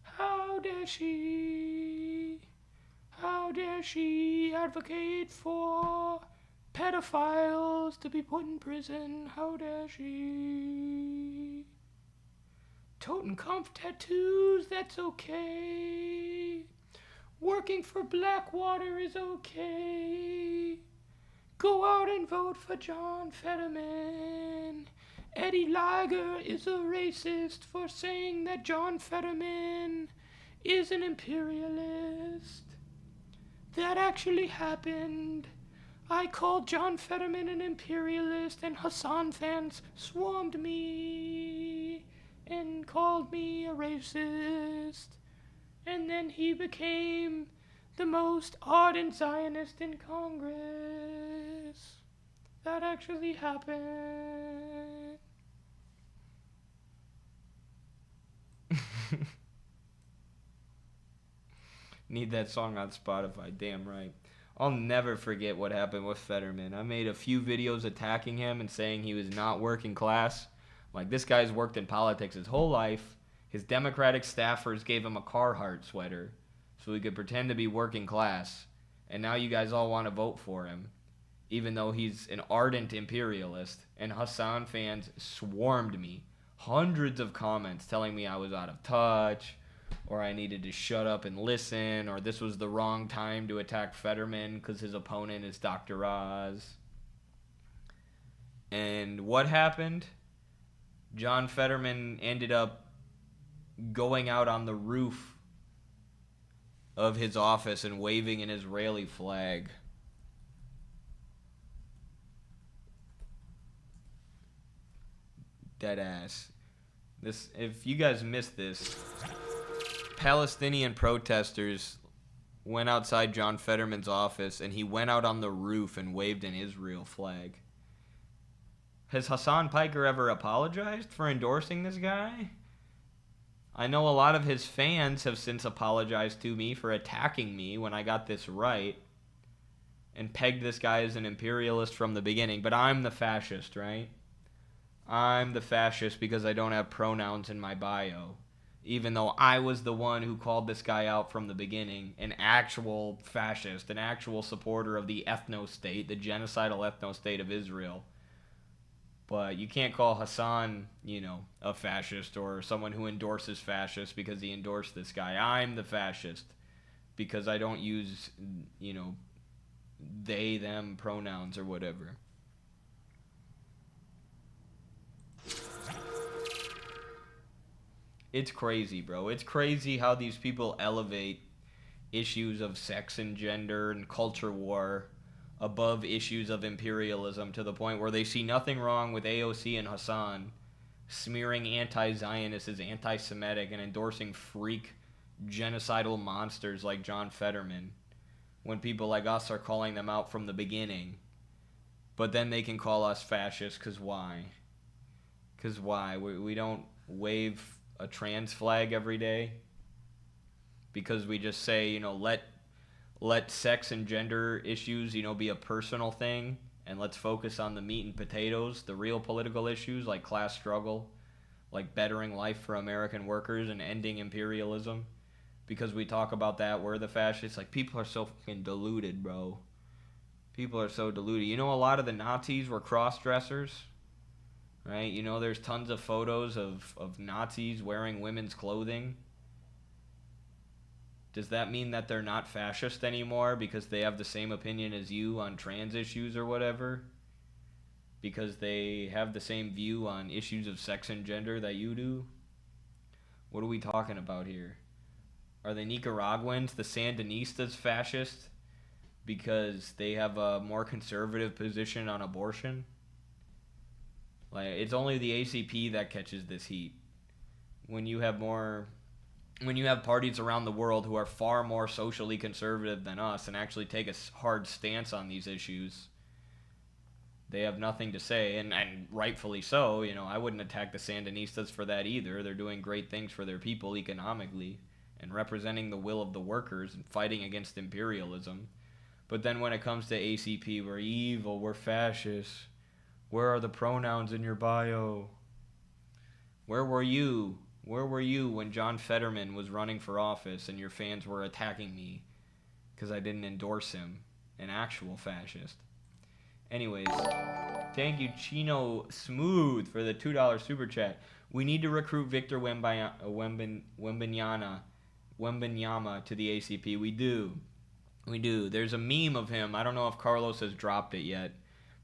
How dare she? How dare she advocate for pedophiles to be put in prison? How dare she? Totenkopf tattoos, that's okay. Working for Blackwater is okay. Go out and vote for John Fetterman. Eddie Liger is a racist for saying that John Fetterman is an imperialist. That actually happened. I called John Fetterman an imperialist, and Hassan fans swarmed me and called me a racist. And then he became the most ardent Zionist in Congress. That actually happened. Need that song on Spotify, damn right. I'll never forget what happened with Fetterman. I made a few videos attacking him and saying he was not working class. Like, this guy's worked in politics his whole life. His Democratic staffers gave him a Carhartt sweater so he could pretend to be working class. And now you guys all want to vote for him, even though he's an ardent imperialist. And Hassan fans swarmed me. Hundreds of comments telling me I was out of touch, or I needed to shut up and listen, or this was the wrong time to attack Fetterman because his opponent is Dr. Oz. And what happened? John Fetterman ended up going out on the roof of his office and waving an Israeli flag. Deadass. This, if you guys missed this, Palestinian protesters went outside John Fetterman's office and he went out on the roof and waved an Israel flag. Has Hassan Piker ever apologized for endorsing this guy? I know a lot of his fans have since apologized to me for attacking me when I got this right and pegged this guy as an imperialist from the beginning, but I'm the fascist, right? I'm the fascist because I don't have pronouns in my bio, even though I was the one who called this guy out from the beginning, an actual fascist, an actual supporter of the ethno-state, the genocidal ethno-state of Israel. But you can't call Hassan, you know, a fascist or someone who endorses fascists because he endorsed this guy. I'm the fascist because I don't use, you know, they, them pronouns or whatever. It's crazy, bro. It's crazy how these people elevate issues of sex and gender and culture war above issues of imperialism to the point where they see nothing wrong with AOC and Hassan smearing anti-Zionists as anti-Semitic and endorsing freak genocidal monsters like John Fetterman when people like us are calling them out from the beginning. But then they can call us fascists because why? Because why? We don't wave a trans flag every day because we just say, you know, let sex and gender issues, you know, be a personal thing, and let's focus on the meat and potatoes, the real political issues like class struggle, like bettering life for American workers and ending imperialism. Because we talk about that, we're the fascists. Like, people are so fucking deluded, bro. People are so deluded. You know, a lot of the Nazis were cross-dressers, right? You know, there's tons of photos of Nazis wearing women's clothing. Does that mean that they're not fascist anymore because they have the same opinion as you on trans issues or whatever? Because they have the same view on issues of sex and gender that you do? What are we talking about here? Are the Nicaraguans, the Sandinistas, fascist because they have a more conservative position on abortion? Like, it's only the ACP that catches this heat. When you have parties around the world who are far more socially conservative than us and actually take a hard stance on these issues, they have nothing to say, and rightfully so. You know, I wouldn't attack the Sandinistas for that either. They're doing great things for their people economically and representing the will of the workers and fighting against imperialism. But then when it comes to ACP, we're evil, we're fascists. Where are the pronouns in your bio? Where were you? Where were you when John Fetterman was running for office and your fans were attacking me because I didn't endorse him, an actual fascist? Anyways, thank you, Chino Smooth, for the $2 super chat. We need to recruit Victor Wembanyama to the ACP. We do. There's a meme of him. I don't know if Carlos has dropped it yet,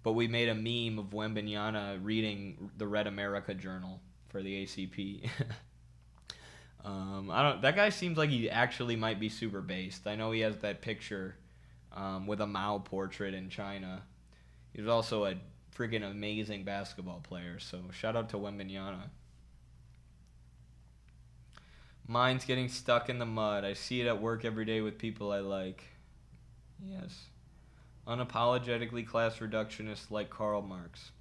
but we made a meme of Wembanyama reading the Red America Journal for the ACP. That guy seems like he actually might be super based. I know he has that picture with a Mao portrait in China. He's also a freaking amazing basketball player, so shout out to Wembanyama. Mine's getting stuck in the mud. I see it at work every day with people I like. Yes. Unapologetically class reductionist like Karl Marx.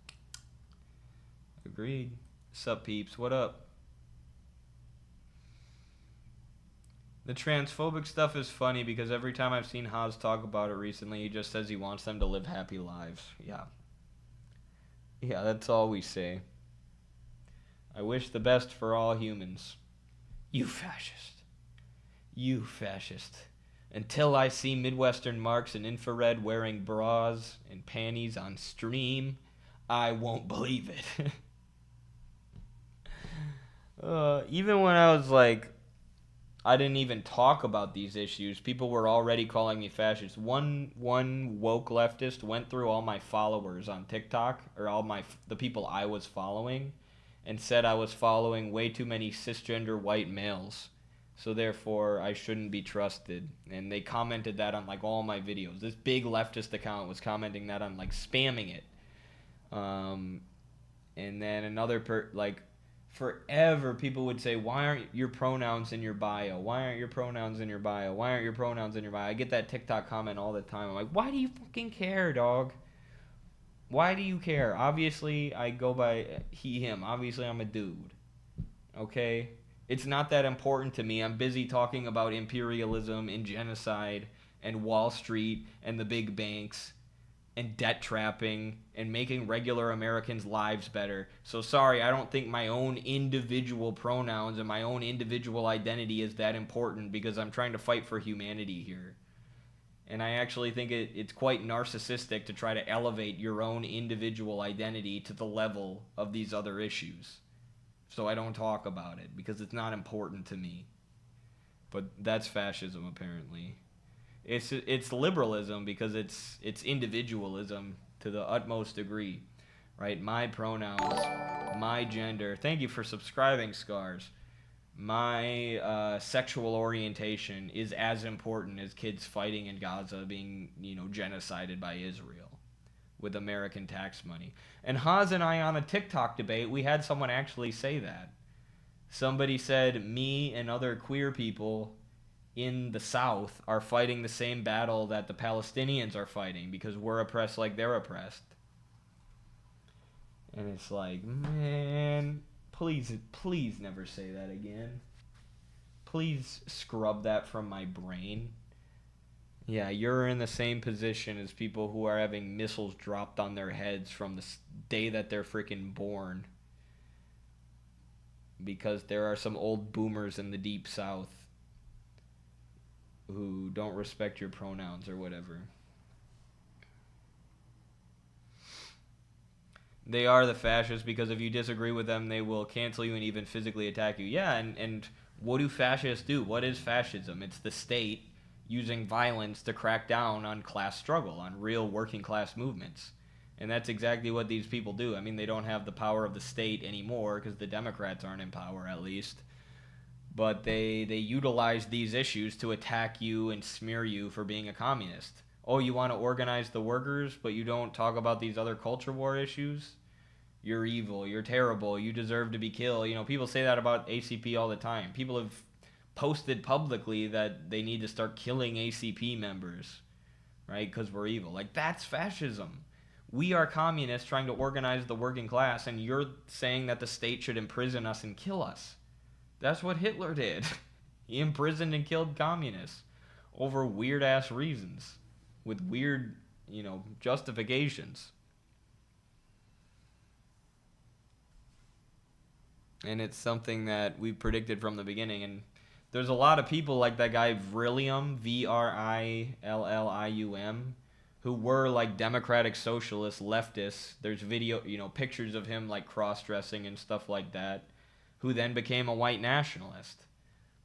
Agreed. Sup, peeps? What up? The transphobic stuff is funny because every time I've seen Haas talk about it recently, he just says he wants them to live happy lives. Yeah. Yeah, that's all we say. I wish the best for all humans. You fascist. You fascist. Until I see Midwestern marks in infrared wearing bras and panties on stream, I won't believe it. Even when I was like, I didn't even talk about these issues, people were already calling me fascist. One woke leftist went through all my followers on TikTok, or the people I was following, and said I was following way too many cisgender white males, so therefore I shouldn't be trusted. And they commented that on like all my videos. This big leftist account was commenting that on, like, spamming it. And then another forever people would say, why aren't your pronouns in your bio? Why aren't your pronouns in your bio? Why aren't your pronouns in your bio? I get that TikTok comment all the time. I'm like, why do you fucking care, dog? Why do you care? Obviously, I go by he, him. Obviously, I'm a dude. Okay? It's not that important to me. I'm busy talking about imperialism and genocide and Wall Street and the big banks and debt trapping and making regular Americans' lives better. So sorry, I don't think my own individual pronouns and my own individual identity is that important, because I'm trying to fight for humanity here. And I actually think it's quite narcissistic to try to elevate your own individual identity to the level of these other issues. So I don't talk about it because it's not important to me. But that's fascism, apparently. It's liberalism because it's individualism to the utmost degree, right? My pronouns, my gender. Thank you for subscribing, Scars. My sexual orientation is as important as kids fighting in Gaza being, genocided by Israel with American tax money. And Haas and I on a TikTok debate, we had someone actually say that. Somebody said me and other queer people in the South are fighting the same battle that the Palestinians are fighting because we're oppressed like they're oppressed. And it's like, man, please never say that again. Please scrub that from my brain. Yeah, you're in the same position as people who are having missiles dropped on their heads from the day that they're freaking born. Because there are some old boomers in the deep South who don't respect your pronouns or whatever. They are the fascists because if you disagree with them, they will cancel you and even physically attack you. Yeah, and what do fascists do? What is fascism? It's the state using violence to crack down on class struggle, on real working class movements. And that's exactly what these people do. I mean, they don't have the power of the state anymore because the Democrats aren't in power, at least. But they utilize these issues to attack you and smear you for being a communist. Oh, you want to organize the workers, but you don't talk about these other culture war issues? You're evil. You're terrible. You deserve to be killed. People say that about ACP all the time. People have posted publicly that they need to start killing ACP members, right? Because we're evil. Like, that's fascism. We are communists trying to organize the working class, and you're saying that the state should imprison us and kill us. That's what Hitler did. He imprisoned and killed communists over weird-ass reasons with weird, justifications. And it's something that we predicted from the beginning. And there's a lot of people like that guy Vrillium, Vrillium, who were like democratic socialists, leftists. There's pictures of him like cross-dressing and stuff like that, who then became a white nationalist.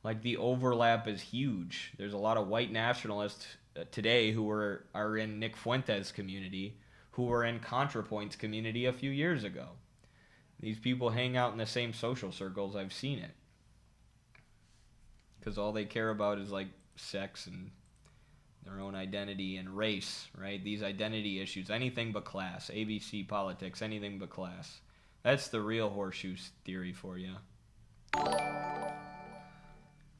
Like, the overlap is huge. There's a lot of white nationalists today who are in Nick Fuentes' community, who were in ContraPoint's community a few years ago. These people hang out in the same social circles. I've seen it. Because all they care about is, like, sex and their own identity and race, right? These identity issues, anything but class. ABC politics, anything but class. That's the real horseshoe theory for you.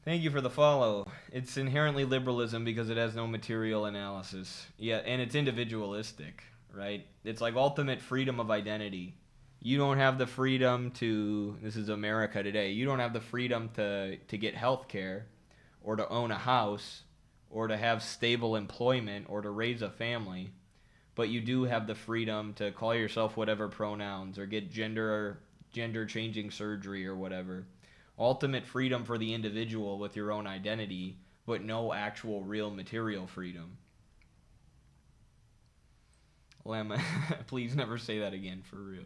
Thank you for the follow. It's inherently liberalism because it has no material analysis. Yeah, and it's individualistic, right? It's like ultimate freedom of identity. You don't have the freedom to, this is America today, you don't have the freedom to get health care or to own a house or to have stable employment or to raise a family. But you do have the freedom to call yourself whatever pronouns or get gender-changing surgery or whatever. Ultimate freedom for the individual with your own identity, but no actual real material freedom. Lemma, please never say that again, for real.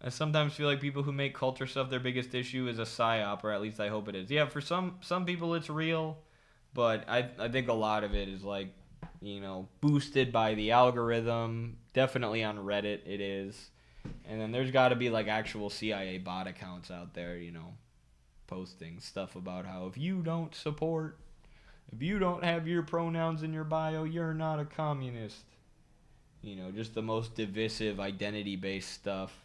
I sometimes feel like people who make culture stuff their biggest issue is a psyop, or at least I hope it is. Yeah, for some people it's real, but I think a lot of it is like, boosted by the algorithm. Definitely on Reddit it is. And then there's got to be like actual CIA bot accounts out there, posting stuff about how if you don't have your pronouns in your bio, you're not a communist. Just the most divisive identity-based stuff.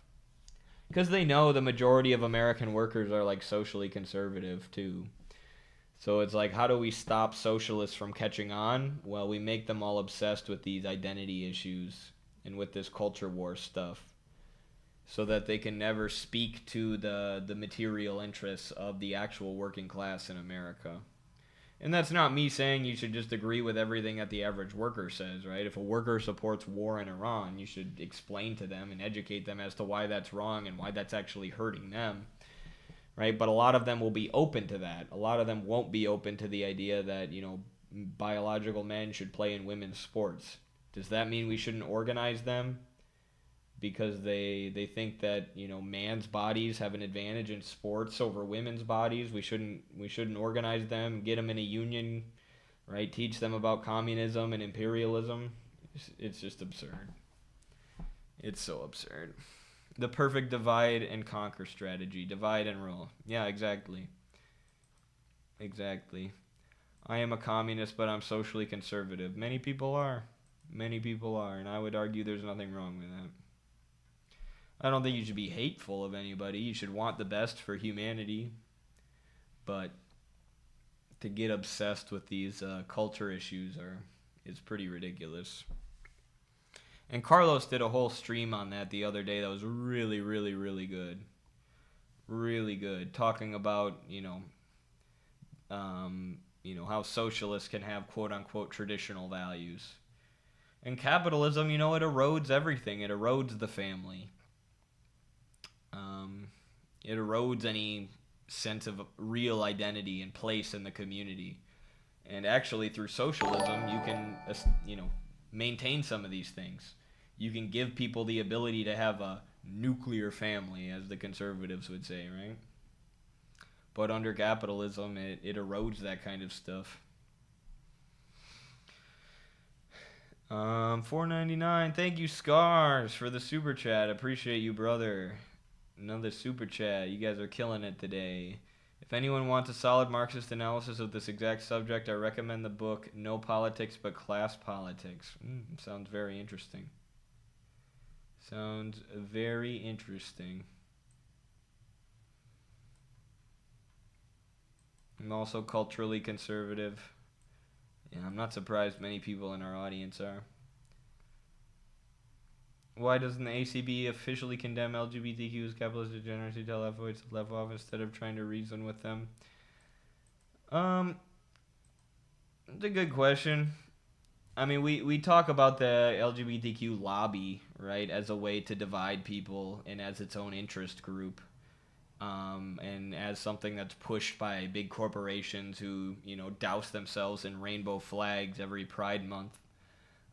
Because they know the majority of American workers are like socially conservative too. So it's like, how do we stop socialists from catching on? Well, we make them all obsessed with these identity issues and with this culture war stuff. so that they can never speak to the material interests of the actual working class in America. And that's not me saying you should just agree with everything that the average worker says, right? If a worker supports war in Iran, you should explain to them and educate them as to why that's wrong and why that's actually hurting them, right? But a lot of them will be open to that. A lot of them won't be open to the idea that, biological men should play in women's sports. Does that mean we shouldn't organize them because they think that, man's bodies have an advantage in sports over women's bodies? We shouldn't organize them, get them in a union, right? Teach them about communism and imperialism. It's just absurd. It's so absurd. The perfect divide and conquer strategy. Divide and rule. Yeah, exactly. Exactly. I am a communist, but I'm socially conservative. Many people are. Many people are, and I would argue there's nothing wrong with that. I don't think you should be hateful of anybody. You should want the best for humanity. But to get obsessed with these culture issues is pretty ridiculous. And Carlos did a whole stream on that the other day that was really, really, really good. Really good. Talking about, how socialists can have quote-unquote traditional values. And capitalism, it erodes everything. It erodes the family. It erodes any sense of real identity and place in the community. And actually, through socialism, you can, maintain some of these things. You can give people the ability to have a nuclear family, as the conservatives would say, right? But under capitalism, it erodes that kind of stuff. $4.99. Thank you, Scars, for the super chat. Appreciate you, brother. Another super chat. You guys are killing it today. If anyone wants a solid Marxist analysis of this exact subject, I recommend the book No Politics But Class Politics. Sounds very interesting. Sounds very interesting. I'm also culturally conservative. Yeah, I'm not surprised many people in our audience are. Why doesn't the ACB officially condemn LGBTQ as capitalist degeneracy, tell F-voids to left off instead of trying to reason with them? It's a good question. I mean, we talk about the LGBTQ lobby, right, as a way to divide people and as its own interest group. And as something that's pushed by big corporations who, douse themselves in rainbow flags every Pride Month.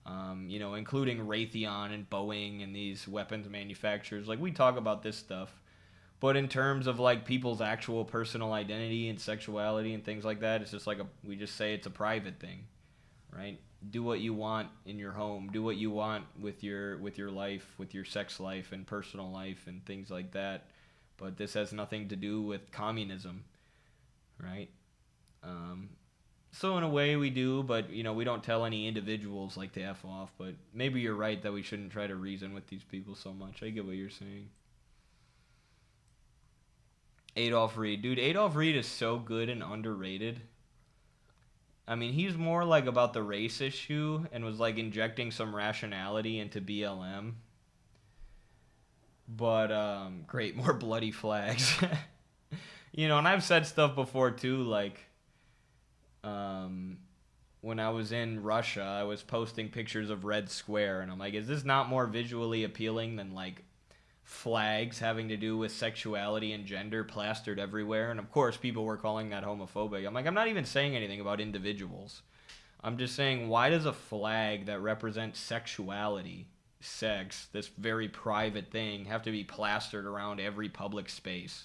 Including Raytheon and Boeing and these weapons manufacturers. Like, we talk about this stuff. But in terms of, people's actual personal identity and sexuality and things like that, it's just we just say it's a private thing, right? Do what you want in your home. Do what you want with your life, with your sex life and personal life and things like that. But this has nothing to do with communism, right? So in a way we do, but, we don't tell any individuals to F off. But maybe you're right that we shouldn't try to reason with these people so much. I get what you're saying. Adolf Reed. Dude, Adolf Reed is so good and underrated. I mean, he's more about the race issue and was injecting some rationality into BLM. But, great, more bloody flags. And I've said stuff before too, when I was in Russia, I was posting pictures of Red Square, and I'm like, is this not more visually appealing than, flags having to do with sexuality and gender plastered everywhere? And, of course, people were calling that homophobic. I'm like, I'm not even saying anything about individuals. I'm just saying, why does a flag that represents sexuality, sex, this very private thing, have to be plastered around every public space?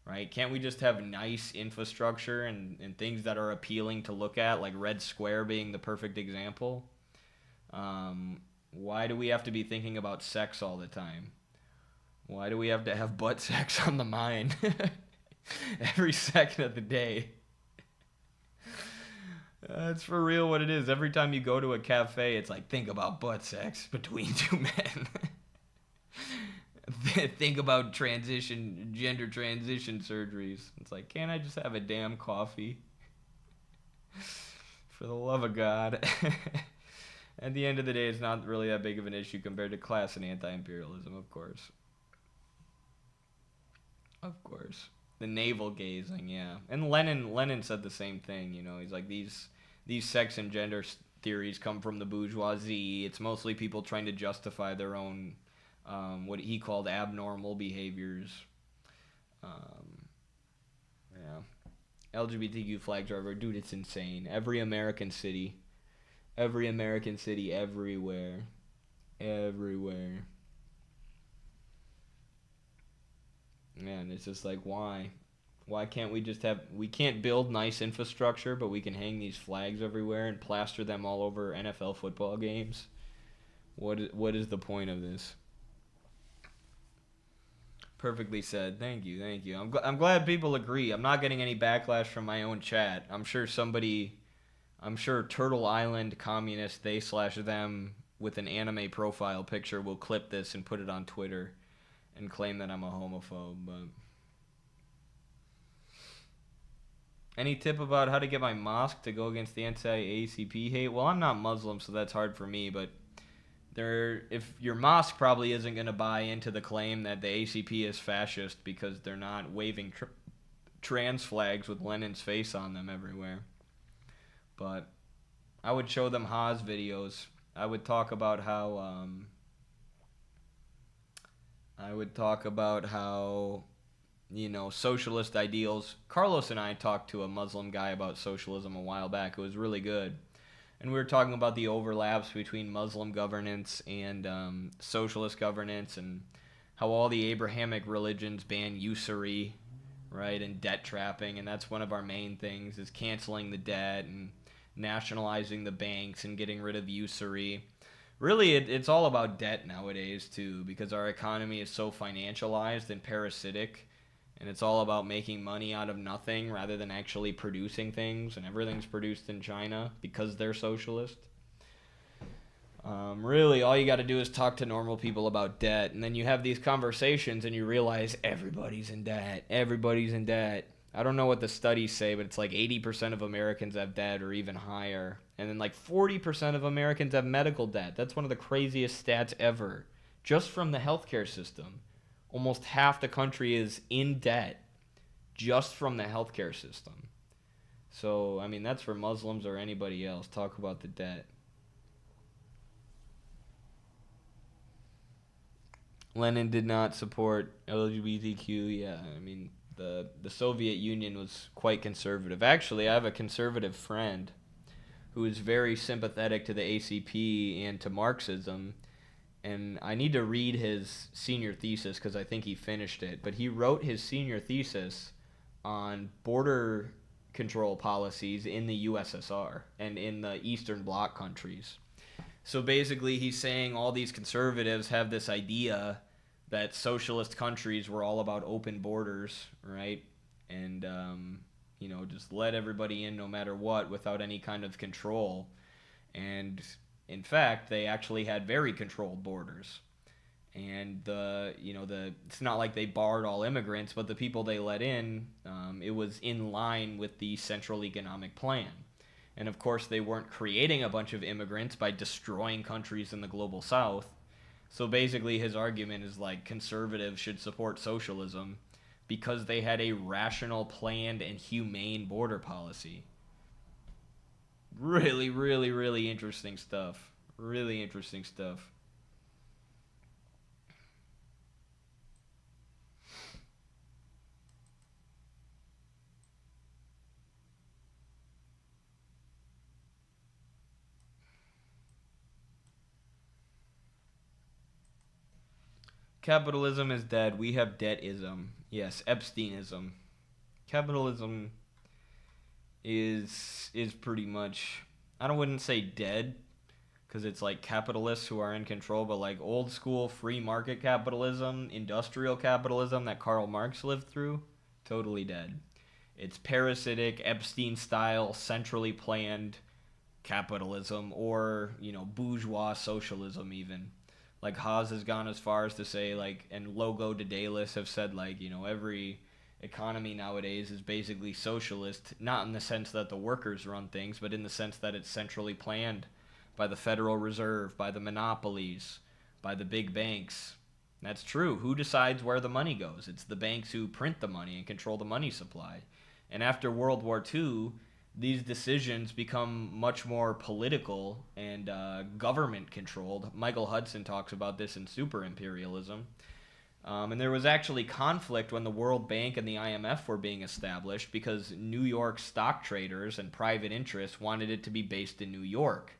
Right? Can't we just have nice infrastructure and things that are appealing to look at, like Red Square being the perfect example? Why do we have to be thinking about sex all the time? Why do we have to have butt sex on the mind every second of the day? That's for real what it is. Every time you go to a cafe, it's think about butt sex between two men. Think about gender transition surgeries. It's can't I just have a damn coffee? For the love of God. At the end of the day, it's not really that big of an issue compared to class and anti-imperialism, of course. Of course. The navel gazing, yeah. And Lenin said the same thing, you know. He's like, these sex and gender theories come from the bourgeoisie. It's mostly people trying to justify their own, what he called abnormal behaviors. Yeah. LGBTQ flag driver, dude, it's insane. Every American city, everywhere. Man, it's just like, why? Why can't we just we can't build nice infrastructure, but we can hang these flags everywhere and plaster them all over NFL football games? What is the point of this? Perfectly said. Thank you. I'm glad people agree. I'm not getting any backlash from my own chat. I'm sure Turtle Island communist, they/them, with an anime profile picture will clip this and put it on Twitter and claim that I'm a homophobe. But any tip about how to get my mosque to go against the anti-ACP hate? Well, I'm not Muslim, so that's hard for me, but if your mosque probably isn't going to buy into the claim that the ACP is fascist because they're not waving trans flags with Lenin's face on them everywhere. But I would show them Haas videos. I would talk about how socialist ideals. Carlos and I talked to a Muslim guy about socialism a while back. It was really good. And we were talking about the overlaps between Muslim governance and socialist governance, and how all the Abrahamic religions ban usury, right, and debt trapping, and that's one of our main things, is canceling the debt and nationalizing the banks and getting rid of usury. Really, it's all about debt nowadays, too, because our economy is so financialized and parasitic, and it's all about making money out of nothing rather than actually producing things, and everything's produced in China because they're socialist. Really, all you got to do is talk to normal people about debt, and then you have these conversations and you realize everybody's in debt. I don't know what the studies say, but it's like 80% of Americans have debt or even higher. And then like 40% of Americans have medical debt. That's one of the craziest stats ever. Just from the healthcare system. Almost half the country is in debt just from the healthcare system. So, I mean, that's for Muslims or anybody else. Talk about the debt. Lenin did not support LGBTQ. Yeah, I mean, the Soviet Union was quite conservative. Actually, I have a conservative friend who is very sympathetic to the ACP and to Marxism. And I need to read his senior thesis because I think he finished it. But he wrote his senior thesis on border control policies in the USSR and in the Eastern Bloc countries. So basically he's saying all these conservatives have this idea that socialist countries were all about open borders, right? And, just let everybody in no matter what without any kind of control. And in fact, they actually had very controlled borders. And it's not like they barred all immigrants, but the people they let in, it was in line with the Central Economic Plan. And of course, they weren't creating a bunch of immigrants by destroying countries in the global south. So basically, his argument is like conservatives should support socialism because they had a rational, planned, and humane border policy. Really, really, really interesting stuff. Really interesting stuff. Capitalism is dead. We have debtism. Yes, Epsteinism. Capitalism is pretty much, I wouldn't say dead, because it's like capitalists who are in control, but like old school free market capitalism, industrial capitalism that Karl Marx lived through, totally dead. It's parasitic, Epstein-style, centrally planned capitalism, or, bourgeois socialism even. Like Haas has gone as far as to say, like, and Logo de Dalis have said, like, every economy nowadays is basically socialist, not in the sense that the workers run things, but in the sense that it's centrally planned by the Federal Reserve, by the monopolies, by the big banks. That's true. Who decides where the money goes? It's the banks who print the money and control the money supply. And after World War II, these decisions become much more political and government controlled. Michael Hudson talks about this in Super Imperialism. And there was actually conflict when the World Bank and the IMF were being established because New York stock traders and private interests wanted it to be based in New York,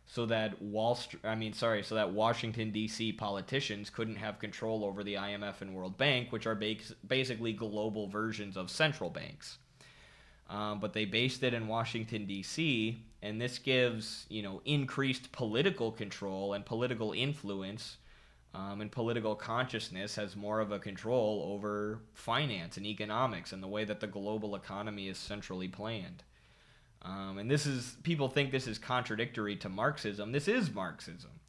so that so that Washington D.C. politicians couldn't have control over the IMF and World Bank, which are basically global versions of central banks. But they based it in Washington D.C., and this gives increased political control and political influence. And political consciousness has more of a control over finance and economics and the way that the global economy is centrally planned. And people think this is contradictory to Marxism. This is Marxism,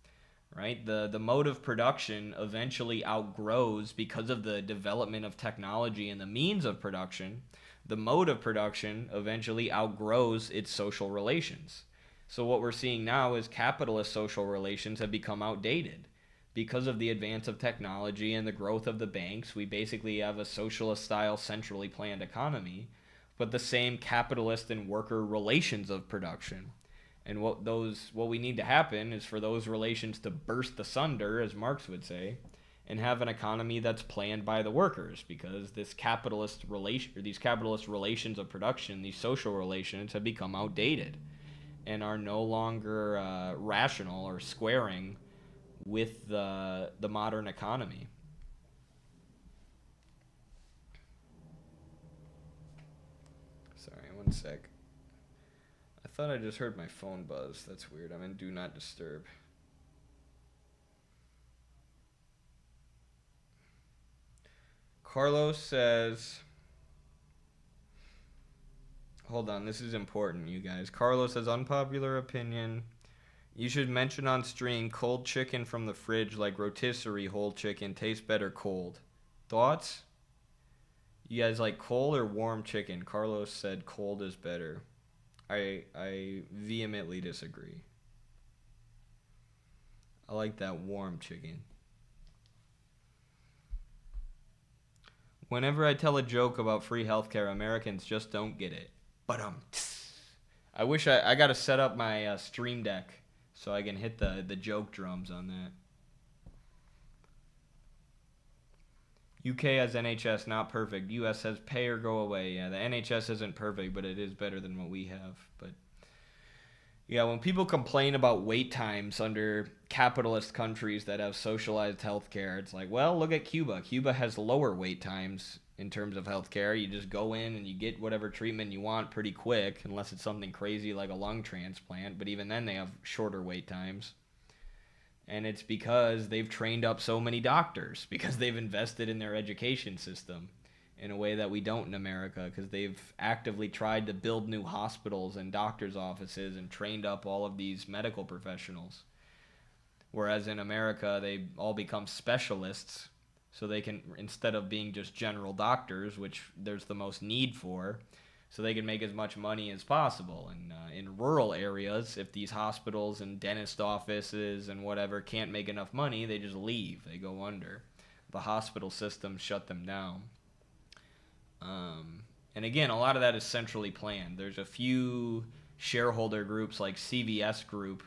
right? The mode of production eventually outgrows, because of the development of technology and the means of production, the mode of production eventually outgrows its social relations. So what we're seeing now is capitalist social relations have become outdated. Because of the advance of technology and the growth of the banks, we basically have a socialist-style, centrally planned economy, but the same capitalist and worker relations of production. And what we need to happen is for those relations to burst asunder, as Marx would say, and have an economy that's planned by the workers, because these capitalist relations of production, these social relations, have become outdated and are no longer rational or squaring with the modern economy. Sorry, one sec. I thought I just heard my phone buzz. That's weird. I'm in Do Not Disturb. Carlos says... Hold on, this is important, you guys. Carlos says, unpopular opinion... You should mention on stream cold chicken from the fridge, like rotisserie whole chicken, tastes better cold. Thoughts? You guys like cold or warm chicken? Carlos said cold is better. I vehemently disagree. I like that warm chicken. Whenever I tell a joke about free healthcare, Americans just don't get it. But I wish I got to set up my stream deck so I can hit the joke drums on that. UK has NHS, not perfect. US has pay or go away. Yeah, the NHS isn't perfect, but it is better than what we have. But yeah, when people complain about wait times under capitalist countries that have socialized healthcare, it's like, well, look at Cuba. Cuba has lower wait times in terms of healthcare. You just go in and you get whatever treatment you want pretty quick, unless it's something crazy like a lung transplant. But even then, they have shorter wait times. And it's because they've trained up so many doctors, because they've invested in their education system in a way that we don't in America, because they've actively tried to build new hospitals and doctors' offices and trained up all of these medical professionals. Whereas in America, they all become specialists, so they can, instead of being just general doctors, which there's the most need for, so they can make as much money as possible. And in rural areas, if these hospitals and dentist offices and whatever can't make enough money, they just leave. They go under. The hospital system shut them down. And again, a lot of that is centrally planned. There's a few shareholder groups like CVS Group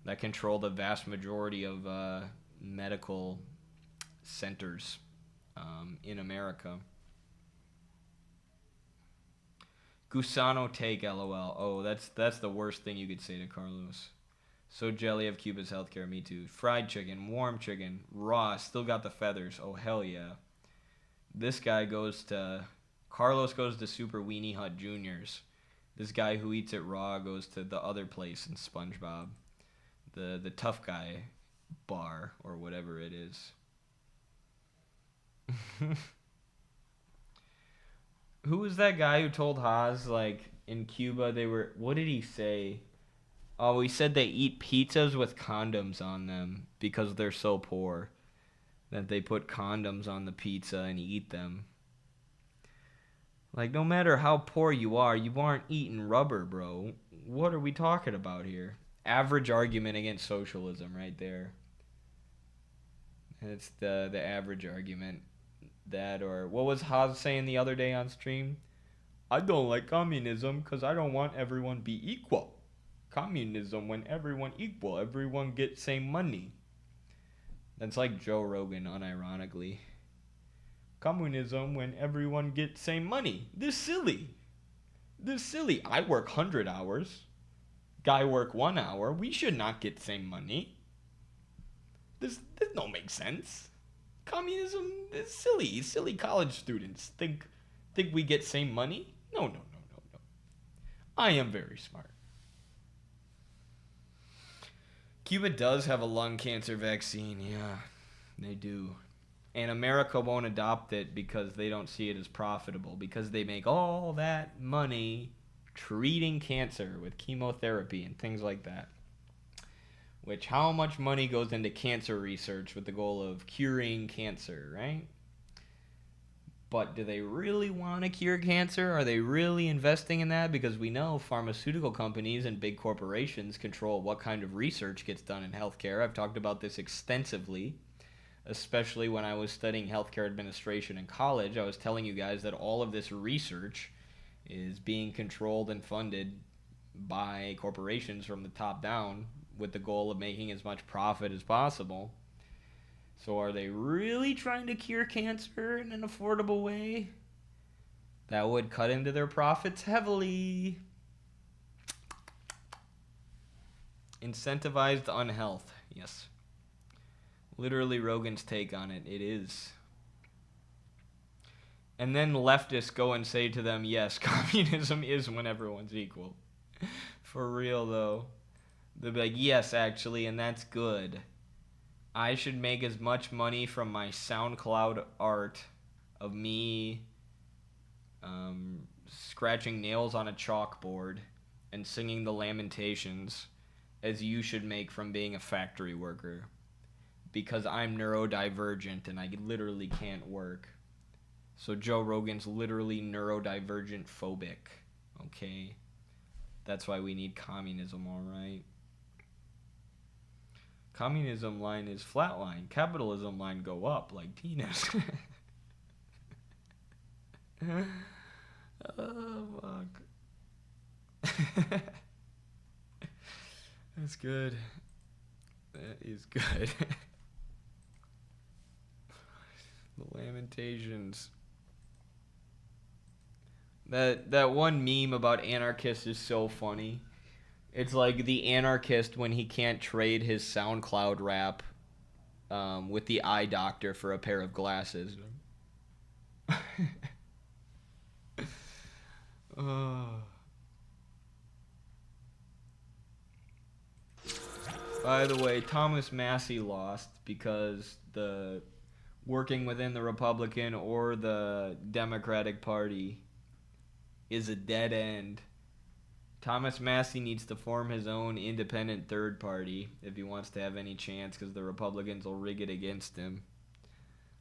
that control the vast majority of medical centers in America. Gusano take LOL. Oh, that's the worst thing you could say to Carlos. So jelly of Cuba's healthcare. Me too. Fried chicken, warm chicken, raw, still got the feathers. Oh hell yeah. This guy Carlos goes to Super Weenie Hut Juniors. This guy who eats it raw goes to the other place in SpongeBob, the tough guy bar or whatever it is. Who was that guy who told Haas, like, in Cuba what did he say? Oh, he said they eat pizzas with condoms on them because they're so poor that they put condoms on the pizza and eat them. Like, no matter how poor you aren't eating rubber, bro. What are we talking about here? Average argument against socialism right there. It's the average argument. That, or what was Haas saying the other day on stream? I don't like communism because I don't want everyone be equal. Communism when everyone equal, everyone get same money. That's like Joe Rogan, unironically. Communism when everyone get same money. This silly. I work 100 hours. Guy work 1 hour. We should not get same money. This don't make sense. Communism is silly. Silly college students think we get same money. No. I am very smart. Cuba does have a lung cancer vaccine. Yeah, they do. And America won't adopt it because they don't see it as profitable, because they make all that money treating cancer with chemotherapy and things like that. Which, how much money goes into cancer research with the goal of curing cancer, right? But do they really want to cure cancer? Are they really investing in that? Because we know pharmaceutical companies and big corporations control what kind of research gets done in healthcare. I've talked about this extensively, especially when I was studying healthcare administration in college. I was telling you guys that all of this research is being controlled and funded by corporations from the top down with the goal of making as much profit as possible. So are they really trying to cure cancer in an affordable way? That would cut into their profits heavily. Incentivized unhealth. Yes. Literally Rogan's take on it. It is. And then leftists go and say to them, yes, communism is when everyone's equal. For real, though. They'll be like, yes, actually, and that's good. I should make as much money from my SoundCloud art of me scratching nails on a chalkboard and singing the Lamentations as you should make from being a factory worker. Because I'm neurodivergent and I literally can't work. So Joe Rogan's literally neurodivergent phobic. Okay? That's why we need communism, alright? Communism line is flatline. Capitalism line go up like penis. Oh, fuck. That's good. That is good. The Lamentations. That one meme about anarchists is so funny. It's like the anarchist when he can't trade his SoundCloud rap with the eye doctor for a pair of glasses. By the way, Thomas Massey lost because the working within the Republican or the Democratic Party is a dead end. Thomas Massey needs to form his own independent third party if he wants to have any chance, because the Republicans will rig it against him.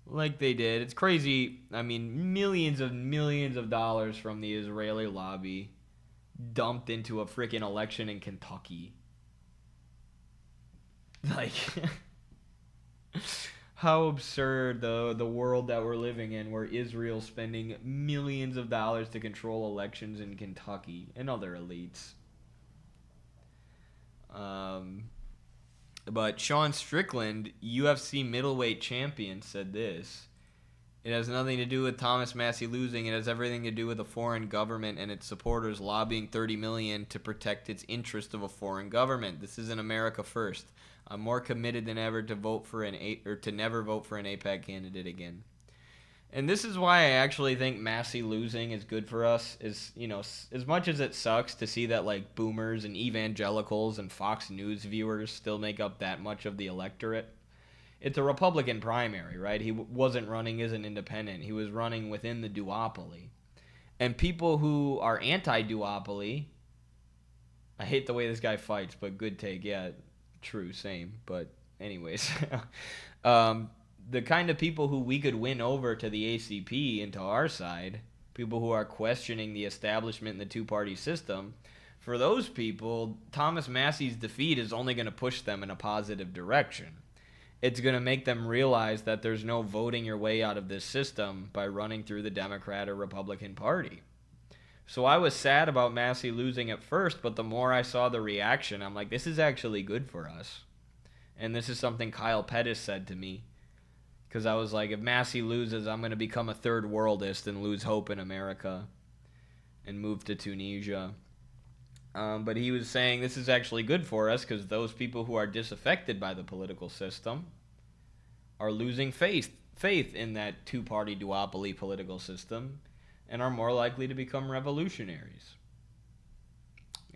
Like they did. It's crazy. I mean, millions of dollars from the Israeli lobby dumped into a freaking election in Kentucky. Like, how absurd the world that we're living in, where Israel's spending millions of dollars to control elections in Kentucky and other elites. But Sean Strickland, UFC middleweight champion, said this: it has nothing to do with Thomas Massey losing. It has everything to do with a foreign government and its supporters lobbying $30 million to protect its interest of a foreign government. This is in America first. I'm more committed than ever to to never vote for an APAC candidate again. And this is why I actually think Massey losing is good for us. Is, you know, as much as it sucks to see that like boomers and evangelicals and Fox News viewers still make up that much of the electorate. It's a Republican primary, right? He wasn't running as an independent. He was running within the duopoly. And people who are anti-duopoly, I hate the way this guy fights, but good take, yeah. True, same. But anyways, the kind of people who we could win over to the ACP and to our side, people who are questioning the establishment and the two-party system, for those people, Thomas Massey's defeat is only going to push them in a positive direction. it's going to make them realize that there's no voting your way out of this system by running through the Democrat or Republican Party. So I was sad about Massey losing at first, but the more I saw the reaction, I'm like, this is actually good for us. And this is something Kyle Pettis said to me. Because I was like, if Massey loses, I'm going to become a third worldist and lose hope in America and move to Tunisia. But he was saying this is actually good for us because those people who are disaffected by the political system are losing faith in that two-party duopoly political system and are more likely to become revolutionaries.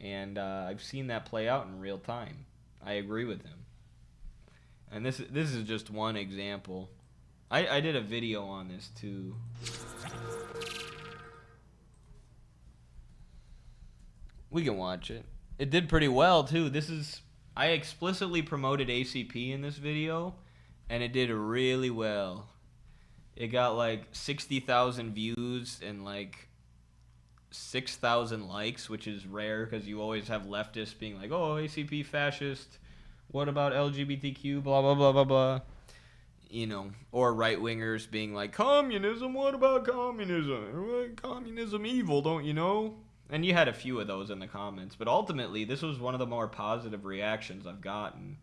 And I've seen that play out in real time. I agree with him. And this is just one example. I did a video on this too. We can watch it. It did pretty well too. I explicitly promoted ACP in this video, and it did really well. It got like 60,000 views and like 6,000 likes, which is rare because you always have leftists being like, oh, ACP fascist. What about LGBTQ? Blah, blah, blah, blah, blah. You know, or right-wingers being like, communism? What about communism? Communism evil, don't you know? And you had a few of those in the comments. But ultimately, this was one of the more positive reactions I've gotten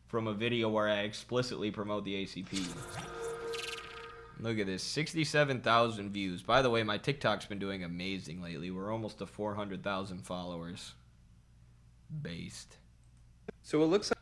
from a video where I explicitly promote the ACP. Look at this, 67,000 views. By the way, my TikTok's been doing amazing lately. We're almost to 400,000 followers. Based. So it looks like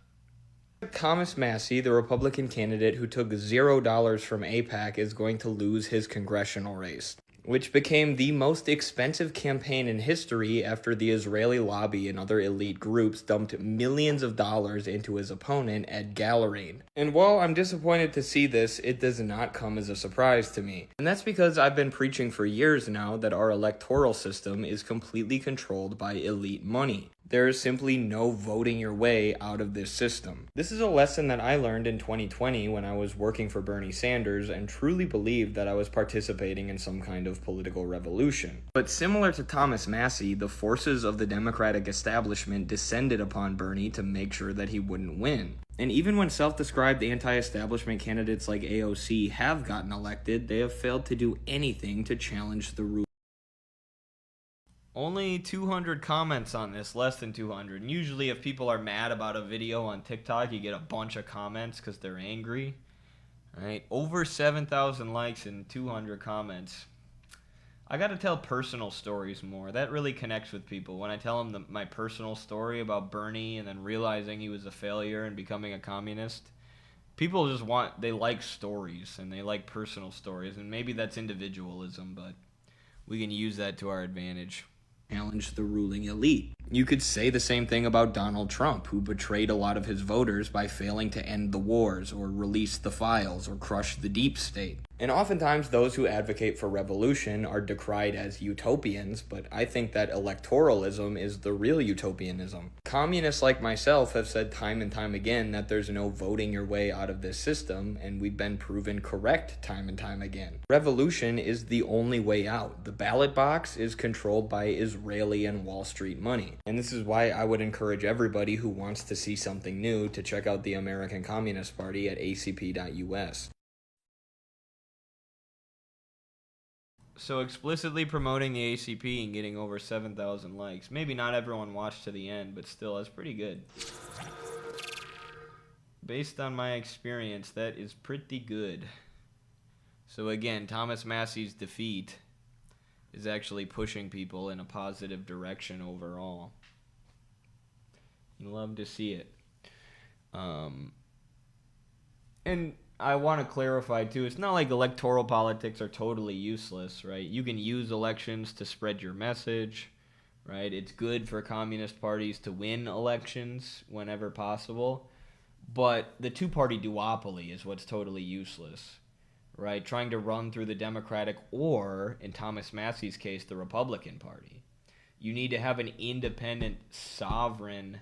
Thomas Massey, the Republican candidate who took $0 from AIPAC, is going to lose his congressional race, which became the most expensive campaign in history after the Israeli lobby and other elite groups dumped millions of dollars into his opponent, Ed Gallerine. And while I'm disappointed to see this, it does not come as a surprise to me. And that's because I've been preaching for years now that our electoral system is completely controlled by elite money. There is simply no voting your way out of this system. This is a lesson that I learned in 2020 when I was working for Bernie Sanders and truly believed that I was participating in some kind of political revolution. But similar to Thomas Massey, the forces of the Democratic establishment descended upon Bernie to make sure that he wouldn't win. And even when self-described anti-establishment candidates like AOC have gotten elected, they have failed to do anything to challenge the rule. Only 200 comments on this, less than 200. And usually if people are mad about a video on TikTok, you get a bunch of comments because they're angry. Right? Over 7,000 likes and 200 comments. I got to tell personal stories more. That really connects with people. When I tell them my personal story about Bernie and then realizing he was a failure and becoming a communist, people just they like stories and they like personal stories. And maybe that's individualism, but we can use that to our advantage. Challenge the ruling elite. You could say the same thing about Donald Trump, who betrayed a lot of his voters by failing to end the wars or release the files or crush the deep state. And oftentimes those who advocate for revolution are decried as utopians, but I think that electoralism is the real utopianism. Communists like myself have said time and time again that there's no voting your way out of this system, and we've been proven correct time and time again. Revolution is the only way out. The ballot box is controlled by Israeli and Wall Street money. And this is why I would encourage everybody who wants to see something new to check out the American Communist Party at acp.us. So explicitly promoting the ACP and getting over 7,000 likes. Maybe not everyone watched to the end, but still, that's pretty good. Based on my experience, that is pretty good. So again, Thomas Massey's defeat is actually pushing people in a positive direction overall. You love to see it. And I want to clarify too, it's not like electoral politics are totally useless, right? You can use elections to spread your message, right? It's good for communist parties to win elections whenever possible, but the two-party duopoly is what's totally useless, right? Trying to run through the Democratic or, in Thomas Massey's case, the Republican Party. You need to have an independent, sovereign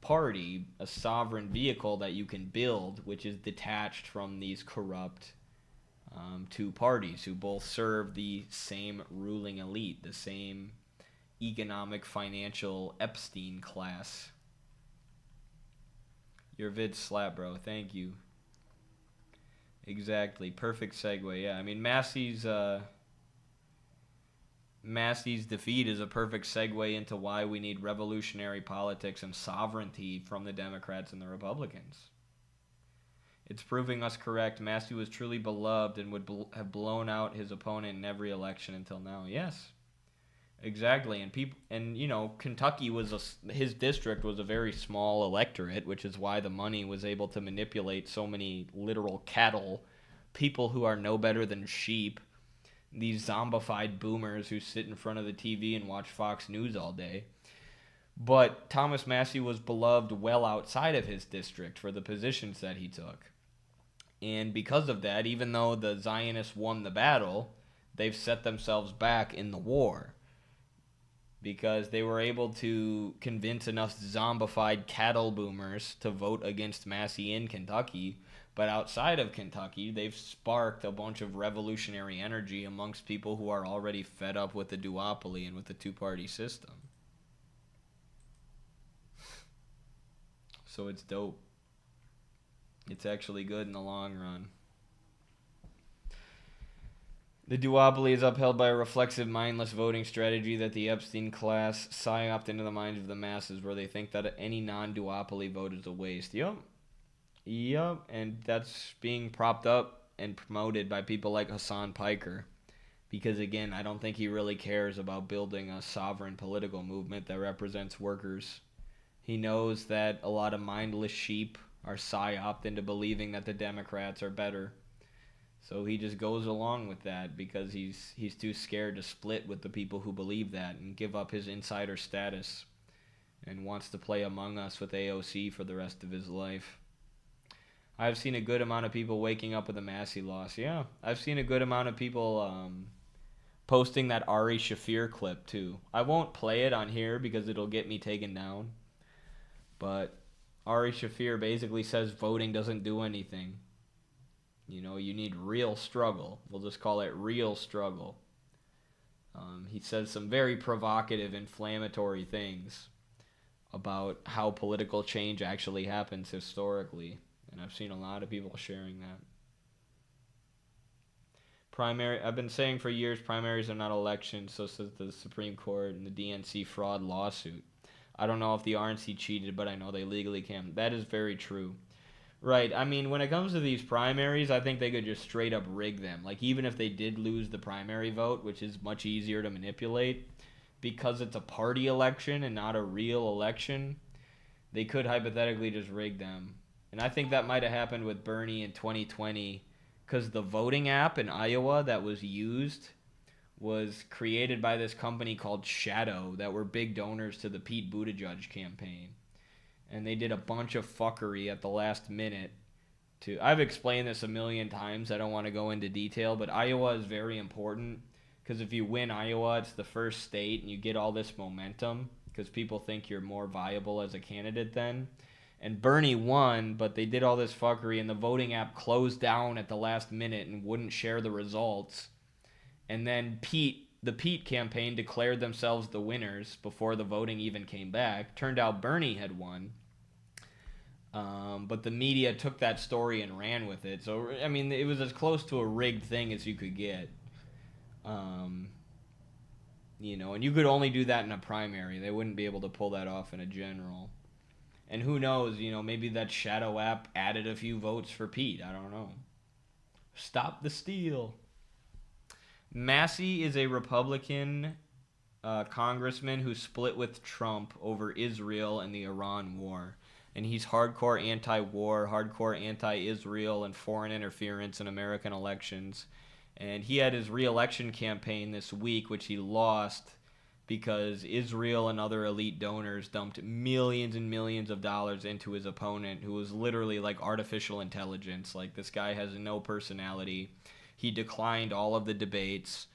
party, a sovereign vehicle that you can build, which is detached from these corrupt two parties who both serve the same ruling elite, the same economic, financial Epstein class. Your vid slap, bro. Thank you. Exactly. Perfect segue. Yeah, I mean, Massey's defeat is a perfect segue into why we need revolutionary politics and sovereignty from the Democrats and the Republicans. It's proving us correct. Massey was truly beloved and would have blown out his opponent in every election until now. Yes, exactly. And you know, Kentucky his district was a very small electorate, which is why the money was able to manipulate so many literal cattle, people who are no better than sheep, these zombified boomers who sit in front of the TV and watch Fox News all day. But Thomas Massey was beloved well outside of his district for the positions that he took. And because of that, even though the Zionists won the battle, they've set themselves back in the war because they were able to convince enough zombified cattle boomers to vote against Massey in Kentucky. But outside of Kentucky, they've sparked a bunch of revolutionary energy amongst people who are already fed up with the duopoly and with the two-party system. So it's dope. It's actually good in the long run. The duopoly is upheld by a reflexive, mindless voting strategy that the Epstein class psyoped into the minds of the masses, where they think that any non-duopoly vote is a waste. Yep, and that's being propped up and promoted by people like Hassan Piker. Because, again, I don't think he really cares about building a sovereign political movement that represents workers. He knows that a lot of mindless sheep are psyoped into believing that the Democrats are better. So he just goes along with that because he's too scared to split with the people who believe that and give up his insider status and wants to play Among Us with AOC for the rest of his life. I've seen a good amount of people waking up with a Massey loss. Yeah, I've seen a good amount of people posting that Ari Shaffir clip too. I won't play it on here because it'll get me taken down. But Ari Shaffir basically says voting doesn't do anything. You know, you need real struggle. We'll just call it real struggle. He says some very provocative, inflammatory things about how political change actually happens historically. And I've seen a lot of people sharing that. I've been saying for years, primaries are not elections, so says the Supreme Court in the DNC fraud lawsuit. I don't know if the RNC cheated, but I know they legally can. That is very true. Right. I mean, when it comes to these primaries, I think they could just straight up rig them. Like, even if they did lose the primary vote, which is much easier to manipulate, because it's a party election and not a real election, they could hypothetically just rig them. And I think that might have happened with Bernie in 2020, because the voting app in Iowa that was used was created by this company called Shadow that were big donors to the Pete Buttigieg campaign. And they did a bunch of fuckery at the last minute. I've explained this a million times. I don't want to go into detail, but Iowa is very important because if you win Iowa, it's the first state and you get all this momentum because people think you're more viable as a candidate then. And Bernie won, but they did all this fuckery and the voting app closed down at the last minute and wouldn't share the results. And then the Pete campaign declared themselves the winners before the voting even came back. Turned out Bernie had won. But the media took that story and ran with it. So, I mean, it was as close to a rigged thing as you could get. You know, and you could only do that in a primary. They wouldn't be able to pull that off in a general. And who knows, you know, maybe that Shadow app added a few votes for Pete. I don't know. Stop the steal. Massey is a Republican congressman who split with Trump over Israel and the Iran war. And he's hardcore anti-war, hardcore anti-Israel, and foreign interference in American elections. And he had his re-election campaign this week, which he lost because Israel and other elite donors dumped millions and millions of dollars into his opponent, who was literally like artificial intelligence. Like, this guy has no personality. He declined all of the debates,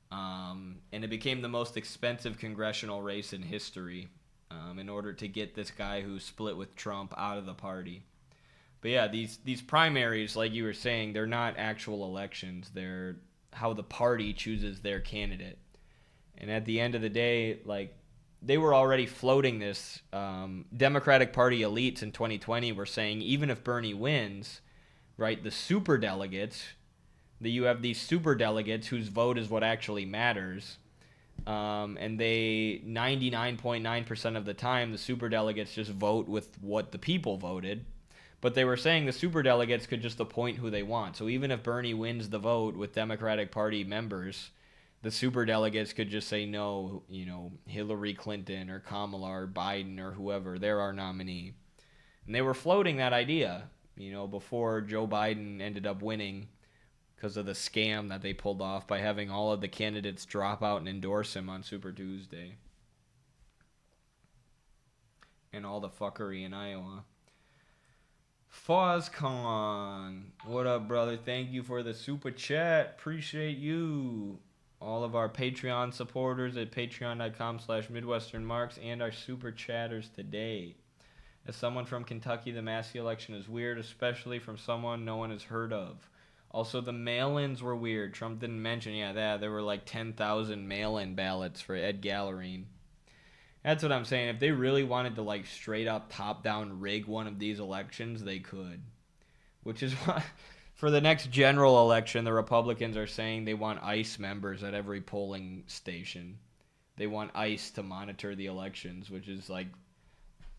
and it became the most expensive congressional race in history in order to get this guy who split with Trump out of the party. But yeah, these primaries, like you were saying, they're not actual elections. They're how the party chooses their candidate. And at the end of the day, like, they were already floating this. Democratic Party elites in 2020 were saying even if Bernie wins, right, the super delegates, that you have these super delegates whose vote is what actually matters. And they 99.9% of the time, the super delegates just vote with what the people voted. But they were saying the super delegates could just appoint who they want. So even if Bernie wins the vote with Democratic Party members, the super delegates could just say no, Hillary Clinton or Kamala or Biden or whoever, they're our nominee. And they were floating that idea, before Joe Biden ended up winning because of the scam that they pulled off by having all of the candidates drop out and endorse him on Super Tuesday. And all the fuckery in Iowa. FozCon, what up, brother? Thank you for the super chat. Appreciate you. All of our Patreon supporters at patreon.com/MidwesternMarks and our super chatters today. As someone from Kentucky, the Massey election is weird, especially from someone no one has heard of. Also, the mail-ins were weird. Trump didn't mention, there were like 10,000 mail-in ballots for Ed Gallerine. That's what I'm saying. If they really wanted to like straight up top-down rig one of these elections, they could. Which is why for the next general election, the Republicans are saying they want ICE members at every polling station. They want ICE to monitor the elections, which is like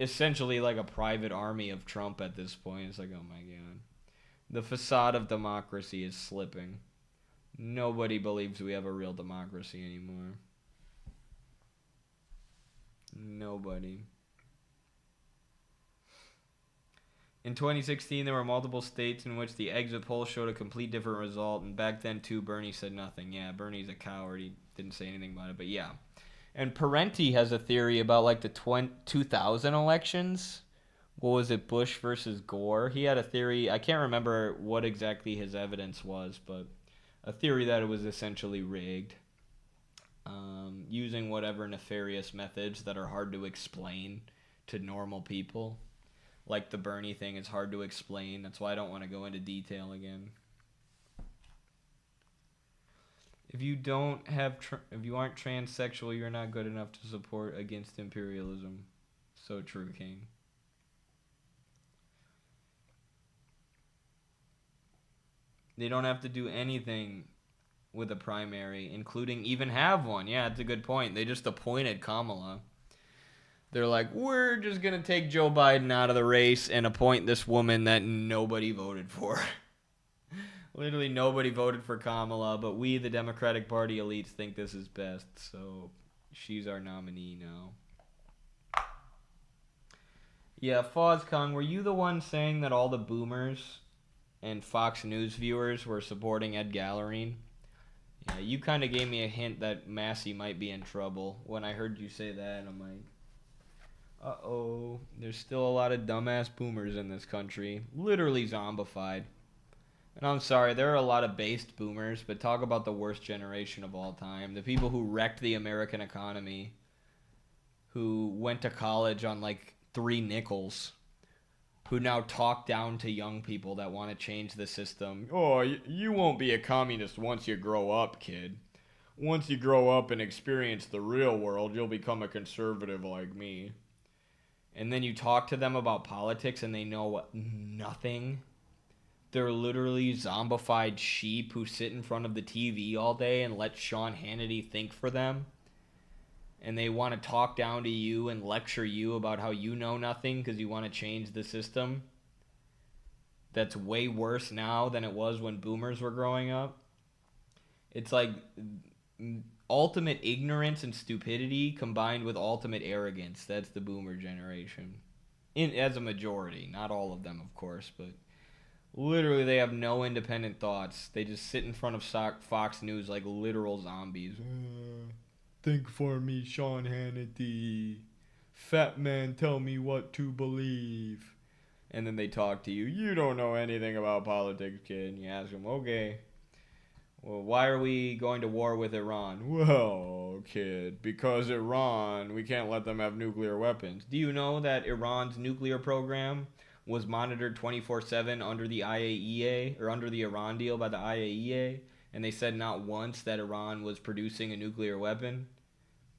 essentially like a private army of Trump at this point. It's like, oh my God. The facade of democracy is slipping. Nobody believes we have a real democracy anymore. Nobody. In 2016, there were multiple states in which the exit polls showed a complete different result, and back then, too, Bernie said nothing. Yeah, Bernie's a coward. He didn't say anything about it, but yeah. And Parenti has a theory about, like, the 2000 elections. What was it, Bush versus Gore? He had a theory. I can't remember what exactly his evidence was, but a theory that it was essentially rigged. Using whatever nefarious methods that are hard to explain to normal people. Like the Bernie thing is hard to explain. That's why I don't want to go into detail again. If you if you aren't transsexual, you're not good enough to support against imperialism. So true, King. They don't have to do anything with a primary, including even have one. Yeah, it's a good point. They just appointed Kamala. They're like, we're just going to take Joe Biden out of the race and appoint this woman that nobody voted for. Literally nobody voted for Kamala, but we, the Democratic Party elites, think this is best. So she's our nominee now. Yeah, FozCon, were you the one saying that all the boomers and Fox News viewers were supporting Ed Gallerine? Yeah, you kind of gave me a hint that Massey might be in trouble when I heard you say that, and I'm like, uh-oh, there's still a lot of dumbass boomers in this country. Literally zombified. And I'm sorry, there are a lot of based boomers, but talk about the worst generation of all time. The people who wrecked the American economy, who went to college on like 3 nickels, who now talk down to young people that want to change the system. Oh, you won't be a communist once you grow up, kid. Once you grow up and experience the real world, you'll become a conservative like me. And then you talk to them about politics and they know nothing. They're literally zombified sheep who sit in front of the TV all day and let Sean Hannity think for them. And they want to talk down to you and lecture you about how you know nothing because you want to change the system. That's way worse now than it was when boomers were growing up. It's like ultimate ignorance and stupidity combined with ultimate arrogance. That's the boomer generation. As a majority. Not all of them, of course, but literally they have no independent thoughts. They just sit in front of Fox News like literal zombies. Think for me, Sean Hannity. Fat man, tell me what to believe. And then they talk to you. You don't know anything about politics, kid. And you ask them, okay, well, why are we going to war with Iran? Well, kid, because Iran, we can't let them have nuclear weapons. Do you know that Iran's nuclear program was monitored 24/7 under the IAEA, or under the Iran deal by the IAEA? And they said not once that Iran was producing a nuclear weapon.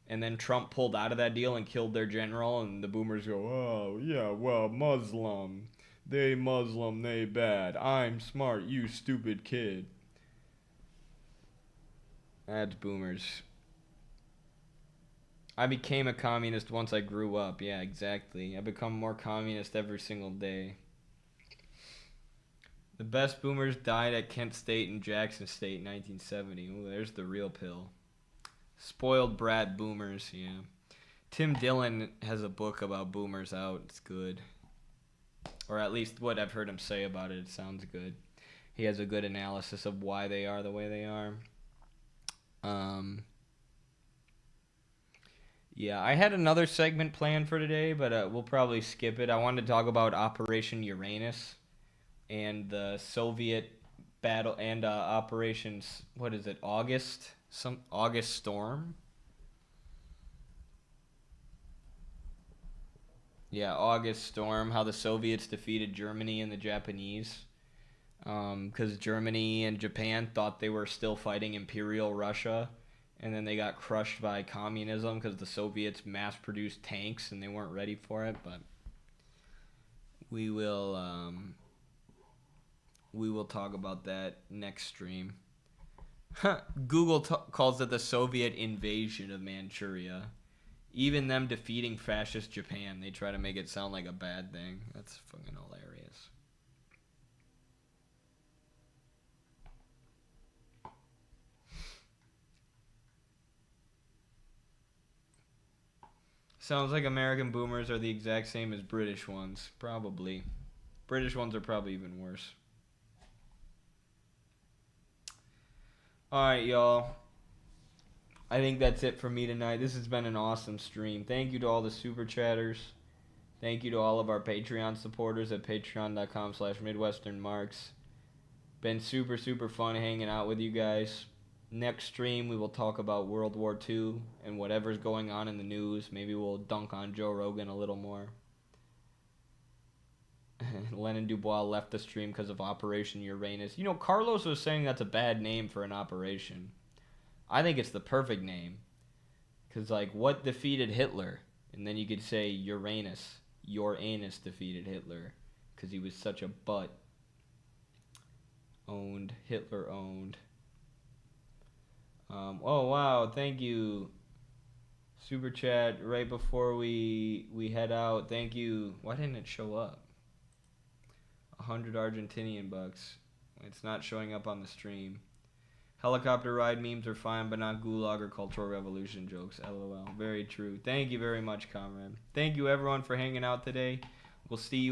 And then Trump pulled out of that deal and killed their general, and the boomers go, oh, yeah, well, Muslim. They Muslim, they bad. I'm smart, you stupid kid. That's boomers. I became a communist once I grew up. Yeah, exactly. I become more communist every single day. The best boomers died at Kent State and Jackson State in 1970. Ooh, there's the real pill. Spoiled brat boomers, yeah. Tim Dillon has a book about boomers out. It's good. Or at least what I've heard him say about it. It sounds good. He has a good analysis of why they are the way they are. Yeah, I had another segment planned for today, but we'll probably skip it. I wanted to talk about Operation Uranus and the Soviet battle and operations, what is it, August Storm? Yeah, August Storm, how the Soviets defeated Germany and the Japanese. Because Germany and Japan thought they were still fighting Imperial Russia, and then they got crushed by communism because the Soviets mass-produced tanks and they weren't ready for it. But we will talk about that next stream. Google calls it the Soviet invasion of Manchuria. Even them defeating fascist Japan, they try to make it sound like a bad thing. That's fucking hilarious. Sounds like American boomers are the exact same as British ones. Probably. British ones are probably even worse. Alright, y'all. I think that's it for me tonight. This has been an awesome stream. Thank you to all the super chatters. Thank you to all of our Patreon supporters at patreon.com/MidwesternMarks. Been super, super fun hanging out with you guys. Next stream, we will talk about World War II and whatever's going on in the news. Maybe we'll dunk on Joe Rogan a little more. Lennon Dubois left the stream because of Operation Uranus. You know, Carlos was saying that's a bad name for an operation. I think it's the perfect name. Because, like, what defeated Hitler? And then you could say Uranus. Your anus defeated Hitler. Because he was such a butt. Owned. Hitler owned. Oh, wow. Thank you. Super chat right before we head out. Thank you. Why didn't it show up? 100 Argentinian bucks. It's not showing up on the stream. Helicopter ride memes are fine, but not gulag or cultural revolution jokes. LOL. Very true. Thank you very much, comrade. Thank you, everyone, for hanging out today. We'll see you.